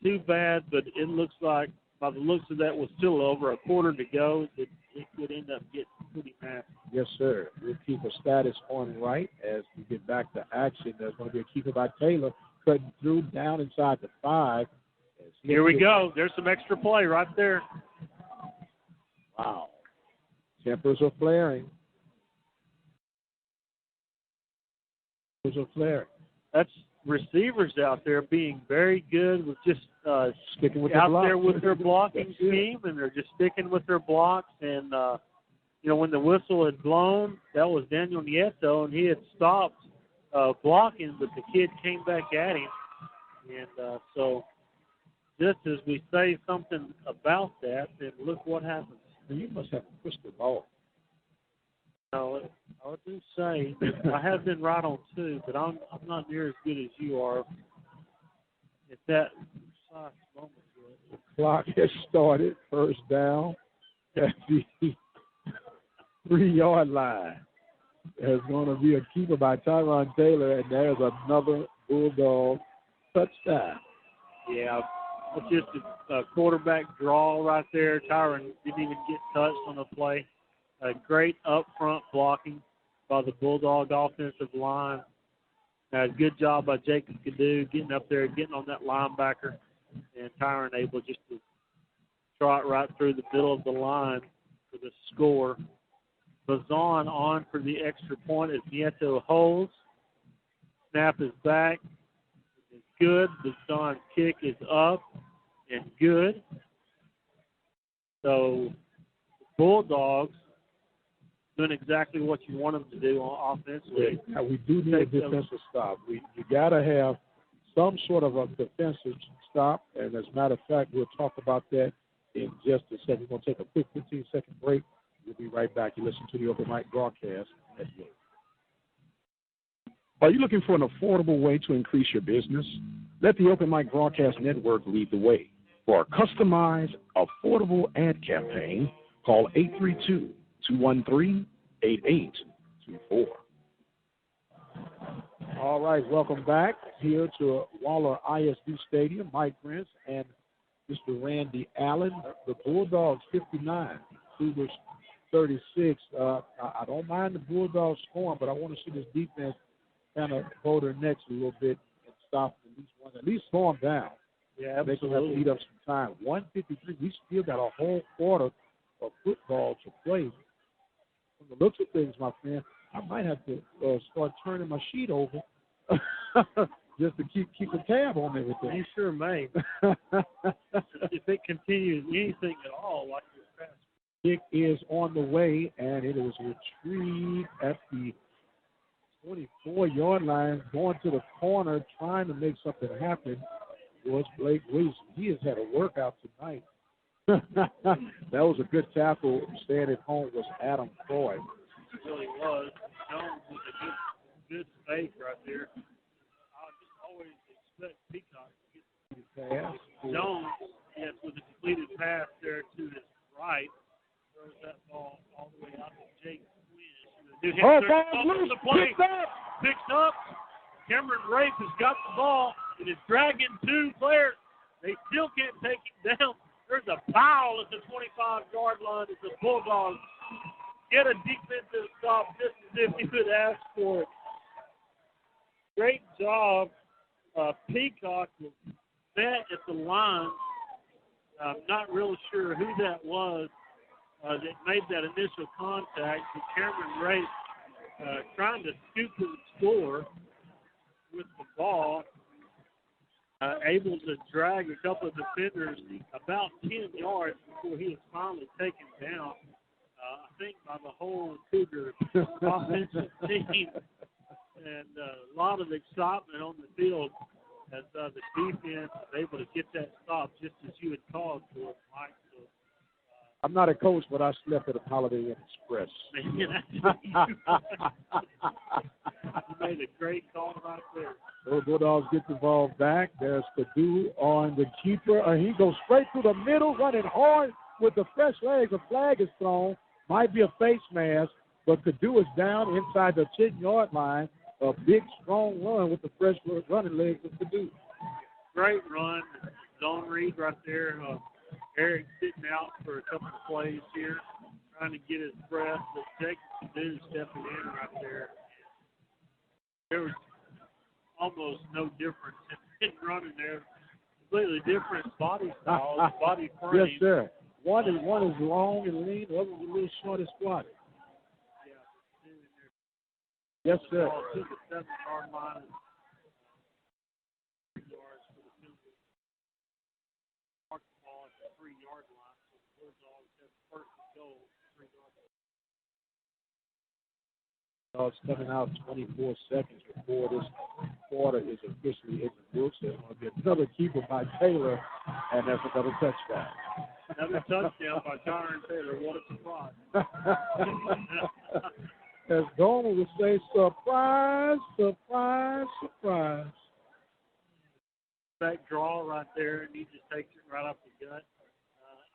too bad, but it looks like, by the looks of that, was still over a quarter to go. It could end up getting pretty nasty. Yes, sir. We'll keep a status on right as we get back to action. There's going to be a keeper by Taylor cutting through down inside the 5. Here we go. There's some extra play right there. Wow. Tempers are flaring. That's receivers out there being very good with just sticking with out there with their blocking scheme, and they're just sticking with their blocks. And when the whistle had blown, that was Daniel Nieto, and he had stopped blocking, but the kid came back at him. And so just as we say something about that, then look what happens. You must have a crystal ball. No, I do say I have been right on 2, but I'm not near as good as you are at that precise moment yet. The clock has started. First down at the 3-yard line. There's going to be a keeper by Tyron Taylor, and there's another Bulldog touchdown. Yeah, it's just a quarterback draw right there. Tyron didn't even get touched on the play. A great up-front blocking by the Bulldog offensive line. Good job by Jacob Cadu getting up there, getting on that linebacker, and Tyron able just to trot right through the middle of the line for the score. Bazan on for the extra point as Nieto holds. Snap is back. It's good. Bazan's kick is up and good. So the Bulldogs doing exactly what you want them to do on offensively. Now, we do need a defensive stop. You got to have some sort of a defensive stop, and as a matter of fact, we'll talk about that in just a second. We're going to take a quick 15-second break. We'll be right back. You listen to the Open Mic Broadcast Network. Are you looking for an affordable way to increase your business? Let the Open Mic Broadcast Network lead the way. For a customized, affordable ad campaign, call 832-213-8824. All right, welcome back here to Waller ISD Stadium. Mike Prince and Mr. Randy Allen. The Bulldogs 59, Cougars 36. I don't mind the Bulldogs scoring, but I want to see this defense kind of hold their necks a little bit and stop at least slow them down. Yeah, they can have to eat up some time. 153. We still got a whole quarter of football to play. From the looks of things, my friend, I might have to start turning my sheet over just to keep a tab on everything. You sure may. If it continues anything at all like this past. Kick is on the way, and it is retrieved at the 24-yard line, going to the corner, trying to make something happen. Was Blake Wilson. He has had a workout tonight. That was a good tackle. Staying at home was Adam Croy. It really was. Jones was a good fake right there. I just always expect Peacock to get the pass. Jones, yes, with a completed pass there to his right, throws that ball all the way out to Jake Quinn. Picks up. Cameron Rafe has got the ball and is dragging two players. They still can't take him down. There's a foul at the 25-yard line as the Bulldogs get a defensive stop just as if he could ask for it. Great job. Peacock was met at the line. I'm not really sure who that was that made that initial contact. But Cameron Rafe trying to scoop to the score with the ball. Able to drag a couple of defenders about 10 yards before he was finally taken down, I think, by the whole Cougar offensive team. And a lot of excitement on the field as the defense was able to get that stop just as you had called for it, Mike. So, I'm not a coach, but I slept at a Holiday Inn Express. You made a great call right there. The Bulldogs get the ball back. There's Purdue on the keeper. He goes straight through the middle, running hard with the fresh legs. A flag is thrown. Might be a face mask, but Purdue is down inside the 10-yard line. A big, strong run with the fresh running legs of Purdue. Great run. Zone read right there. Eric sitting out for a couple of plays here, trying to get his breath. But Jake Purdue stepping in right there. There was almost no difference in running there. Completely different body style, body frame. Yes, sir. One is long and lean, the other is a little short and squatty. Yes, sir. To the 7-yard line. 3 yards for the Cougars. Mark the ball at the 3-yard line. So the Bulldogs have first and goal, 3-yard line. It's coming out 24 seconds before this quarter is officially in the books. There's going to be another keeper by Taylor, and that's another touchdown. Another touchdown by Tyron Taylor. What a surprise. As Gomer would say, surprise, surprise, surprise. That draw right there, and he just takes it right off the gut.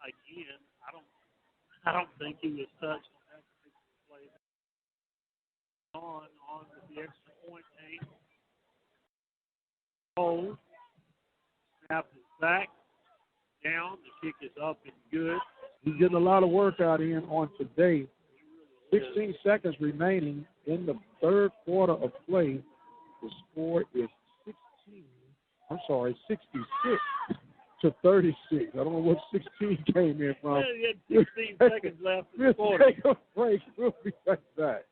Again, I don't think he was touched on that particular play. On with the extra point aim. Hold. Snap is back. Down. The kick is up and good. He's getting a lot of work out in on today. 16 seconds remaining in the third quarter of play. The score is 66 to 36. I don't know what 16 came in from. Well, you had 16 seconds left in the quarter. Take a break. We'll be right back.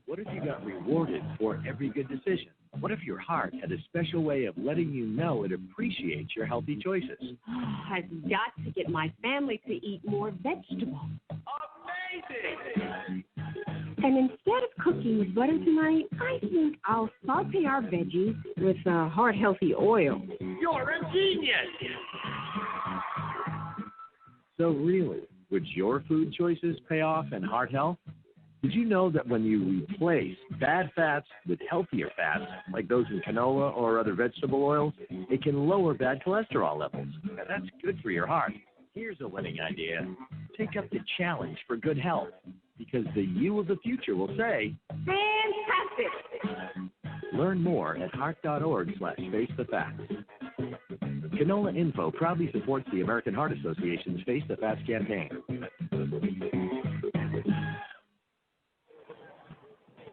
What if you got rewarded for every good decision? What if your heart had a special way of letting you know it appreciates your healthy choices? I've got to get my family to eat more vegetables. Amazing! And instead of cooking with butter tonight, I think I'll saute our veggies with heart-healthy oil. You're a genius! So really, would your food choices pay off in heart health? Did you know that when you replace bad fats with healthier fats, like those in canola or other vegetable oils, it can lower bad cholesterol levels? And that's good for your heart. Here's a winning idea. Take up the challenge for good health, because the you of the future will say, Fantastic! Learn more at heart.org/face the facts. Canola Info proudly supports the American Heart Association's Face the Facts campaign.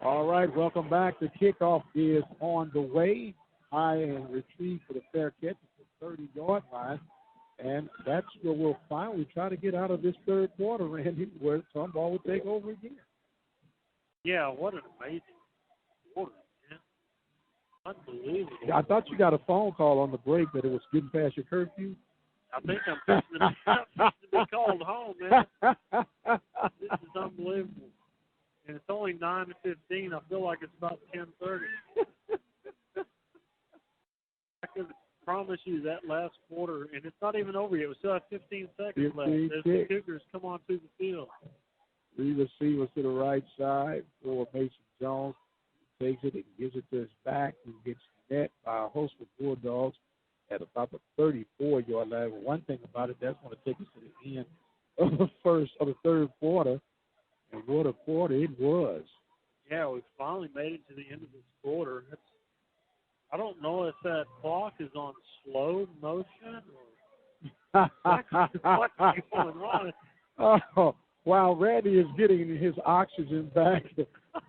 All right, welcome back. The kickoff is on the way. High and retrieve for the fair catch at the 30-yard line. And that's where we'll finally try to get out of this third quarter, Randy, where Tomball will take over again. Yeah, what an amazing quarter, man. Unbelievable. I thought you got a phone call on the break that it was getting past your curfew. I think I'm fixing to be called home, man. This is unbelievable. And it's only 9:15. I feel like it's about 10:30. I could promise you that last quarter, and it's not even over yet. We still have 15 seconds left as the Cougars come onto the field. Three receivers to the right side for Mason Jones. Takes it and gives it to his back. He gets met by a host of Bulldogs at about the 34-yard line. One thing about it, that's going to take us to the end of the third quarter. And what a quarter it was. Yeah, we finally made it to the end of this quarter. I don't know if that clock is on slow motion or what's going on. Oh, while Randy is getting his oxygen back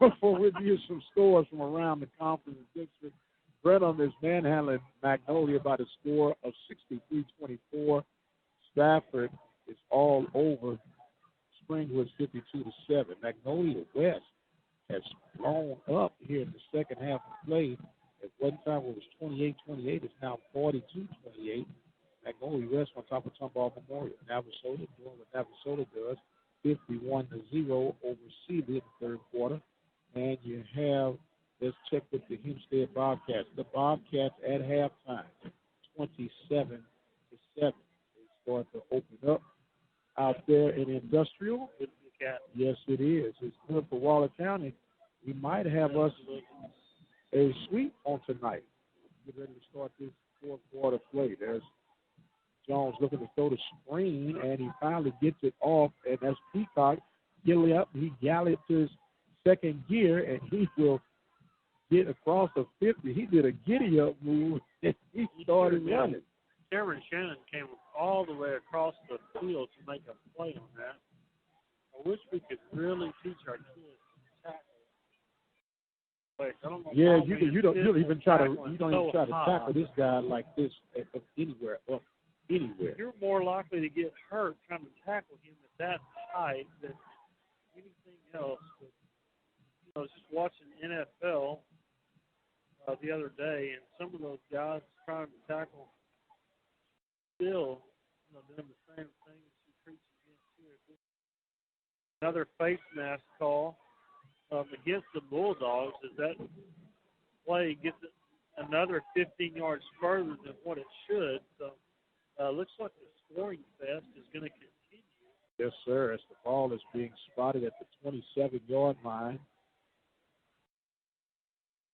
before we do some scores from around the conference district, Brenham is manhandling Magnolia by the score of 63-24. Stafford is all over Springwood 52-7. Magnolia West has blown up here in the second half of play. At one time it was 28-28. It's now 42-28. Magnolia West on top of Tomball Memorial. Navasota doing what Navasota does, 51-0 over Sealy in the third quarter. And you have, let's check with the Hempstead Bobcats. The Bobcats at halftime, 27-7. They start to open up out there in Industrial. Yes, it is. It's good for Waller County. We might have us a sweep on tonight. Get ready to start this fourth quarter play. There's Jones looking to throw the screen, and he finally gets it off, and that's Peacock. He galloped to his second gear, and he will get across the 50. He did a giddy-up move, and he started running. Cameron Shannon came all the way across the field to make a play on that. I wish we could really teach our kids to tackle. Wait, I don't know. Yeah, you don't even try to tackle this guy like this anywhere. You're more likely to get hurt trying to tackle him at that height than anything else. But, I was just watching NFL the other day, and some of those guys trying to tackle still, doing the same thing as you preach against here. Another face mask call against the Bulldogs as that play gets it another 15 yards further than what it should. So looks like the scoring fest is going to continue. Yes, sir. As the ball is being spotted at the 27-yard line.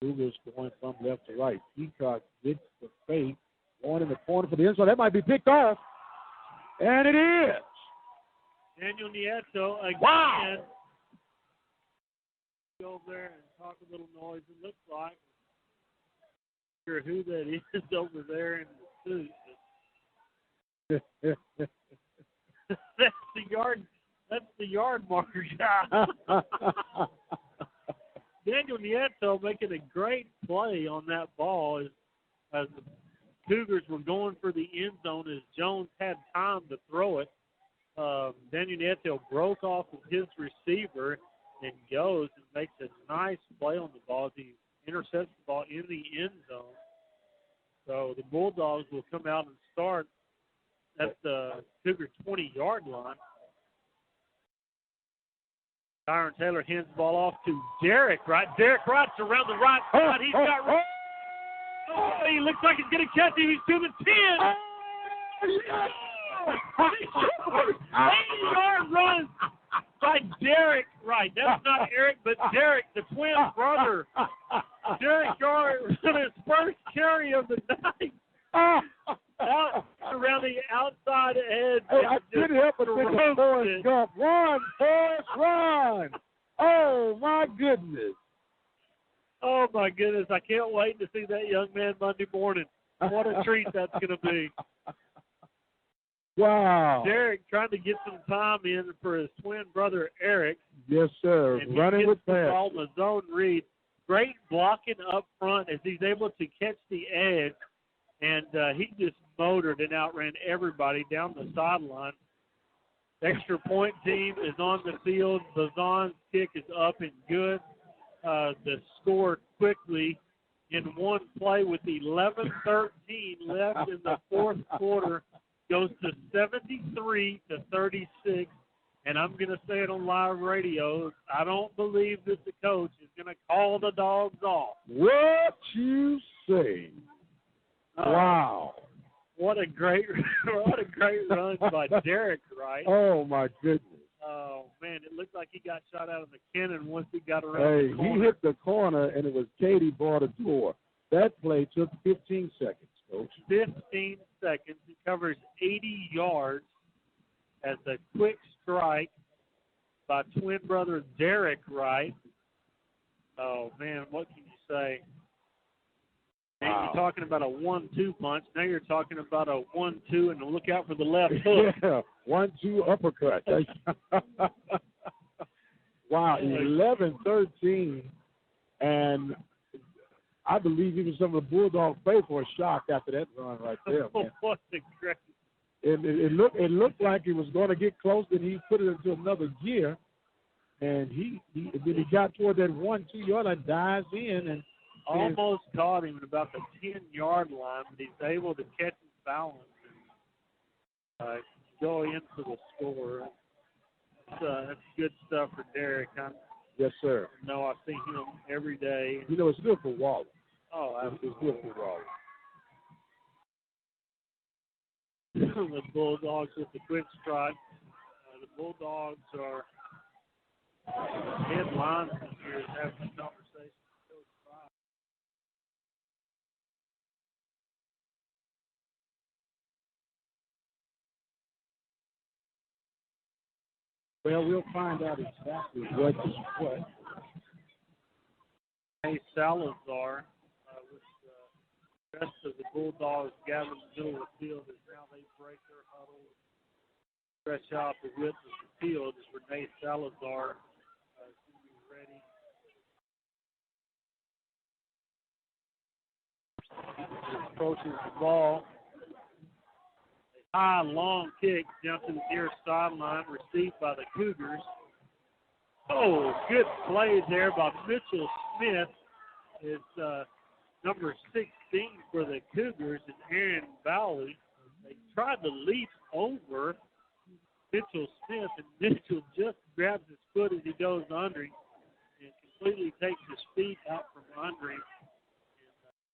Cougars going from left to right. Peacock gets the fake. Going in the corner for the end zone. That might be picked off. And it is. Daniel Nieto again. Wow. Go over there and talk a little noise. It looks like. I'm not sure who that is over there in the suit. That's the yard marker guy. Daniel Nieto making a great play on that ball as the Cougars were going for the end zone as Jones had time to throw it. Daniel Neto broke off of his receiver and goes and makes a nice play on the ball. He intercepts the ball in the end zone. So the Bulldogs will come out and start at the Cougar 20-yard line. Tyron Taylor hands the ball off to Derek Wright. Derek Wright's around the right side. He's got Wright. Oh, he looks like he's going to catch him. He's to the 10. 80-yard run by Derek Wright. That's not Eric, but Derek, the twin brother. Derek Wright on his first carry of the night. Out around the outside edge. Hey, I couldn't help but think of Forrest Gump. Run, Forrest, run! Oh, my goodness. Oh, my goodness. I can't wait to see that young man Monday morning. What a treat that's going to be. Wow. Derek trying to get some time in for his twin brother, Eric. Yes, sir. And Running with that. All the zone read. Great blocking up front as he's able to catch the edge. And he just motored and outran everybody down the sideline. Extra point team is on the field. Bazan's kick is up and good. The score quickly in one play with 11-13 left in the fourth quarter goes to 73-36. And I'm going to say it on live radio. I don't believe that the coach is going to call the Dogs off. What you say? Wow. What a great run by Derek Wright. Oh, my goodness. Oh, man, it looked like he got shot out of the cannon once he got around the corner. He hit the corner, and it was Katie Bordador. That play took 15 seconds, Coach. 15 seconds. He covers 80 yards as a quick strike by twin brother Derek Wright. Oh, man, what can you say? And wow. You're talking about a 1-2 punch. Now you're talking about a 1-2 and look out for the left hook. Yeah, 1-2 uppercut. Wow, 11-13. And I believe even some of the Bulldogs faithful were shocked after that run right there. Man. What a great. It looked like he was going to get close, and he put it into another gear. And then he got toward that 1-2 yard line, dives in, and almost caught him at about the 10-yard line, but he's able to catch his balance and go in for the score. That's good stuff for Derek. Yes, sir. No, I see him every day. You know, it's good for Waller. Oh, absolutely. It's good for Waller. The Bulldogs with the quick strike. The Bulldogs are headlines this year is having a conversation. Well, we'll find out exactly what is what. Hey, Salazar, with the rest of the Bulldogs gathered in the middle of the field as now they break their huddle, stretch out the width of the field as Renee Salazar is going to be ready. Approaches the ball. High, long kick down to the near sideline, received by the Cougars. Oh, good play there by Mitchell Smith. It's number 16 for the Cougars and Aaron Valley. They tried to leap over Mitchell Smith, and Mitchell just grabs his foot as he goes under him and completely takes his feet out from under him.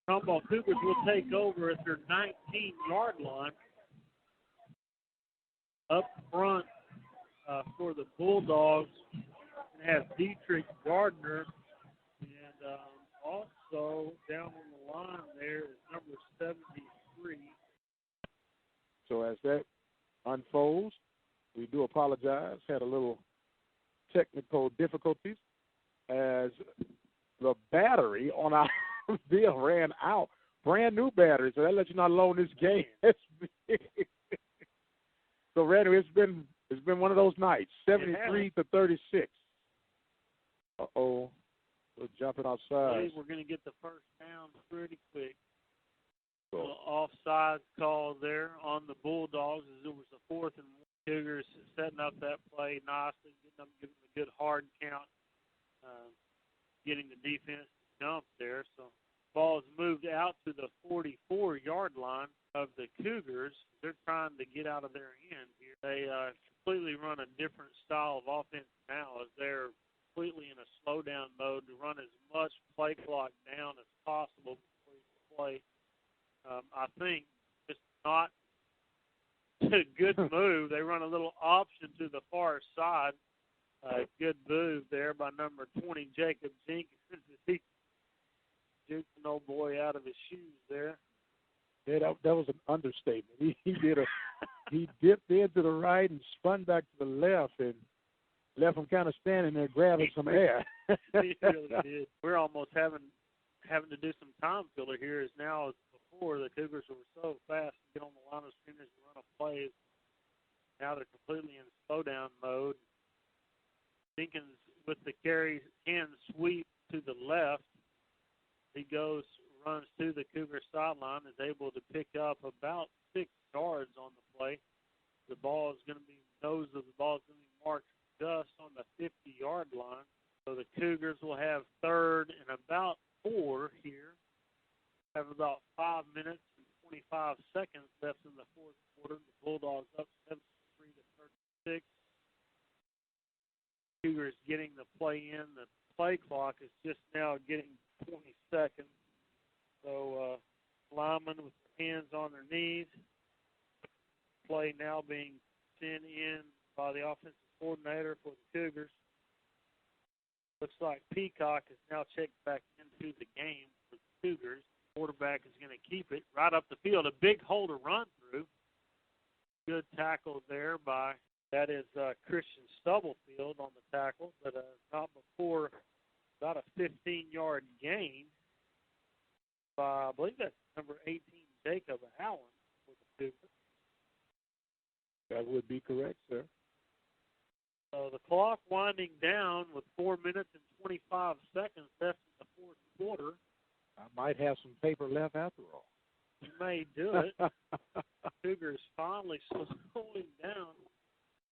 And Tomball Cougars will take over at their 19-yard line. Up front for the Bulldogs, and have Dietrich Gardner, and also down on the line there is number 73. So as that unfolds, we do apologize. Had a little technical difficulties as the battery on our bill ran out. Brand new battery, so that lets you know how long this game has been. So, Randy, it's been one of those nights, 73-36. Uh-oh, we're jumping outside. We're going to get the first down pretty quick. little offside call there on the Bulldogs as it was the 4th and 1. Cougars setting up that play nicely, giving them a good hard count, getting the defense to jump there. So ball's moved out to the 44-yard line of the Cougars. They're trying to get out of their end here. They completely run a different style of offense now as they're completely in a slow-down mode to run as much play clock down as possible before you play. I think it's not a good move. They run a little option to the far side. Good move there by number 20, Jacob Jenkins. He juked an old boy out of his shoes there. Yeah, that was an understatement. He dipped into the right and spun back to the left and left him kind of standing there grabbing some air. He really did. We're almost having to do some time filler here. As now as before, the Cougars were so fast to get on the line of scrimmage and run a play. Now they're completely in slowdown mode. Jenkins with the carry and sweep to the left. He runs to the Cougar sideline, is able to pick up about 6 yards on the play. The ball is going to be, nose of the ball is going to be marked just on the 50-yard line. So the Cougars will have 3rd and about 4 here. Have about 5 minutes and 25 seconds left in the 4th quarter. The Bulldogs up 73 to 36. Cougars getting the play in. The play clock is just now getting 20 seconds. So linemen with their hands on their knees. Play now being sent in by the offensive coordinator for the Cougars. Looks like Peacock is now checked back into the game for the Cougars. Quarterback is going to keep it right up the field. A big hole to run through. Good tackle there by, that is Christian Stubblefield on the tackle, but not before about a 15-yard gain by, I believe that's number 18, Jacob Allen for the Cougars. That would be correct, sir. So the clock winding down with 4 minutes and 25 seconds left in the 4th quarter. I might have some paper left after all. You may do it. Cougars finally slowing down.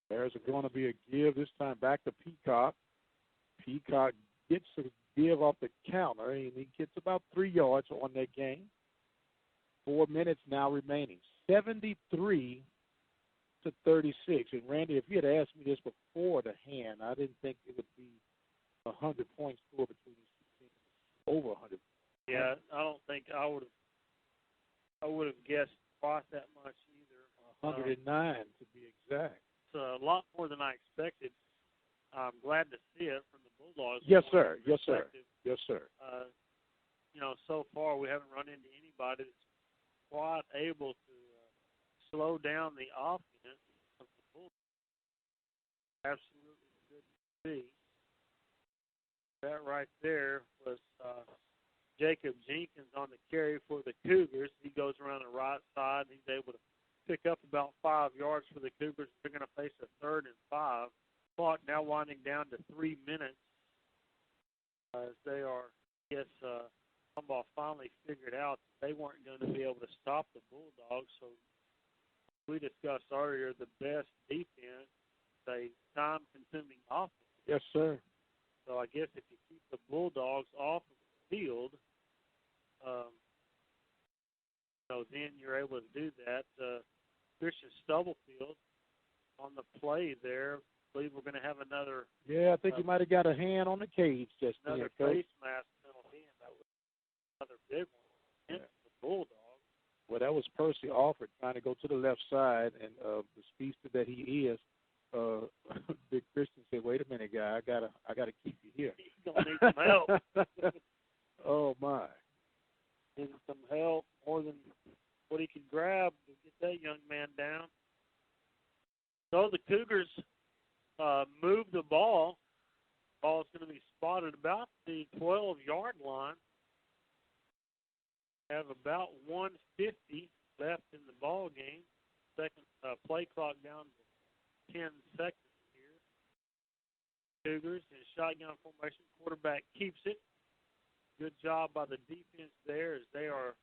There's going to be a give this time back to Peacock. Peacock gets a give off the counter, and he gets about 3 yards on that gain. 4 minutes now remaining. 73 to 36. And, Randy, if you had asked me this before the hand, I didn't think it would be 100 points score between these two teams. Over 100. Yeah, I don't think I would have guessed quite that much either. 109 to be exact. It's a lot more than I expected. I'm glad to see it from the Bulldogs. Yes, sir. Yes, sir. Yes, sir. So far we haven't run into anybody that's quite able to slow down the offense of the Bulldogs. Absolutely good to see. That right there was Jacob Jenkins on the carry for the Cougars. He goes around the right side. He's able to pick up about 5 yards for the Cougars. They're going to face a 3rd and 5. Clock now winding down to 3 minutes as they are, Tomball finally figured out that they weren't going to be able to stop the Bulldogs. So we discussed earlier, the best defense is a time-consuming offense. Yes, sir. So I guess if you keep the Bulldogs off of the field, then you're able to do that. Christian Stubblefield on the play there. I believe we're going to have another. Yeah, I think you might have got a hand on the cage just then. Another face mask penalty, and that was another big one against the Bulldogs. Well, that was Percy Alford trying to go to the left side, and the speedster that he is, Big Christian said, "Wait a minute, guy, I gotta keep you here. He's gonna need some help." Oh my! Needing some help more than what he could grab to get that young man down. So the Cougars move the ball. Ball's going to be spotted about the 12-yard line. Have about 150 left in the ball game. Second play clock down to 10 seconds here. Cougars in shotgun formation. Quarterback keeps it. Good job by the defense there as they are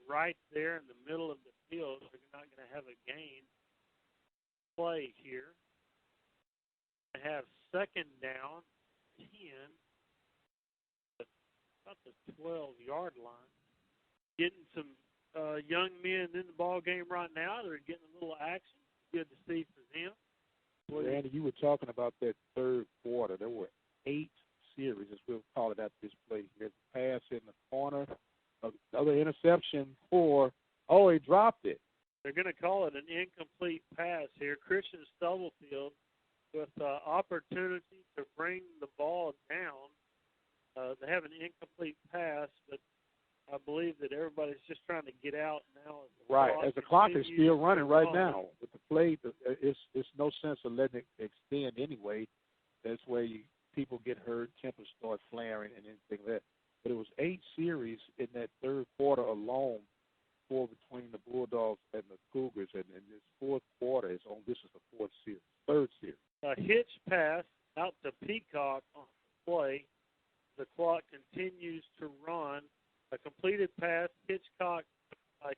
right there in the middle of the field. They're not going to have a gain play here. They have second down, 10, about the 12-yard line. Getting some young men in the ball game right now. They're getting a little action. Good to see for them. Randy, you were talking about that third quarter. There were 8 series, as we'll call it, at this play. There's a pass in the corner, another interception for, he dropped it. They're going to call it an incomplete pass here. Christian Stubblefield with opportunity to bring the ball down. They have an incomplete pass, but I believe that everybody's just trying to get out now. As the clock is still running right now. With the play, it's no sense of letting it extend anyway. That's where people get hurt, tempers start flaring, and anything like that. But it was 8 series in that third quarter alone between the Bulldogs and the Cougars. And this fourth quarter is on. This is the third series. A hitch pass out to Peacock on the play. The clock continues to run. A completed pass. Hitchcock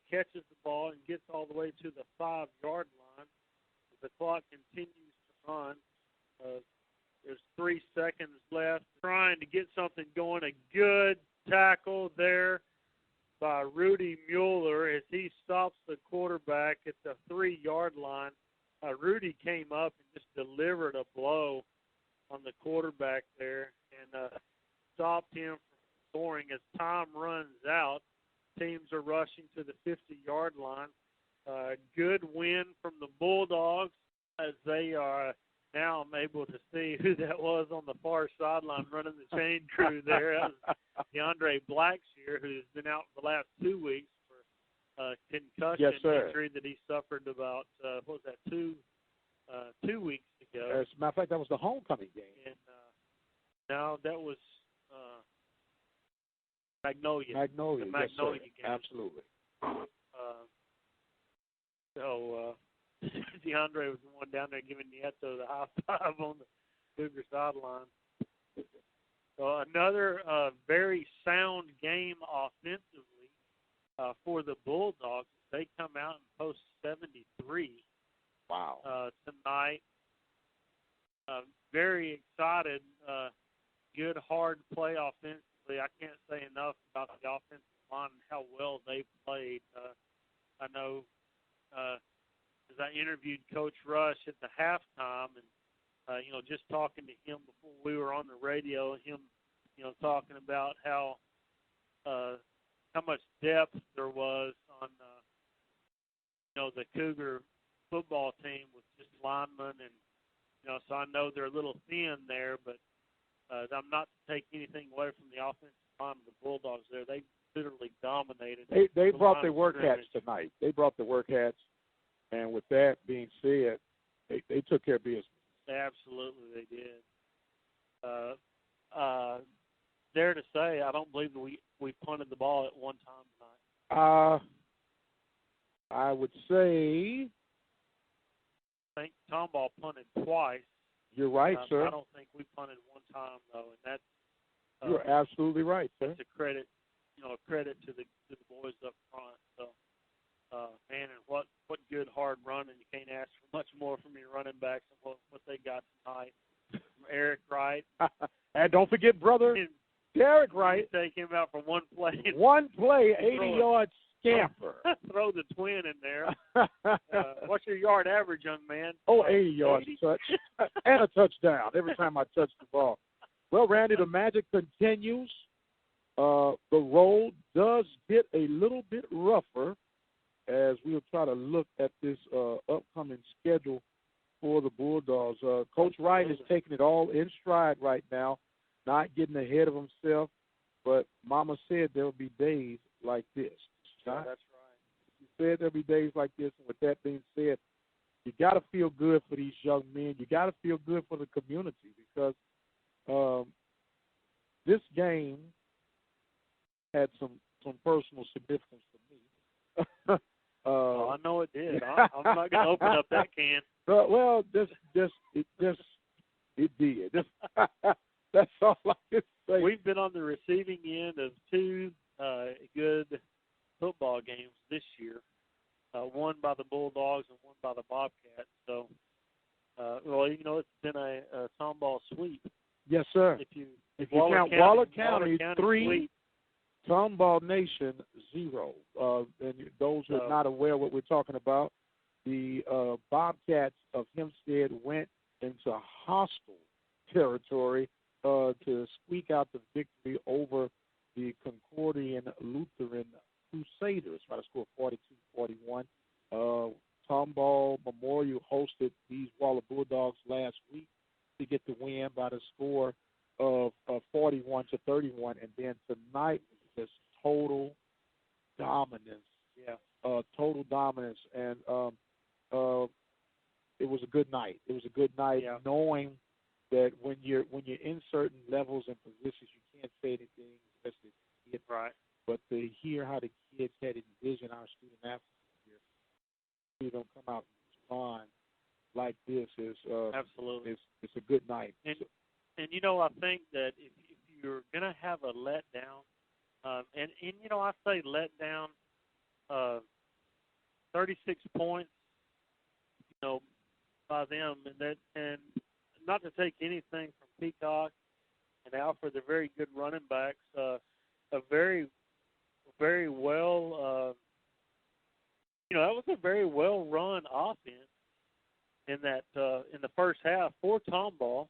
catches the ball and gets all the way to the 5-yard line. The clock continues to run. There's 3 seconds left. Trying to get something going. A good tackle there by Rudy Mueller as he stops the quarterback at the 3-yard line. Rudy came up and just delivered a blow on the quarterback there and stopped him from scoring. As time runs out, teams are rushing to the 50-yard line. Good win from the Bulldogs as they are. Now I'm able to see who that was on the far sideline running the chain crew there. That was DeAndre Blackshear, who's been out for the last 2 weeks for concussion injury that he suffered about, 2 weeks ago. As a matter of fact, that was the homecoming game. And no, that was Magnolia. Magnolia, the Magnolia game. Absolutely. DeAndre was the one down there giving Nieto the high five on the Cougar sideline. So another very sound game offensively for the Bulldogs. They come out and post 73. Wow. Tonight. Very excited. Good hard play offensively. I can't say enough about the offensive line and how well they played. I know as I interviewed Coach Rush at the halftime, and just talking to him before we were on the radio, him, talking about how much depth there was on, the Cougar football team with just linemen, and so I know they're a little thin there, but I'm not to take anything away from the offensive line of the Bulldogs there. They literally dominated. They brought their work hats tonight. They brought their work hats. And with that being said, they took care of business. Absolutely, they did. Dare to say, I don't believe we punted the ball at one time tonight. I would say. I think Tomball punted twice. You're right, sir. I don't think we punted one time though, and that's. You're absolutely right, sir. That's a credit, a credit to the boys up front. So. Man, and what good hard running. You can't ask for much more from your running backs than what they got tonight. Eric Wright. And don't forget, brother, Derek Wright. Take him out for one play. 80-yard scamper. Throw the twin in there. What's your yard average, young man? 80 yards touch. And a touchdown every time I touch the ball. Well, Randy, the magic continues. The road does get a little bit rougher as we'll try to look at this upcoming schedule for the Bulldogs. Coach Wright is taking it all in stride right now, not getting ahead of himself, but Mama said there will be days like this. That's right. She said there'll be days like this, and with that being said, you got to feel good for these young men. You got to feel good for the community because this game had some personal significance for me. I know it did. I'm not going to open up that can. Well, it did. That's all I can say. We've been on the receiving end of 2 good football by the Bulldogs and one by the Bobcats. So, it's been a Tomball sweep. Yes, sir. If you count Waller County 3, sweep, Tomball Nation 0. And those who are not aware what we're talking about, the Bobcats of Hempstead went into hostile territory to squeak out the victory over the Concordian Lutheran Crusaders by the score of 42-41. Tomball Memorial hosted these Waller Bulldogs last week to get the win by the score of 41-31, and then tonight was just total dominance. Total dominance, and it was a good night. It was a good night, knowing that when you're in certain levels and positions, you can't say anything, especially if you right. But to hear how the kids had envisioned our student athletes here, see them come out and respond like this is absolutely. It's a good night. And I think that if you're gonna have a letdown, and I say letdown, 36 points, by them, and not to take anything from Peacock and Alfred, they're very good running backs. A very, very well, that was a very well run offense in that in the first half for Tomball.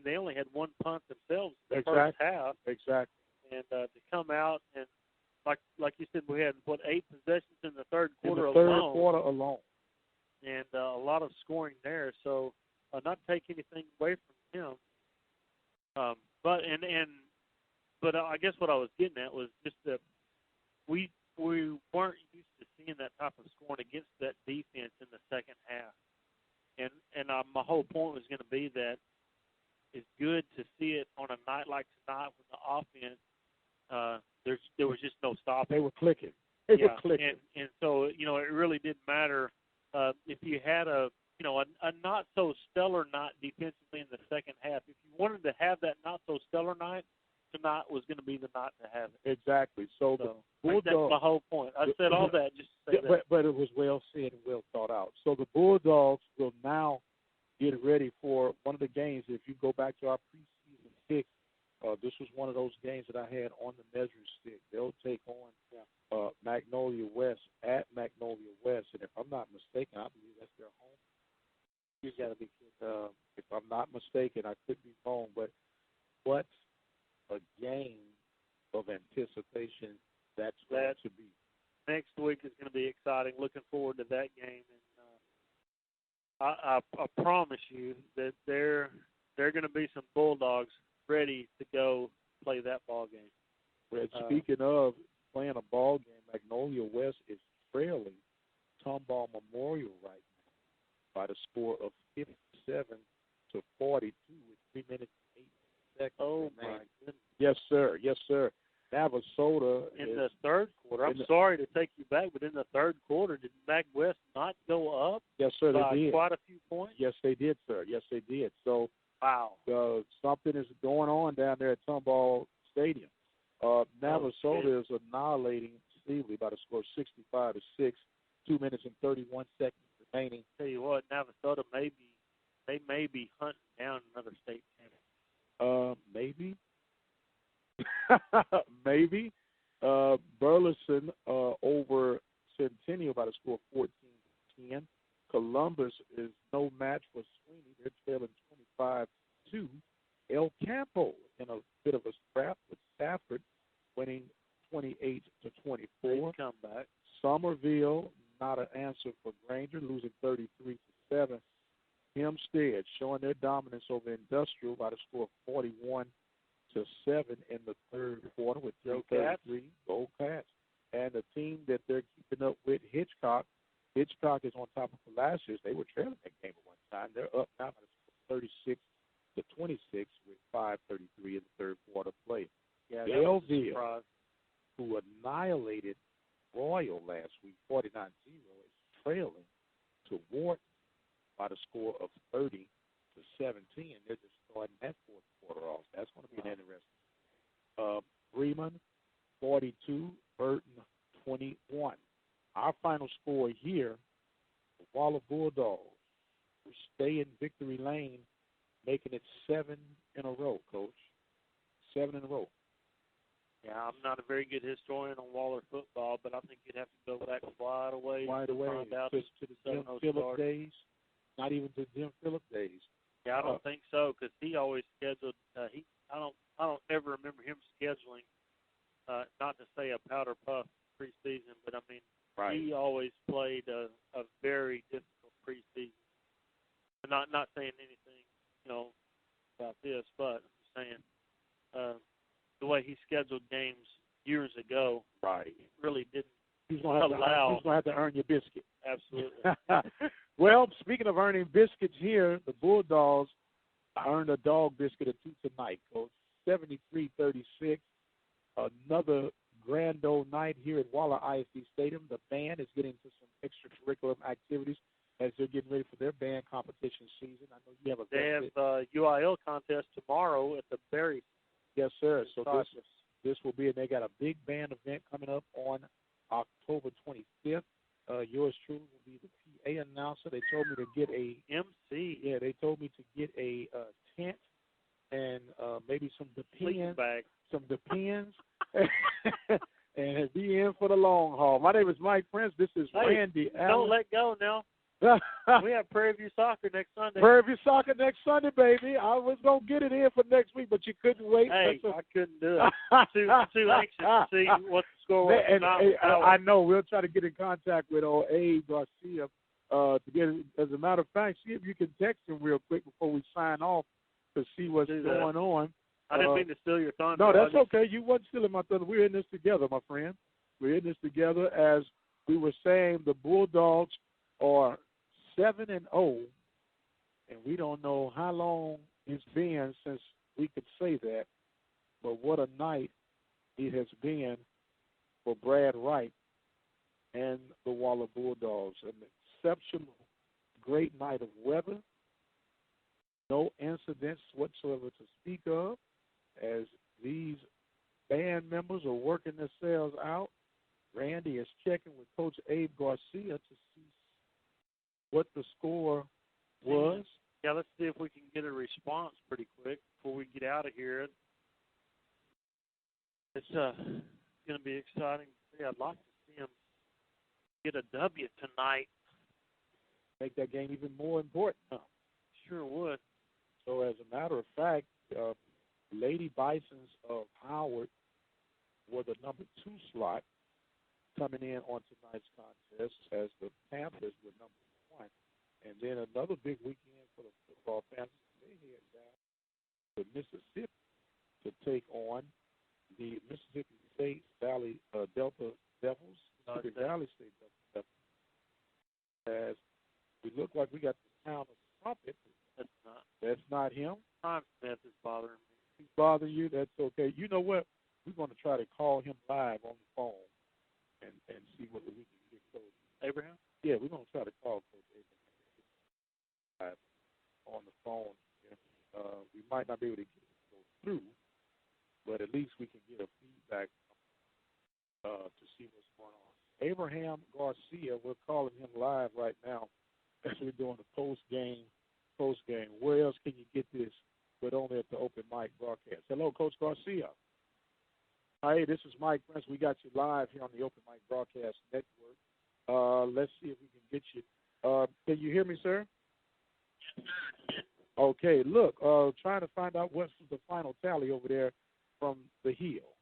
They only had one punt themselves in the first half. Exactly. And to come out and like you said, we had 8 possessions in the third quarter alone. Third quarter alone. And a lot of scoring there. So not take anything away from him. But I guess what I was getting at was just that we weren't used to seeing that type of scoring against that defense in the second half. And my whole point was going to be that it's good to see it on a night like tonight when the offense there was just no stopping. They were clicking. They were clicking. And so it really didn't matter if you had a not so stellar night defensively in the second half. If you wanted to have that not so stellar night, tonight was going to be the night to have it. Exactly. So the Bulldogs, that's my whole point. I said all that just to say that. But it was well said and well thought out. So the Bulldogs will now get ready for one of the games. If you go back to our preseason pick, this was one of those games that I had on the measuring stick. They'll take on Magnolia West at Magnolia West, and if I'm not mistaken, I believe that's their home. You got to be. If I'm not mistaken, I could be wrong, but what a game of anticipation that's going to be. Next week is going to be exciting. Looking forward to that game, and I promise you that there are going to be some Bulldogs ready to go play that ball game. Well, speaking of playing a ball game, Magnolia West is trailing Tomball Memorial right now by the score of 57-42 with 3 minutes and 8 seconds. Oh my goodness! Yes, sir. Yes, sir. Navasota in the third quarter. I'm sorry to take you back, but in the third quarter, did Mag West not go up? Yes, sir. By they did. Quite a few points. Yes, they did, sir. Yes, they did. So, wow. Something is going on down there at Tomball Stadium. Navasota is annihilating Sealy by the score 65-6. 2 minutes and 31 seconds remaining. Tell you what, Navasota may be hunting down another state champion. Maybe. Maybe. Burleson over Centennial by the score 14-10. Columbus is no match for Sweeney. They're trailing 25-2. El Campo in a bit of a scrap with Stafford winning 28-24. Come back. Somerville, not an answer for Granger, losing 33-7. Hempstead showing their dominance over Industrial by the score of 41-7 in the third quarter with 3:33. Go Cats. And the team that they're keeping up with, Hitchcock is on top of Palacios. They were trailing that game at one time. They're up now by the score 36-26 with 5:33 in the third quarter play. Belleville, who annihilated Royal last week, 49-0, is trailing to Wharton by the score of 30-17. They're just starting that fourth quarter off. That's going to be an interesting. Bremen, 42, Burton, 21. Our final final score here, the Waller Bulldogs will stay in victory lane, making it 7 in a row, Coach. 7 in a row. Yeah, I'm not a very good historian on Waller football, but I think you'd have to go back quite a ways Right to away find out to the Jim Phillips days. Not even to Jim Phillips days. Yeah, I don't think so, because he always scheduled. I don't ever remember him scheduling. Not to say a powder puff preseason, but I mean, he always played a very difficult preseason. I'm not saying anything, about this, but I'm just saying the way he scheduled games years ago, really didn't. He's going to have to earn your biscuit. Absolutely. Well, speaking of earning biscuits here, the Bulldogs earned a dog biscuit or two tonight, Coach. 73-36. Another grand old night here at Waller ISD Stadium. The band is getting into some extracurricular activities as they're getting ready for their band competition season. I know you have They have UIL contest tomorrow at the Berry. Yes, sir. So this will be, and they got a big band event coming up on October 25th. Yours truly will be the PA announcer. They told me to get a MC. Yeah, they told me to get a tent and maybe some depends, and be in for the long haul. My name is Mike Prince. This is Randy Allen. Don't let go now. We have Prairie View Soccer next Sunday. Prairie View Soccer next Sunday, baby. I was going to get it in for next week, but you couldn't wait. Hey, I couldn't do it. Too anxious to see what the score was. I know. We'll try to get in contact with old Abe Garcia to get it. As a matter of fact, see if you can text him real quick before we sign off to see what's going on. I didn't mean to steal your thunder. No, that's okay. You wasn't stealing my thunder. We're in this together, my friend. We're in this together. As we were saying, the Bulldogs are 7-0, and we don't know how long it's been since we could say that, but what a night it has been for Brad Wright and the Waller Bulldogs. An exceptional, great night of weather, no incidents whatsoever to speak of, as these band members are working themselves out. Randy is checking with Coach Abe Garcia to see what the score was. Yeah, let's see if we can get a response pretty quick before we get out of here. It's going to be exciting to see. I'd like to see them get a W tonight. Make that game even more important. Sure would. So, as a matter of fact, Lady Bisons of Howard were the number 2 slot coming in on tonight's contest, as the Panthers were number 1. And then another big weekend for the football Panthers. They head down to Mississippi to take on the Mississippi State Valley Delta Devils. Mississippi Valley State Delta Devils. As we look like we got the sound of trumpet. That's not him. Tom Smith is bothering me. He's bothering you? That's okay. You know what? We're going to try to call him live on the phone and see what we can get Coach Abraham? Yeah, we're going to try to call Coach Abraham on the phone. We might not be able to get it go through, but at least we can get a feedback to see what's going on. Abraham Garcia, we're calling him live right now as we're doing the post-game. Where else can you get this but only at the open mic broadcast? Hello, Coach Garcia. Hi, this is Mike Prince. We got you live here on the Open Mic Broadcast Network. Let's see if we can get you. Can you hear me, sir? Yes, sir. Okay, look, trying to find out what's the final tally over there from the Hill.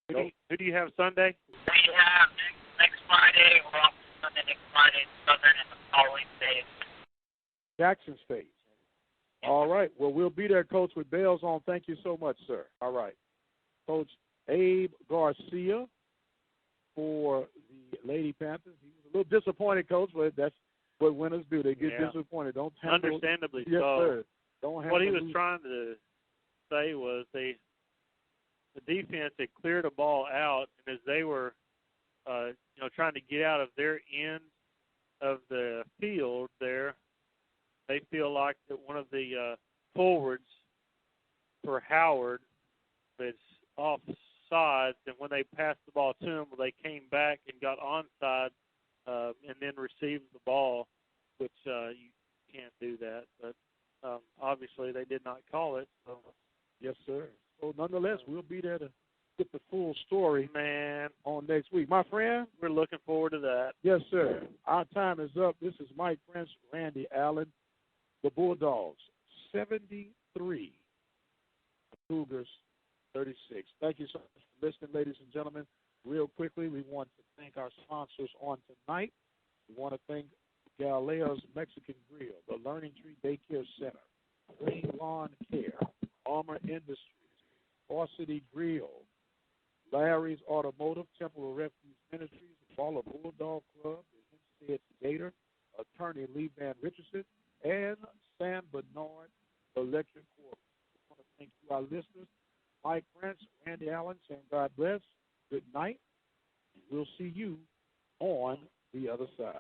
Who do you have Sunday? We have next Friday, we're off Sunday, next Friday, Southern, and the following day. Jackson State. All right. Well, we'll be there, Coach, with bells on. Thank you so much, sir. All right. Coach Abe Garcia for the Lady Panthers. He was a little disappointed, Coach, but that's what winners do. They get disappointed. Don't handle, understandably yes, so. Sir. Don't what he was trying to say was the defense had cleared the ball out, and as they were trying to get out of their end of the field there, they feel like that one of the forwards for Howard was offside, and when they passed the ball to him, they came back and got onside and then receive the ball, which you can't do that. But obviously they did not call it. So. Yes, sir. So nonetheless, we'll be there to get the full story, man, on next week. My friend, we're looking forward to that. Yes, sir. Our time is up. This is Mike Prince, Randy Allen, the Bulldogs, 73, Cougars, 36. Thank you so much for listening, ladies and gentlemen. Real quickly, we want to thank our sponsors on tonight. We want to thank Galeo's Mexican Grill, the Learning Tree Daycare Center, Green Lawn Care, Armor Industries, Varsity Grill, Larry's Automotive, Temple of Refuge Ministries, the Baller Bulldog Club, the Hempstead Gator, Attorney Lee Van Richardson, and San Bernard Electric Corp. I want to thank you, our listeners. Mike Prince, Randy Allen, saying God bless. Good night. We'll see you on the other side.